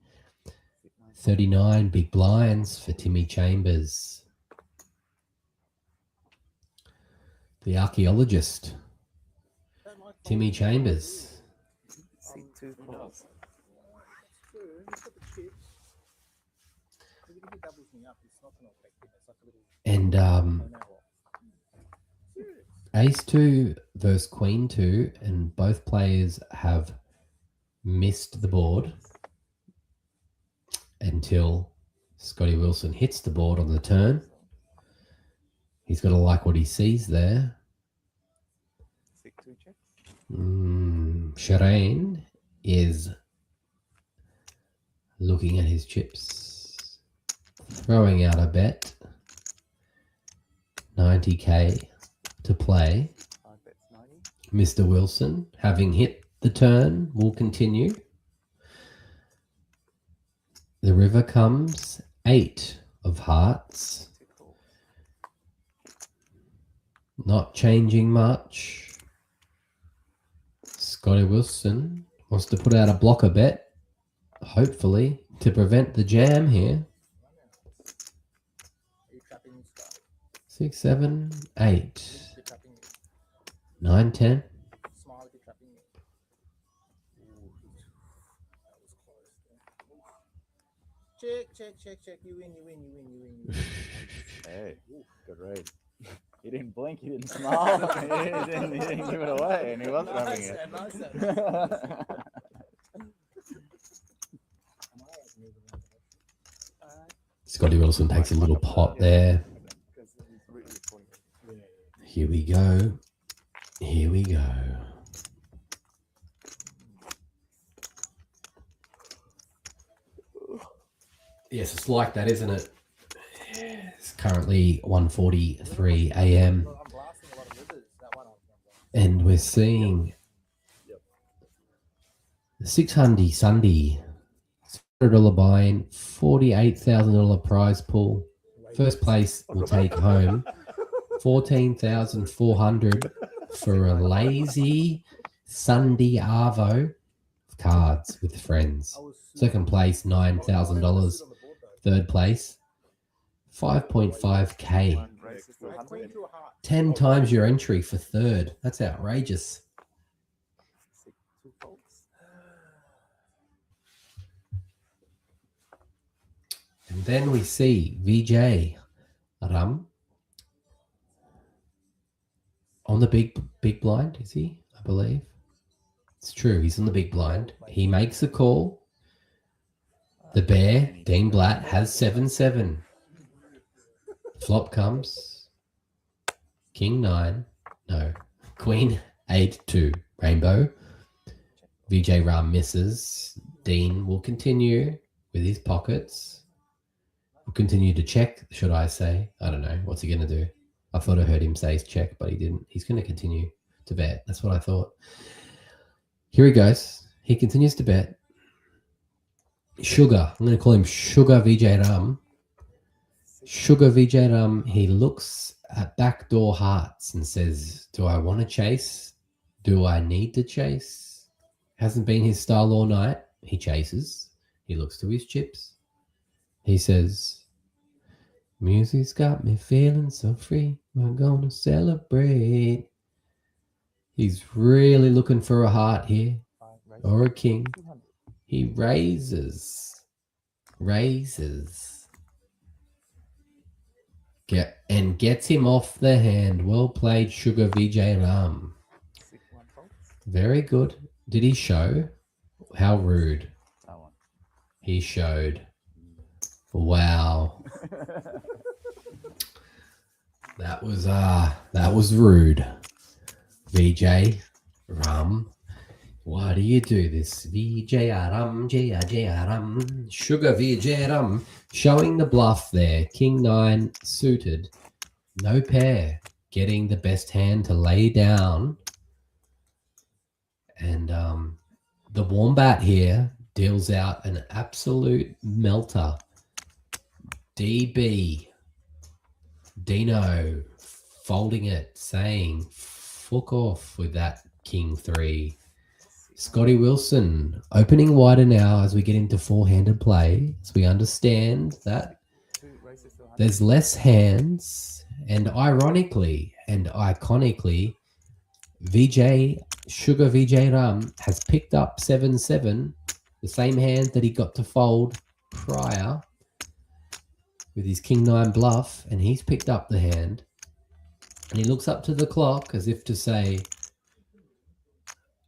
Speaker 1: 39 big blinds for Timmy Chambers. The archaeologist, Timmy Chambers. And Ace 2 versus Queen 2, and both players have missed the board until Scotty Wilson hits the board on the turn. He's got to like what he sees there. Shireen is looking at his chips, throwing out a bet. 90k to play. Mr. Wilson, having hit the turn, will continue. The river comes, 8 of hearts. Not changing much. Scotty Wilson wants to put out a blocker bet, hopefully, to prevent the jam here. 6, 7, 8, 9, 10.
Speaker 5: Check. You win.
Speaker 4: Hey, good raid. He didn't blink, he didn't smile, he didn't give it away, and he wasn't having it.
Speaker 5: Nice.
Speaker 1: Scotty Wilson takes a little pot there. Here we go. Yes, it's like that, isn't it? It's currently 1:43 a.m. and we're seeing the 6 Hundy Sundy $100 buy-in, $48,000 prize pool. First place will take home $14,400 for a lazy Sunday Arvo cards with friends. Second place, $9,000. Third place, 5.5K. 10 times your entry for third. That's outrageous. And then we see VJ Ram on the big blind, is he? I believe. It's true, he's on the big blind. He makes a call. The bear, Dean Blatt, has 7-7. Flop comes. King 9. No. Queen 8-2. Rainbow. VJ Ram misses. Dean will continue with his pockets. Will continue to check, should I say. I don't know. What's he going to do? I thought I heard him say check, but he didn't. He's going to continue to bet. That's what I thought. Here he goes. He continues to bet. Sugar. I'm going to call him Sugar VJ Ram. Sugar VJ Ram. He looks at backdoor hearts and says, do I want to chase? Do I need to chase? Hasn't been his style all night. He chases. He looks to his chips. He says, music's got me feeling so free. We're going to celebrate. He's really looking for a heart here. Or a king. He raises. Gets him off the hand. Well played, Sugar VJ Ram. Very good. Did he show? How rude. He showed. Wow. That was rude. VJ Ram. Why do you do this? VJ Ram, Ram. Sugar VJ Ram. Showing the bluff there. King 9 suited. No pair. Getting the best hand to lay down. And the Wombat here deals out an absolute melter. DB. Dino folding it, saying, fuck off with that King 3. Scotty Wilson opening wider now as we get into four-handed play. So we understand that there's less hands, and ironically and iconically, Sugar VJ Ram has picked up 7-7, the same hand that he got to fold prior with his King 9 bluff, and he's picked up the hand. And he looks up to the clock as if to say,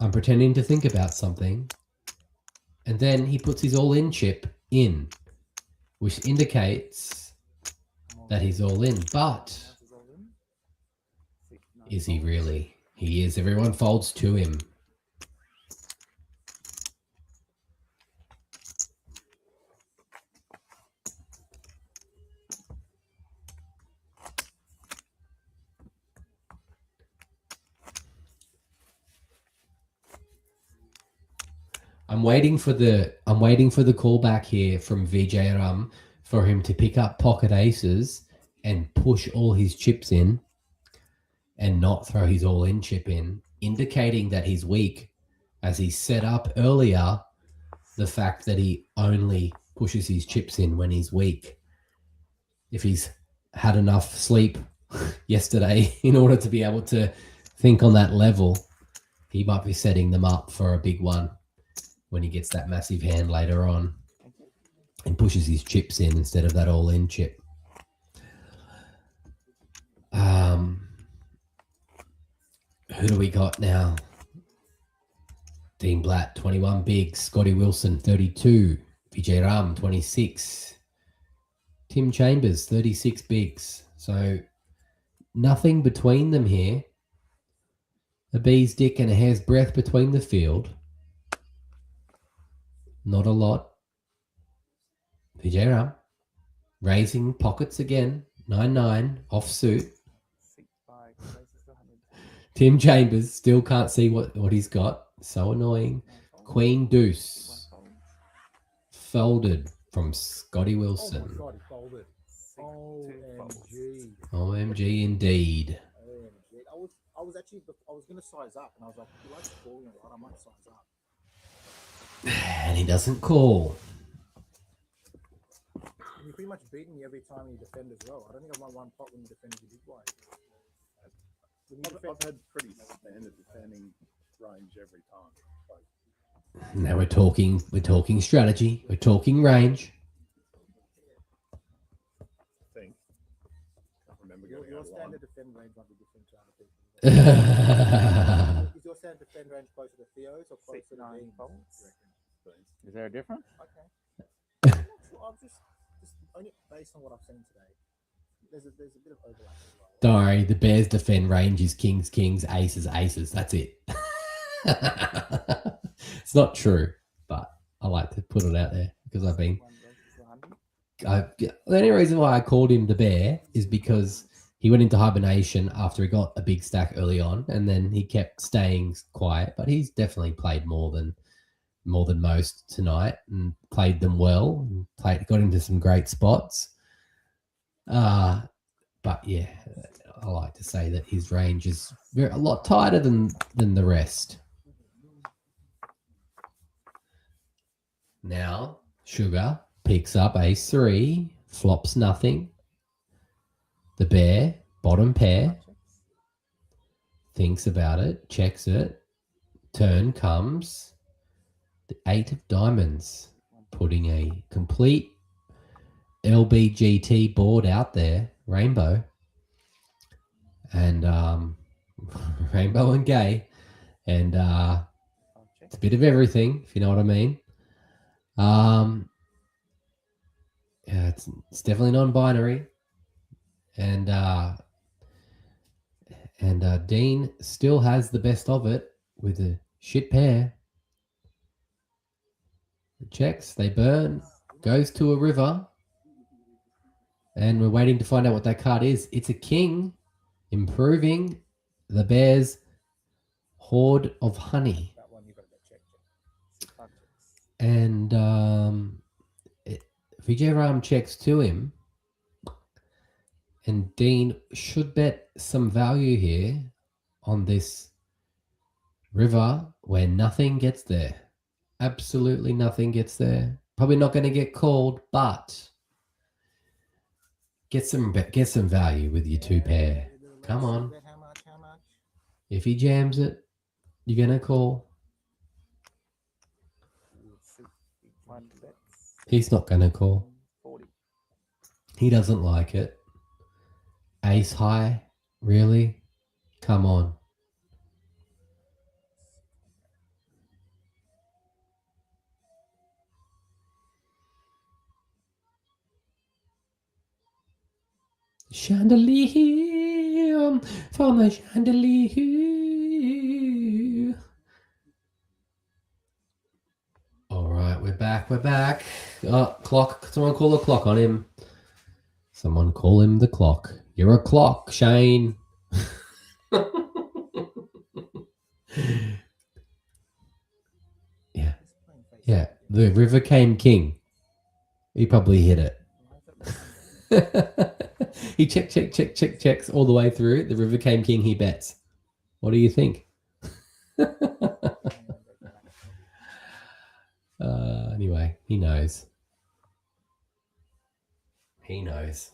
Speaker 1: I'm pretending to think about something. And then he puts his all-in chip in, which indicates that he's all in. But is he really? He is. Everyone folds to him. I'm waiting for the callback here from VJ Ram for him to pick up pocket aces and push all his chips in and not throw his all-in chip in, indicating that he's weak, as he set up earlier the fact that he only pushes his chips in when he's weak. If he's had enough sleep yesterday in order to be able to think on that level, he might be setting them up for a big one when he gets that massive hand later on and pushes his chips in instead of that all-in chip. Who do we got now? Dean Blatt, 21 bigs. Scotty Wilson, 32. VJ Ram, 26. Tim Chambers, 36 bigs. So nothing between them here. A bee's dick and a hair's breadth between the field. Not a lot. VJ Ram raising pockets again. 9-9 off suit. Tim Chambers still can't see what he's got. So annoying. Queen deuce. folded from Scotty
Speaker 2: Oh my
Speaker 1: Wilson.
Speaker 2: god, he folded. OMG.
Speaker 1: OMG indeed.
Speaker 2: OMG. I was actually gonna size up, and I was like, he likes calling a lot. I might size up.
Speaker 1: And he doesn't call.
Speaker 2: And you're pretty much beating me every time you defend as well. I don't think I've won one pot when you defended the big blind.
Speaker 3: I've had pretty standard defending range every time. Like,
Speaker 1: Now we're talking strategy. We're talking range.
Speaker 3: I think. Can't remember
Speaker 2: Your
Speaker 3: getting out of line.
Speaker 2: standard defend range might be different to other people. Is your standard defend range closer to Theo's or closer to Dean's?
Speaker 5: Is there a difference?
Speaker 2: Okay. I'm not sure. I'm just only based on what I've seen today. There's a bit of overlap as well.
Speaker 1: Don't worry, the Bears defend range is kings, kings, aces, aces. That's it. It's not true, but I like to put it out there because I've been. The only reason why I called him the Bear is because he went into hibernation after he got a big stack early on, and then he kept staying quiet. But he's definitely played more than most tonight, and played them well. And got into some great spots. But yeah, I like to say that his range is a lot tighter than the rest. Now, Sugar picks up ace 3, flops nothing. The Bear, bottom pair, thinks about it, checks it. Turn comes the 8 of diamonds, putting a complete LBGT board out there, rainbow. And rainbow and gay. And it's a bit of everything, if you know what I mean. Yeah, it's definitely non-binary, and Dean still has the best of it with a shit pair. Checks, they burn, goes to a river, and we're waiting to find out what that card is. It's a king, improving the Bears' hoard of honey.
Speaker 2: That one you got to go check.
Speaker 1: And Vijay Ram checks to him, and Dean should bet some value here on this river where nothing gets there. Absolutely nothing gets there. Probably not going to get called, but get some value with your 2 pair. Come on.
Speaker 2: How much?
Speaker 1: If he jams it, you're going to call. He's not going to call.
Speaker 6: 40.
Speaker 1: He doesn't like it. Ace high? Really? Come on. Chandelier from the chandelier. All right, we're back. Oh, clock. Someone call the clock on him. Someone call him the clock. You're a clock, Shane. Yeah. The river came king. He probably hit it. He checks all the way through. The river came king, he bets. What do you think? Anyway, he knows. He knows.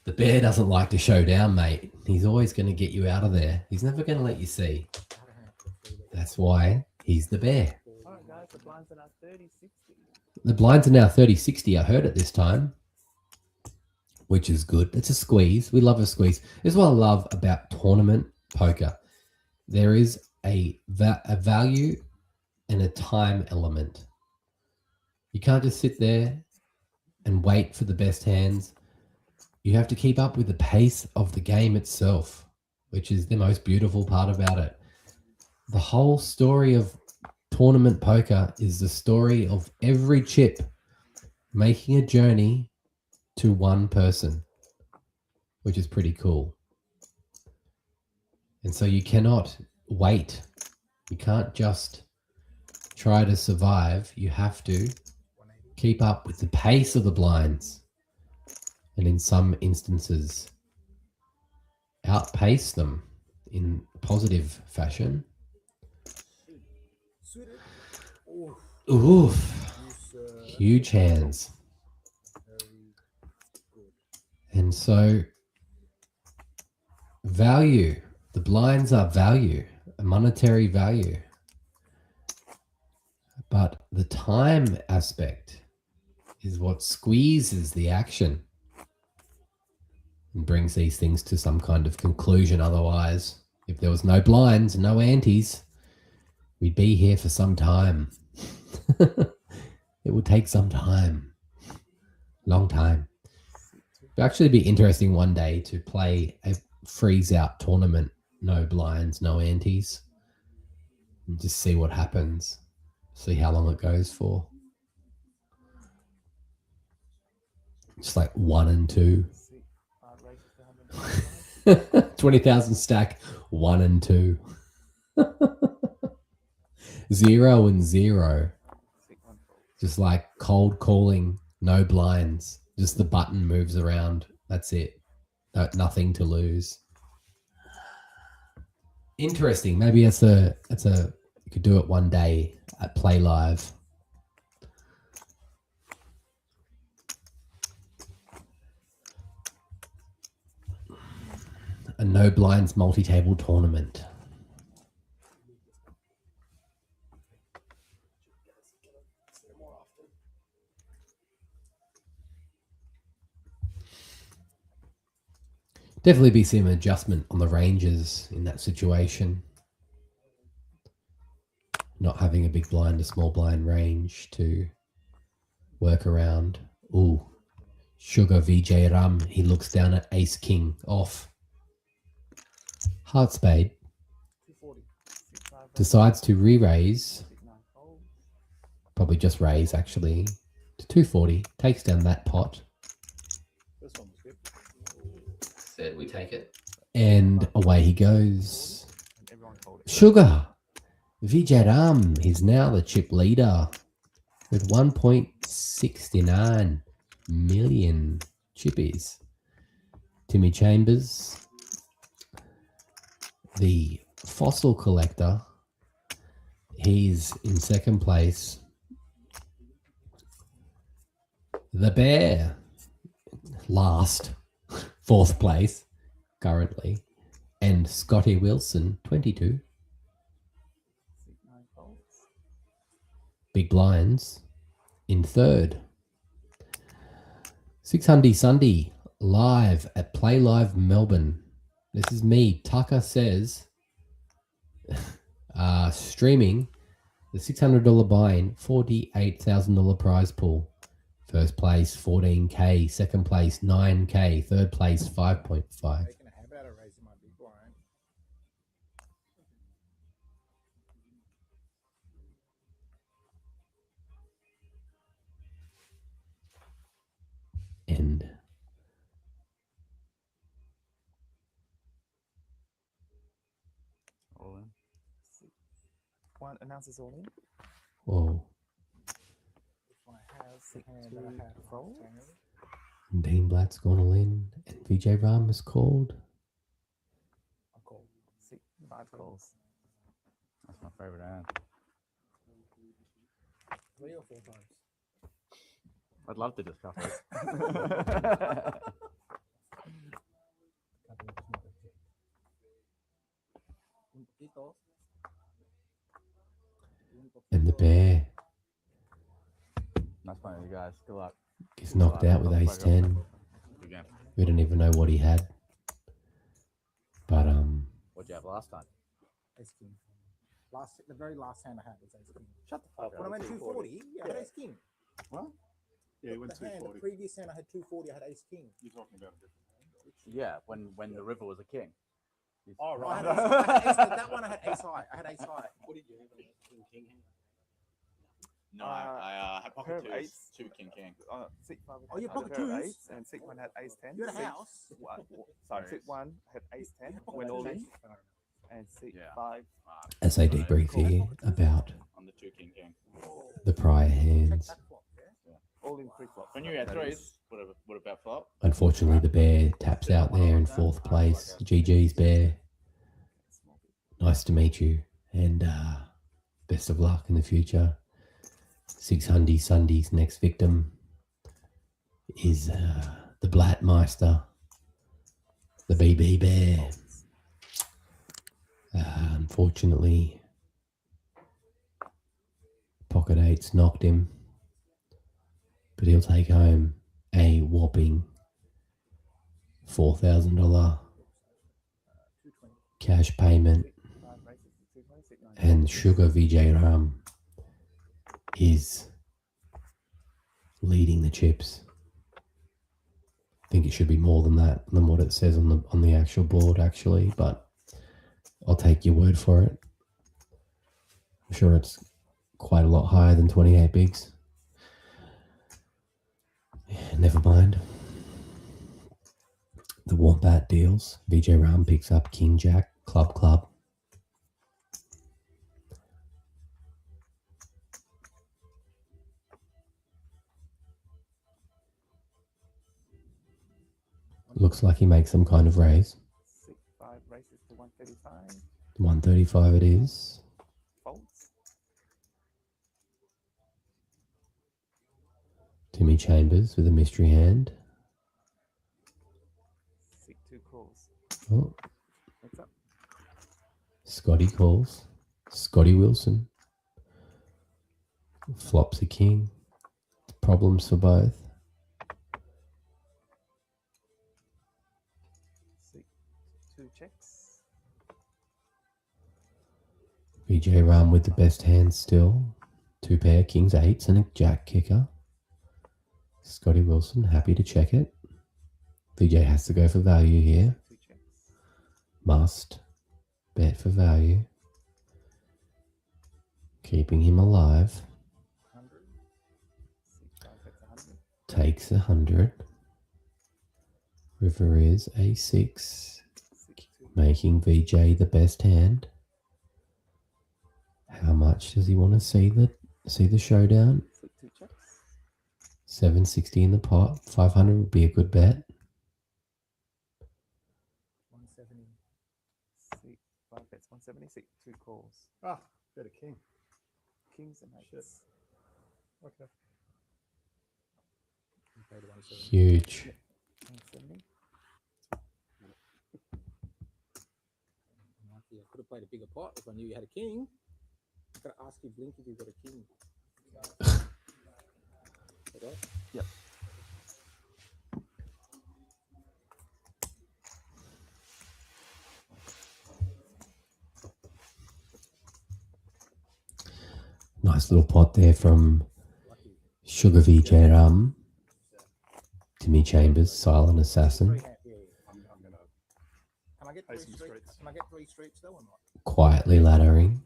Speaker 1: The Bear doesn't like to show down, mate. He's always going to get you out of there. He's never going to let you see. That's why he's the Bear.
Speaker 6: All right, guys, the blinds are now 30-60.
Speaker 1: The blinds are now 30-60. I heard it this time, which is good. It's a squeeze. We love a squeeze. This is what I love about tournament poker. There is a value and a time element. You can't just sit there and wait for the best hands. You have to keep up with the pace of the game itself, which is the most beautiful part about it. The whole story of tournament poker is the story of every chip making a journey to one person, which is pretty cool. And so you cannot wait. You can't just try to survive. You have to keep up with the pace of the blinds, and in some instances outpace them in positive fashion.
Speaker 2: Suited. Oh,
Speaker 1: Oof.
Speaker 2: yes,
Speaker 1: Huge hands.
Speaker 2: very good.
Speaker 1: And so value, the blinds are value, a monetary value. But the time aspect is what squeezes the action and brings these things to some kind of conclusion. Otherwise, if there was no blinds, no antes, we'd be here for some time. It would take some time. Long time. It'd actually be interesting one day to play a freeze out tournament, no blinds, no antes, and just see what happens. See how long it goes for. Just like 1 and 2. 20,000 stack, 1 and 2. 0 and 0. Just like cold calling, no blinds. Just the button moves around. That's it. Nothing to lose. Interesting. Maybe you could do it one day at Play Live. A no blinds multi-table tournament. Definitely be some adjustment on the ranges in that situation. Not having a big blind, a small blind range to work around. Ooh, Sugar VJ Ram. He looks down at Ace King off. Heart Spade. Decides to re-raise. Probably just raise actually. To 240. Takes down that pot.
Speaker 2: This one was good.
Speaker 1: Said we take it. And away he goes. Sugar. Vijay Ram is now the chip leader with 1.69 million chippies. Timmy Chambers, the fossil collector, he's in second place. The Bear, last, fourth place currently. And Scotty Wilson, 22. Big blinds in third. 600 Sundy live at Play Live Melbourne. This is me. Tucker says streaming the $600 buy-in, $48,000 prize pool. First place 14K, second place 9K, third place 5.5. End.
Speaker 6: All in. One announces all in.
Speaker 1: Whoa.
Speaker 6: If I have six to fold.
Speaker 1: And Dean Blatt's gone all in. And Vijay Ram is called.
Speaker 6: I'll call 5 calls.
Speaker 4: That's my favorite hand.
Speaker 2: 3 or 4 times.
Speaker 4: I'd love to discuss it.
Speaker 1: And the Bear
Speaker 4: Nice playing you guys. Good luck.
Speaker 1: is knocked out with ace 10.
Speaker 4: Good game.
Speaker 1: We don't even know what he had. But
Speaker 4: What'd you have last time?
Speaker 7: Ace King. The very last hand I had was Ace King.
Speaker 4: Shut the fuck
Speaker 7: When I went 240, I had Ace King.
Speaker 2: What? Yeah, he went
Speaker 7: The hand, the
Speaker 2: 240.
Speaker 7: previous hand I had 240, I had Ace King.
Speaker 2: You're talking about a different hand.
Speaker 4: Yeah, when the river was a king.
Speaker 7: Oh,
Speaker 4: right.
Speaker 7: I had ace, that one I had Ace High. I had Ace High.
Speaker 2: What did you have? King hand?
Speaker 5: No, I had pocket
Speaker 6: Pair of
Speaker 5: twos,
Speaker 6: eights.
Speaker 5: 2 king.
Speaker 6: Six five
Speaker 7: Oh, you
Speaker 6: had
Speaker 7: pocket
Speaker 6: a pair of
Speaker 7: twos?
Speaker 6: eights, and six one had ace 10.
Speaker 7: You had a
Speaker 6: Six
Speaker 7: house.
Speaker 6: Sorry, six one had ace 10. Went all in, and six
Speaker 5: Yeah.
Speaker 6: five.
Speaker 1: as I debrief here about
Speaker 5: On the 2 king.
Speaker 1: the prior
Speaker 7: Take
Speaker 1: hands,
Speaker 7: that flop, yeah?
Speaker 6: All in pre-flop.
Speaker 5: I knew you had
Speaker 6: That
Speaker 5: threes.
Speaker 6: is-
Speaker 5: What about flop?
Speaker 1: Unfortunately, the bear taps out there in fourth place. GG's bear.
Speaker 6: Small bit.
Speaker 1: Nice to meet you, and best of luck in the future. 6 Hundy Sundy's next victim is the Blattmeister, the BB bear. Unfortunately, pocket eights knocked him, but he'll take home a whopping $4,000 cash payment.
Speaker 6: 5 races, 220, 6, 9.
Speaker 1: And Sugar VJ Ram is leading the chips. I think it should be more than that, than what it says on the actual board, actually, but I'll take your word for it. I'm sure it's quite a lot higher than 28 bigs. Yeah, never mind. The Wombat deals. VJ Ram picks up King Jack, Club. Looks like he makes some kind of raise.
Speaker 6: 6, 5 races to 135.
Speaker 1: 135 it is.
Speaker 6: Folds.
Speaker 1: Timmy Chambers with a mystery hand.
Speaker 6: 6, 2 calls.
Speaker 1: Oh,
Speaker 6: What's up?
Speaker 1: Scotty calls. Scotty Wilson. Flops a king. Problems for both.
Speaker 6: 6, 2 checks.
Speaker 1: VJ Ram with the best hand still. 2 pair, kings, eights, and a jack kicker. Scotty Wilson happy to check it. VJ has to go for value here.
Speaker 6: 2 checks.
Speaker 1: Must bet for value. Keeping him alive.
Speaker 6: 100. 6, 5 bets 100.
Speaker 1: Takes 100. River is a 6.
Speaker 6: 6, 2.
Speaker 1: Making VJ the best hand. How much does he want to see the showdown?
Speaker 6: 6, 2 checks.
Speaker 1: 760 in the pot. 500 would be a good bet.
Speaker 6: 170. 6, 5 bets 176. 2 calls.
Speaker 2: Ah, bet a king.
Speaker 6: Kings and eights.
Speaker 2: Okay.
Speaker 7: Paid 170.
Speaker 1: Huge.
Speaker 6: 170.
Speaker 7: Unlucky. I could have played a bigger pot if I knew you had a king. I could have asked you Blink if you've got a king. Okay.
Speaker 6: Yep.
Speaker 1: Nice little pot there from Sugar VJ Ram. Timmy Chambers, Silent Assassin.
Speaker 7: Can I get 3 streets? Can I get 3 streets though or not?
Speaker 1: Quietly laddering.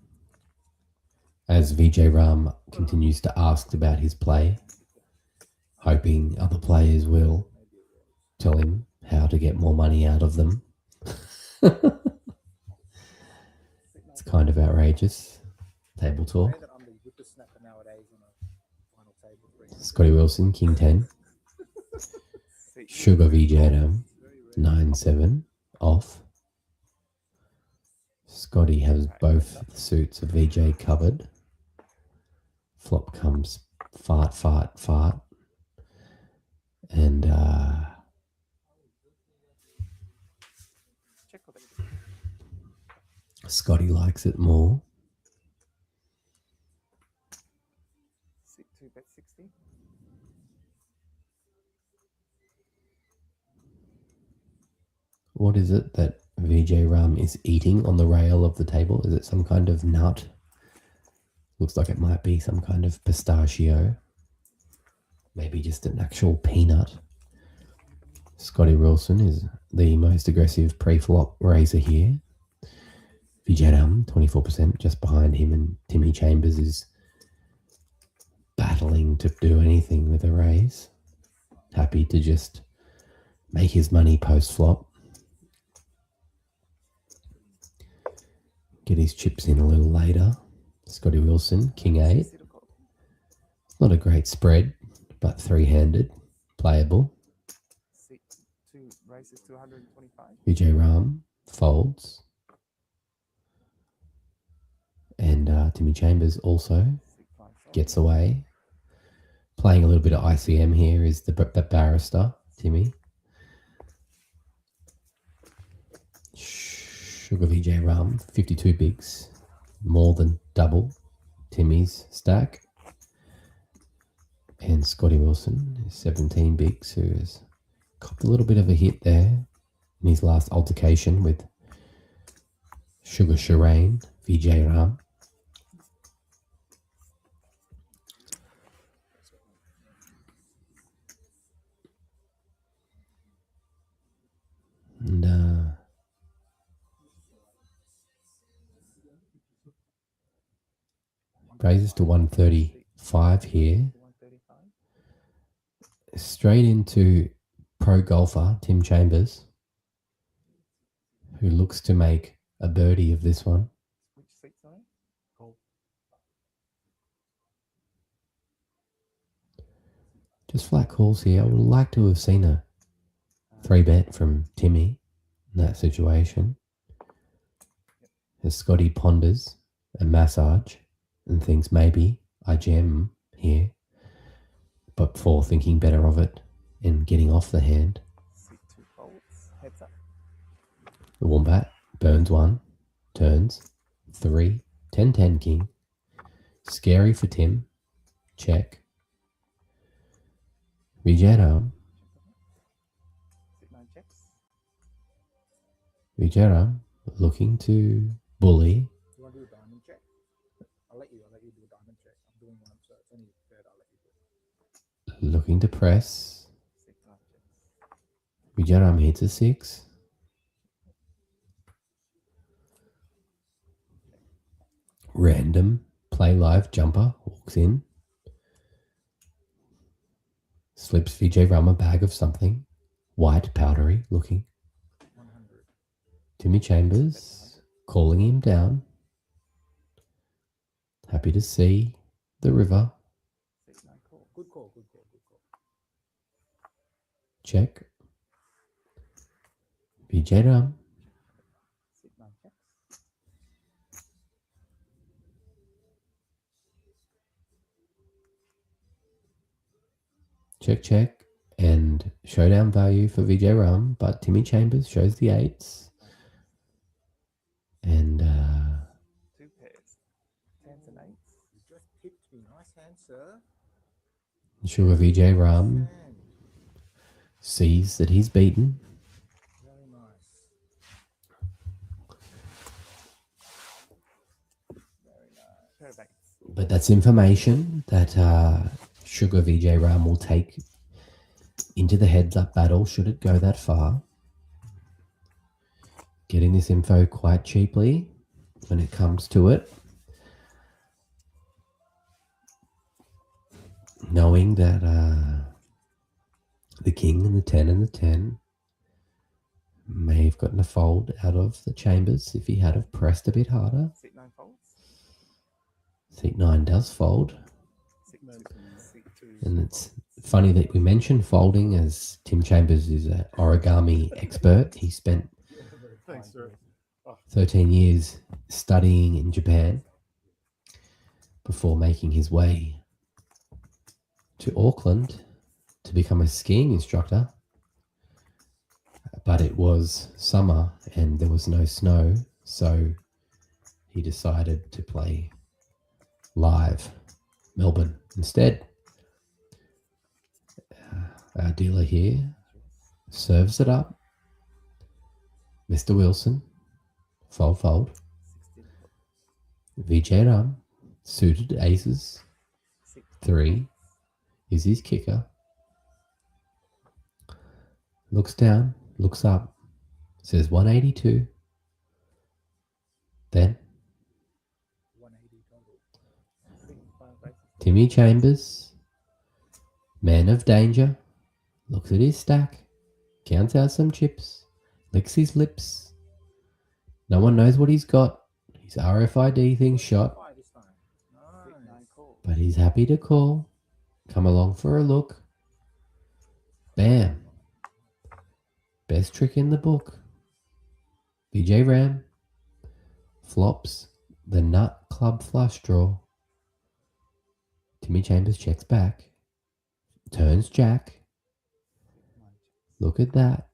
Speaker 1: As VJ Ram continues to ask about his play, hoping other players will tell him how to get more money out of them. It's kind of outrageous. Table talk.
Speaker 7: Say that I'm the whippersnapper nowadays on a final table.
Speaker 1: Scotty Wilson, King 10. Sugar VJ Ram, 9-7, off. Scotty has both suits of VJ covered. Flop comes fart. And
Speaker 6: Check or bet.
Speaker 1: Scotty likes it more.
Speaker 6: 6, 2 bet 60.
Speaker 1: What is it that VJ Ram is eating on the rail of the table? Is it some kind of nut? Looks like it might be some kind of pistachio. Maybe just an actual peanut. Scotty Wilson is the most aggressive pre-flop raiser here. VJ Ram, 24%, just behind him, and Timmy Chambers is battling to do anything with a raise. Happy to just make his money post-flop. Get his chips in a little later. Scotty Wilson, King 8. Not a great spread, but three-handed, playable.
Speaker 6: Two races, 225.
Speaker 1: Vijay Ram folds. And Timmy Chambers also gets away. Playing a little bit of ICM here is the barrister, Timmy. Sugar Vijay Ram, 52 bigs. More than double Timmy's stack. And Scotty Wilson, 17 bigs, who has copped a little bit of a hit there in his last altercation with Sugar Shireen, Vijay Ram. And raises to 135 here. Straight into pro golfer Tim Chambers, who looks to make a birdie of this one.
Speaker 6: Which seat, sorry? Gold.
Speaker 1: Just flat calls here. I would like to have seen a 3-bet from Timmy in that situation. As Scotty ponders a massage and thinks maybe I jam here, but before thinking better of it and getting off the hand.
Speaker 6: Seat 2 folds. Heads up.
Speaker 1: The Wombat burns one, turns 3, 10-10 king. Scary for Tim. Check. Vijay Ram.
Speaker 6: Seat 9 checks.
Speaker 1: Vijay Ram looking to bully.
Speaker 7: You want to do a diamond check? I'll let you do a diamond check. I'm doing one, so it's only fair that I'll let you do it.
Speaker 1: Looking to press.
Speaker 6: Seat 5 checks.
Speaker 1: Vijay Ram hits a 6. Random play live jumper walks in. Slips Vijay Ram a bag of something. White, powdery looking.
Speaker 7: 100.
Speaker 1: Timmy Chambers calling him down. Happy to see the river.
Speaker 6: Seat 9 call.
Speaker 7: Good call, good call, good call.
Speaker 1: Check. Vijay Ram.
Speaker 6: Seat 9 checks.
Speaker 1: Check, check. And showdown value for Vijay Ram, but Timmy Chambers shows the 8s. And
Speaker 6: 2 pairs. 10s and 8s.
Speaker 7: You just picked me. Nice hand, sir.
Speaker 1: Sugar Vijay Ram
Speaker 7: Hand.
Speaker 1: sees that he's beaten.
Speaker 7: Very nice.
Speaker 6: Pair of 8s.
Speaker 1: But that's information that Sugar Vijay Ram will take into the heads-up battle should it go that far. Getting this info quite cheaply when it comes to it. Knowing that the king and the 10 and the 10 may have gotten a fold out of the Chambers if he had have pressed a bit harder.
Speaker 6: Seat 9 folds.
Speaker 1: Seat 9 does fold.
Speaker 6: Seat 2.
Speaker 1: And it's funny that we mentioned folding, as Tim Chambers is an origami expert. He spent
Speaker 2: Thanks, sir.
Speaker 1: 13 years studying in Japan before making his way to Auckland to become a skiing instructor. But it was summer and there was no snow, so he decided to play live Melbourne instead. Our dealer here serves it up. Mr. Wilson, fold, fold.
Speaker 6: 16
Speaker 1: Vijay Ram, suited aces. 3 is his kicker. Looks down, looks up, says 182. Then
Speaker 7: 180 total.
Speaker 6: Seat 5 races.
Speaker 1: Timmy Chambers, man of danger, looks at his stack, counts out some chips, licks his lips. No one knows what he's got. His RFID thing's shot,
Speaker 7: Fire this time.
Speaker 6: Seat 9
Speaker 7: Nice.
Speaker 6: call.
Speaker 1: but he's happy to call. Come along for a look. Bam. Best trick in the book. BJ Ram flops the nut club flush draw. Timmy Chambers checks back. Turns Jack. Look at that.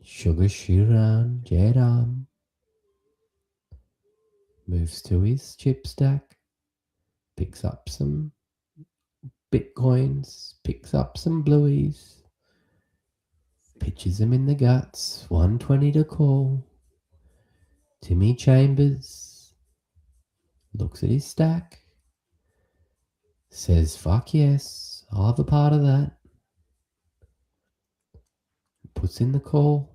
Speaker 1: Sugar Shiran Jedam. Moves to his chip stack. Picks up some bitcoins. Picks up some blueies. Pitches him in the guts. 120 to call. Timmy Chambers looks at his stack. Says, fuck yes, I'll have a part of that. Puts in the call.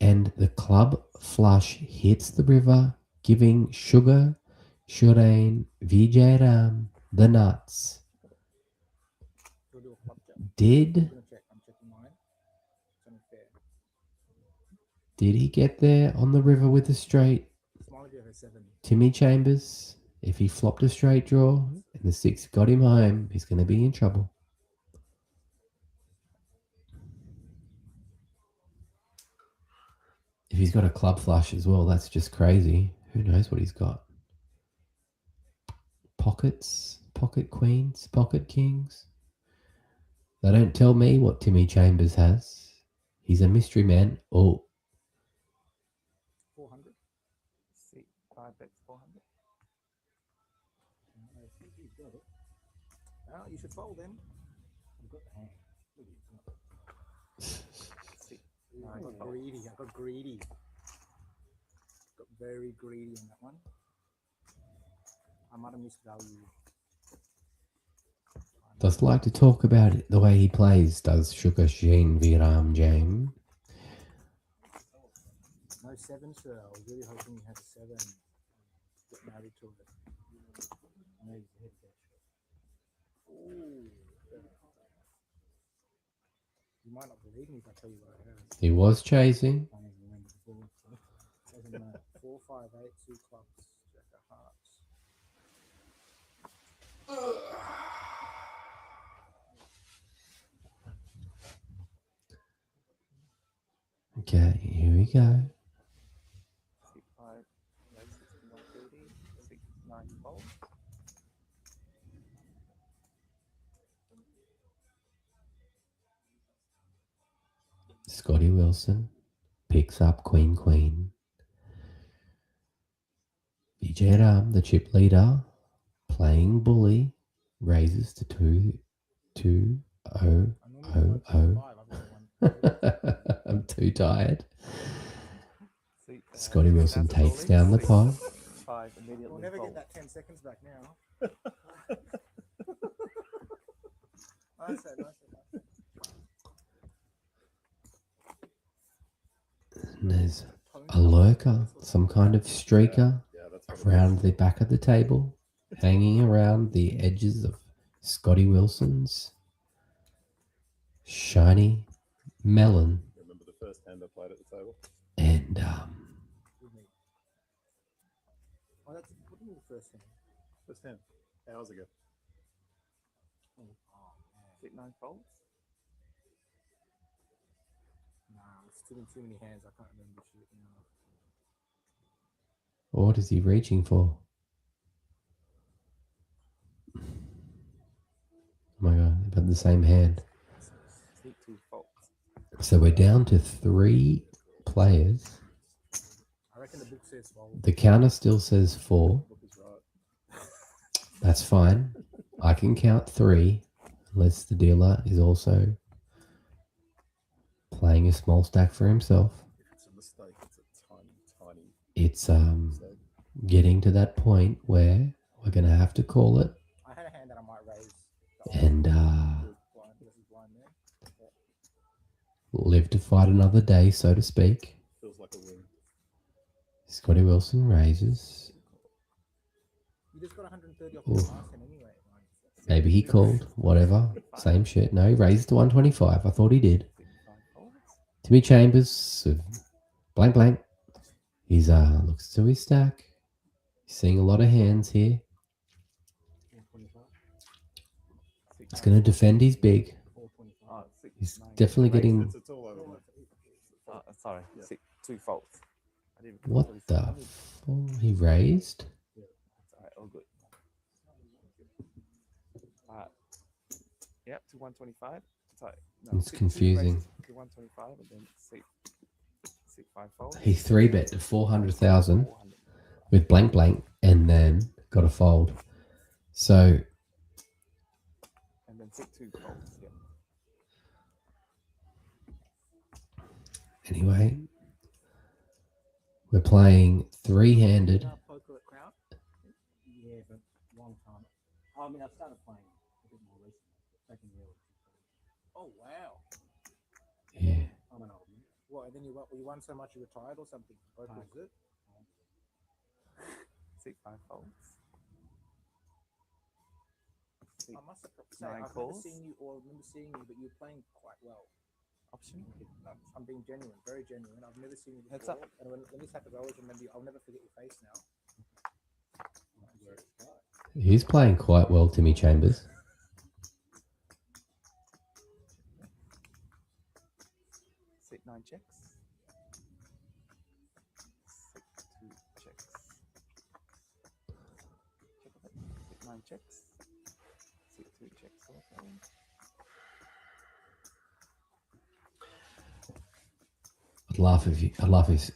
Speaker 1: And the club flush hits the river, giving Sugar, Shurain, Vijayaram the nuts.
Speaker 7: We'll do a club check.
Speaker 1: Did
Speaker 7: I'm checking mine. It's only fair.
Speaker 1: he get there on the river with a straight?
Speaker 7: Smiley gave her 7.
Speaker 1: Timmy Chambers, if he flopped a straight draw and the 6 got him home, he's going to be in trouble. If he's got a club flush as well, that's just crazy. Who knows what he's got? Pockets, pocket queens, pocket kings. They don't tell me what Timmy Chambers has. He's a mystery man. Oh,
Speaker 7: 400.
Speaker 6: See, 5 bets 400.
Speaker 7: I think he's got it. Well, you should fold then. You've got the hand.
Speaker 6: See,
Speaker 7: I got greedy. I got greedy. Got very greedy on that one. I might have missed value.
Speaker 1: does like to talk about it the way he plays, does Sugar Sheen Viram James.
Speaker 7: No 7, sir. I was really hoping you had a 7. Get married to it. Maybe hit that shot. Ooh. You might not believe me if I tell you what I have.
Speaker 1: He was chasing.
Speaker 7: 4, 5, 8, 2 clubs, jack of hearts.
Speaker 1: Okay, here we go.
Speaker 6: 6, 5, 8, 61, 30, 6, 9, fold.
Speaker 1: Scotty Wilson picks up Queen Queen. Vijay Ram, the chip leader, playing bully, raises to 2-2-0-0-0. I'm too tired.
Speaker 6: See,
Speaker 1: Scotty Wilson
Speaker 6: that's a
Speaker 1: takes
Speaker 6: bully.
Speaker 1: down the
Speaker 6: 6,
Speaker 1: pot.
Speaker 6: 5, immediately
Speaker 7: We'll never
Speaker 6: fold.
Speaker 7: get that 10 seconds back now. Nice.
Speaker 1: And there's a lurker, some kind of streaker, around the back of the table, hanging around the edges of Scotty Wilson's shiny melon.
Speaker 3: Remember the first hand I played at the table?
Speaker 1: And
Speaker 7: Oh, that's what do you mean the first hand?
Speaker 3: First hand, hours ago.
Speaker 7: Oh, man.
Speaker 6: 6, 9, folds.
Speaker 7: Nah, it's too many hands. I can't remember shit. You know.
Speaker 1: what is he reaching for? Oh my god, about the same hand.
Speaker 6: 6, 2, folds.
Speaker 1: So we're down to 3 players.
Speaker 7: I reckon the book says fold.
Speaker 1: The counter still says 4.
Speaker 3: Book is right.
Speaker 1: That's fine. I can count 3, unless the dealer is also playing a small stack for himself.
Speaker 3: If it's a mistake, it's a tiny
Speaker 1: It's
Speaker 3: mistake.
Speaker 1: getting to that point where we're going to have to call it.
Speaker 7: I had a hand that I might raise.
Speaker 1: And
Speaker 7: Blind. This is blind there.
Speaker 1: live to fight another day, so to speak.
Speaker 3: Feels like a win.
Speaker 1: Scotty Wilson raises.
Speaker 7: You just got 130 off
Speaker 1: Ooh.
Speaker 7: the last hand anyway.
Speaker 1: Maybe he called. Whatever. Same shit. No, he raised to 125. I thought he did.
Speaker 6: 6, 5, folds.
Speaker 1: Timmy Chambers, blank blank. He's looks to his stack. He's seeing a lot of hands here.
Speaker 7: 125.
Speaker 1: He's going to defend his big.
Speaker 7: 425.
Speaker 6: Oh, six,
Speaker 1: He's
Speaker 6: nine,
Speaker 1: definitely
Speaker 6: raise
Speaker 1: getting.
Speaker 6: it.
Speaker 2: It's all over. mate.
Speaker 6: Sorry,
Speaker 2: Yeah.
Speaker 6: six, two faults. I didn't even
Speaker 1: What
Speaker 6: notice
Speaker 1: the?
Speaker 6: that. I didn't-
Speaker 1: He raised.
Speaker 6: That's all right, all good. Yep, to 125. Sorry, no,
Speaker 1: It's
Speaker 6: two
Speaker 1: confusing.
Speaker 6: raises to 125 and then six five folds.
Speaker 1: He 3-bet to 400,000
Speaker 6: 400.
Speaker 1: with blank blank and then got a fold. So
Speaker 6: And then six two folds. Yeah.
Speaker 1: anyway, we're playing three-handed.
Speaker 7: Poker at Crown? Yeah, but long time. I mean, I started playing a bit more recently. Taking real. Oh wow!
Speaker 1: Yeah.
Speaker 7: I'm an old man. What? And then you won so much you retired or something? Poker.
Speaker 2: Is it?
Speaker 6: Six five folds. Six,
Speaker 7: I must have say,
Speaker 6: nine
Speaker 7: I've
Speaker 6: calls.
Speaker 7: never seen you, but you're playing quite well.
Speaker 6: Option.
Speaker 7: I'm being genuine, very genuine. I've never seen you before.
Speaker 6: Heads up.
Speaker 7: And when this happens, I always remember you. I'll never forget your face now.
Speaker 1: He's playing quite well, Timmy Chambers.
Speaker 6: Six nine checks. Six two checks. Check of it. Six nine checks. Six two checks. Okay.
Speaker 1: I'd laugh if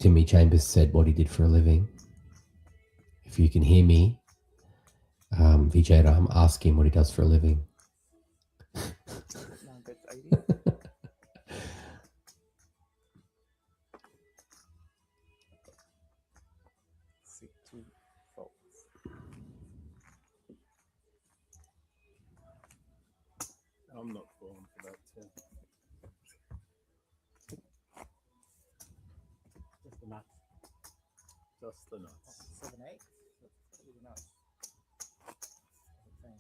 Speaker 1: Timmy Chambers said what he did for a living. If you can hear me, Vijay Ram, ask him what he does for a living.
Speaker 6: Nine bets 80. Six two folds.
Speaker 2: I'm not falling for that too.
Speaker 7: Just the nuts.
Speaker 2: Just the nuts.
Speaker 7: 7 8. That's really nuts. Saying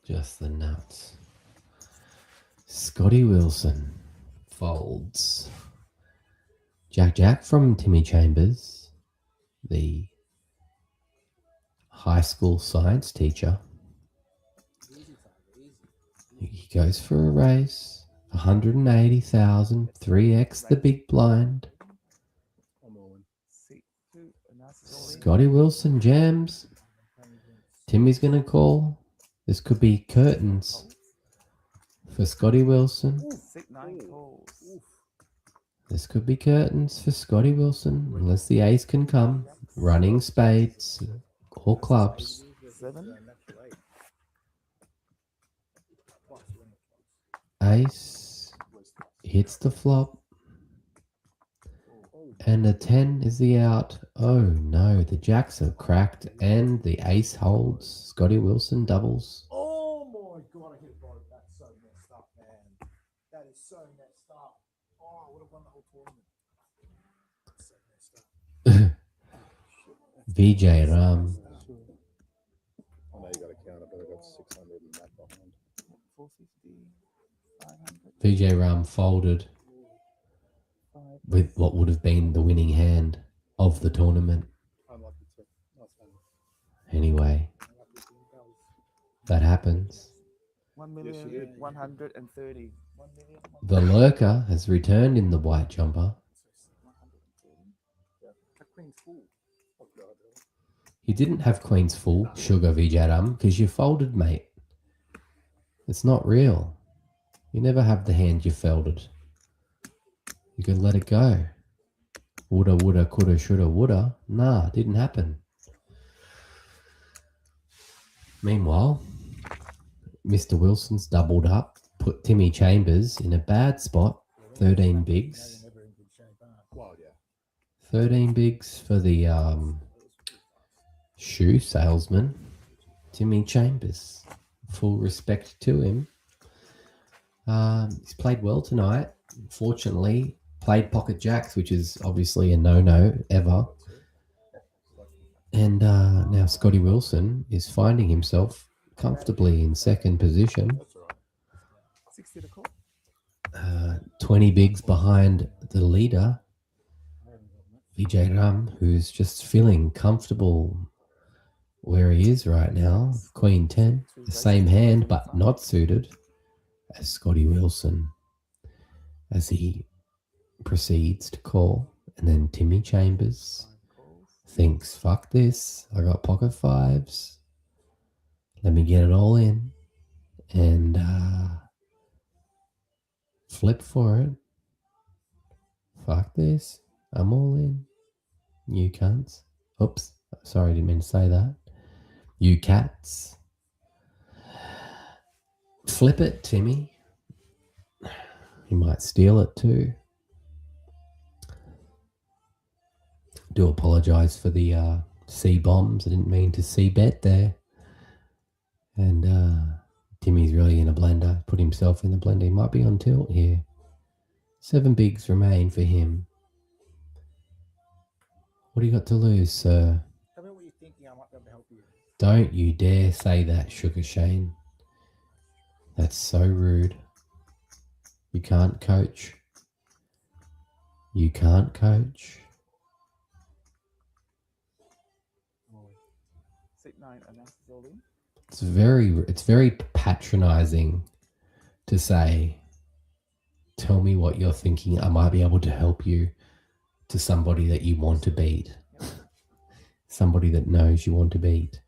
Speaker 7: that,
Speaker 1: Just the nuts. Scotty Wilson folds. Jack from Timmy Chambers, the high school science teacher.
Speaker 7: Easy, Tiger, easy.
Speaker 1: He goes for a race. 180,000, 3x the big blind.
Speaker 2: I'm all in.
Speaker 6: Six two. And that's all in.
Speaker 1: Scotty Wilson jams. Timmy's going to call. This could be curtains for Scotty Wilson.
Speaker 6: Six nine calls.
Speaker 1: This could be curtains for Scotty Wilson, unless the ace can come. Running spades or clubs.
Speaker 6: Seven.
Speaker 1: Ace hits the flop. And a 10 is the out. Oh no, the jacks are cracked and the ace holds. Scotty Wilson doubles.
Speaker 7: Oh my god, I hit both. That's so messed up, man. That is so messed up. Oh, I would have won the whole tournament. That's so messed up.
Speaker 1: VJ Ram.
Speaker 2: I know you got a counter, but I got 600 and that behind.
Speaker 6: 450. 500.
Speaker 1: VJ Ram folded with what would have been the winning hand of the tournament.
Speaker 2: Unlucky too. Nice hand.
Speaker 1: Anyway, that happens.
Speaker 6: 1,130,000. 130.
Speaker 1: The lurker has returned in the white jumper.
Speaker 6: 130.
Speaker 7: A queen's full.
Speaker 1: You didn't have queens full, Sugar Vijaram, because you folded, mate. It's not real. You never have the hand you folded. You could let it go. Woulda, woulda, coulda, shoulda, woulda. Nah, didn't happen. Meanwhile, Mr. Wilson's doubled up, put Timmy Chambers in a bad spot. 13 bigs.
Speaker 7: Never in good shape,
Speaker 2: Well, yeah.
Speaker 1: 13 bigs for the shoe salesman, Timmy Chambers. Full respect to him. He's played well tonight. Fortunately, played pocket jacks, which is obviously a no-no ever. And now Scotty Wilson is finding himself comfortably in second position.
Speaker 2: That's all right.
Speaker 6: 60 to call.
Speaker 1: 20 bigs behind the leader, Vijay Ram, who's just feeling comfortable where he is right now. Queen 10, the same hand but not suited as Scotty Wilson as he proceeds to call. And then Timmy Chambers thinks, fuck this, I got pocket fives. Let me get it all in and flip for it. Fuck this, I'm all in. You cunts. Oops, sorry, didn't mean to say that. You cats. Flip it, Timmy. You might steal it too. Do apologise for the C-bombs. I didn't mean to C-bet there. And Timmy's really in a blender. Put himself in the blender. He might be on tilt here. 7 bigs remain for him. What do you got to lose, sir?
Speaker 7: Tell me what you're thinking. I might be able to help you.
Speaker 1: Don't you dare say that, Sugar Shane. That's so rude. You can't coach. You can't coach.
Speaker 6: Seat 9 announces all in.
Speaker 1: It's very patronizing to say, tell me what you're thinking. I might be able to help you, to somebody that you want to beat. Somebody that knows you want to beat.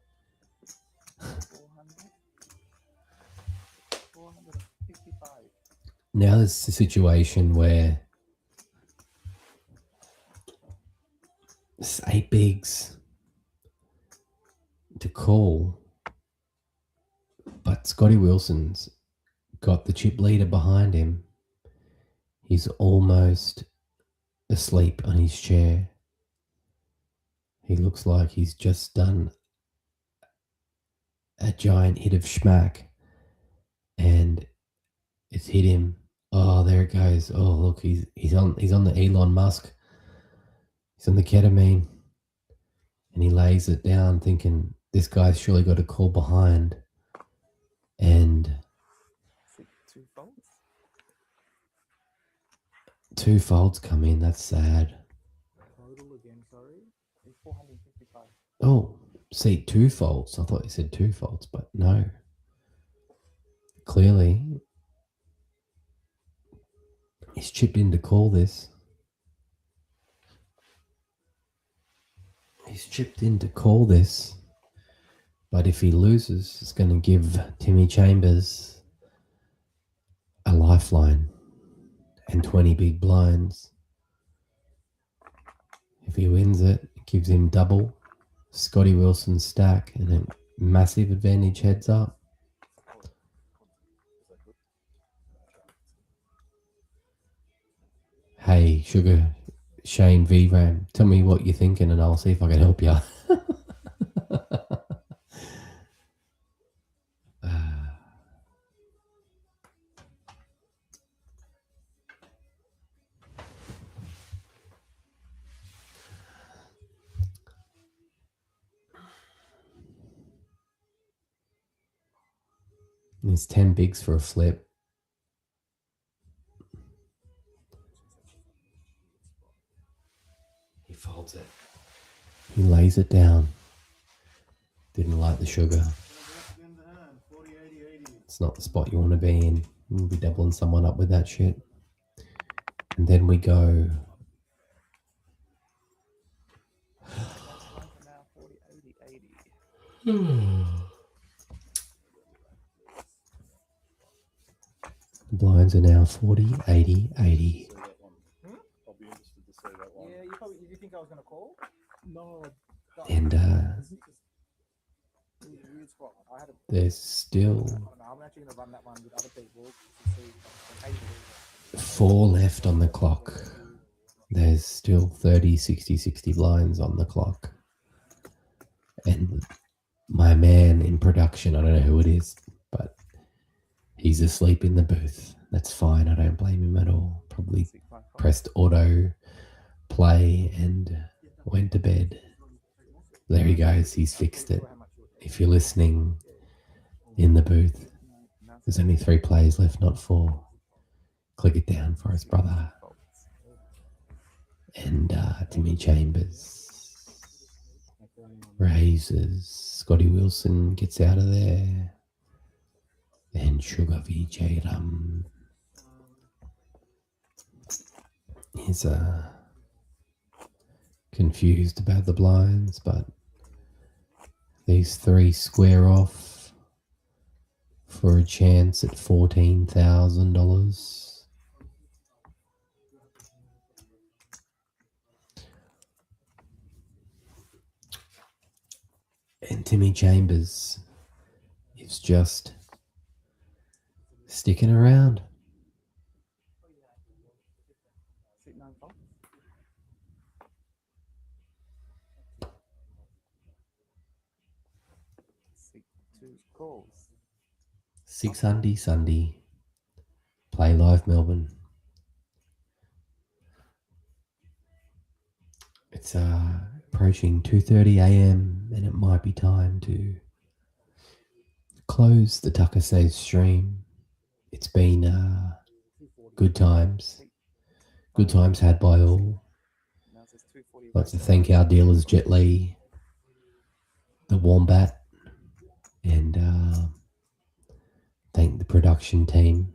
Speaker 6: 455.
Speaker 1: Now there's a situation where it's 8 bigs to call, but Scotty Wilson's got the chip leader behind him. He's almost asleep on his chair. He looks like he's just done a giant hit of schmack and it's hit him. Oh, there it goes. Oh, look, he's on the Elon Musk. He's on the ketamine. And he lays it down thinking this guy's surely got a call behind. And
Speaker 6: Seat 2 folds.
Speaker 1: 2 folds come in. That's sad.
Speaker 7: Total again, sorry.
Speaker 6: 455.
Speaker 1: Oh, see, 2 folds. I thought you said 2 folds, but no. Clearly, he's chipped in to call this. He's chipped in to call this. But if he loses, it's going to give Timmy Chambers a lifeline and 20 big blinds. If he wins it, it gives him double Scotty Wilson's stack and a massive advantage heads up. Hey, Sugar Shane VRAM, tell me what you're thinking and I'll see if I can help you. There's 10 bigs for a flip. He folds it. He lays it down. Didn't like the sugar. It's not the spot you want to be in. You'll be doubling someone up with that shit. And then we go.
Speaker 6: Now 40, 80, 80.
Speaker 1: The blinds are now 40, 80, 80.
Speaker 3: I'll be interested to see that one.
Speaker 7: Yeah, did you think I was going to call? No.
Speaker 1: And
Speaker 7: Weird spot. I had a,
Speaker 1: there's still
Speaker 7: I'm actually going to run that one with other people to see if I can
Speaker 1: 4 left on the clock. There's still 30, 60, 60 blinds on the clock. And my man in production, I don't know who it is, but he's asleep in the booth. That's fine. I don't blame him at all. Probably pressed auto play and went to bed. There he goes. He's fixed it. If you're listening in the booth, there's only 3 players left, not 4. Click it down for us, brother. And Timmy Chambers. raises. Scotty Wilson gets out of there. And Sugar VJ Ram is confused about the blinds, but these three square off for a chance at $14,000. And Timmy Chambers is just sticking around.
Speaker 6: 9 fold. 2 calls.
Speaker 1: 6 Hundy Sunday. Play live Melbourne. It's approaching 2:30 a.m. and it might be time to close the Tucker Says stream. It's been good times. Good times had by all.
Speaker 6: Now it says 240.
Speaker 1: I'd like to thank our dealers, Jet Li, the Wombat, and thank the production team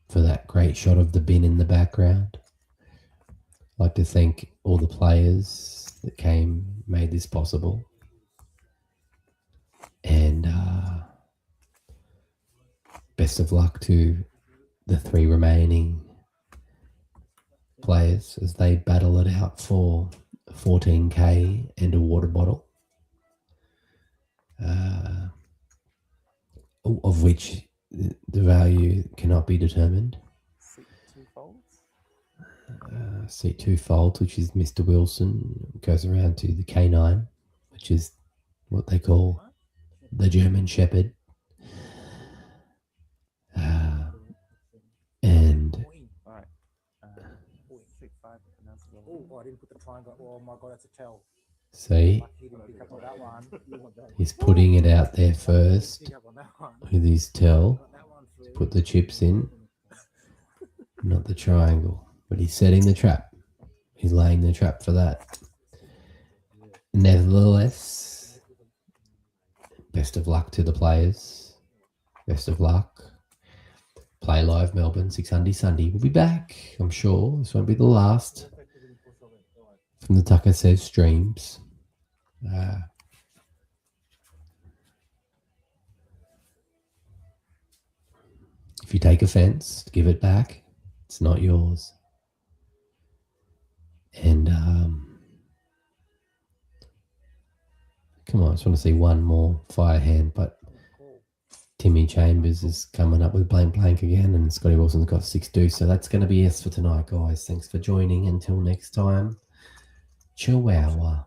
Speaker 1: for that great shot of the bin in the background. I'd like to thank all the players that made this possible. And best of luck to the 3 remaining players as they battle it out for $14K and a water bottle, of which the value cannot be determined.
Speaker 6: Seat 2 folds.
Speaker 1: Seat 2 folds, which is Mr. Wilson, goes around to the K9, which is what they call the German Shepherd. And
Speaker 6: All right. 6 5. Announce the
Speaker 7: Oh, I didn't put the triangle. Oh my god, that's a tell.
Speaker 1: see,
Speaker 7: He didn't pick up on that one.
Speaker 1: he's putting it out there first
Speaker 7: Pick up on that one.
Speaker 1: with his tell.
Speaker 7: Got that one through.
Speaker 1: Put the chips in, not the triangle, but he's setting the trap. He's laying the trap for that. Nevertheless, best of luck to the players. Best of luck. Play live Melbourne, 600 Sunday. We'll be back, I'm sure. This won't be the last from the Tucker Says streams. If you take offense, give it back. It's not yours. And come on, I just want to see one more fire hand, but Timmy Chambers is coming up with blank again, and Scotty Wilson's got 6-2. So that's going to be us for tonight, guys. Thanks for joining. Until next time, Chihuahua.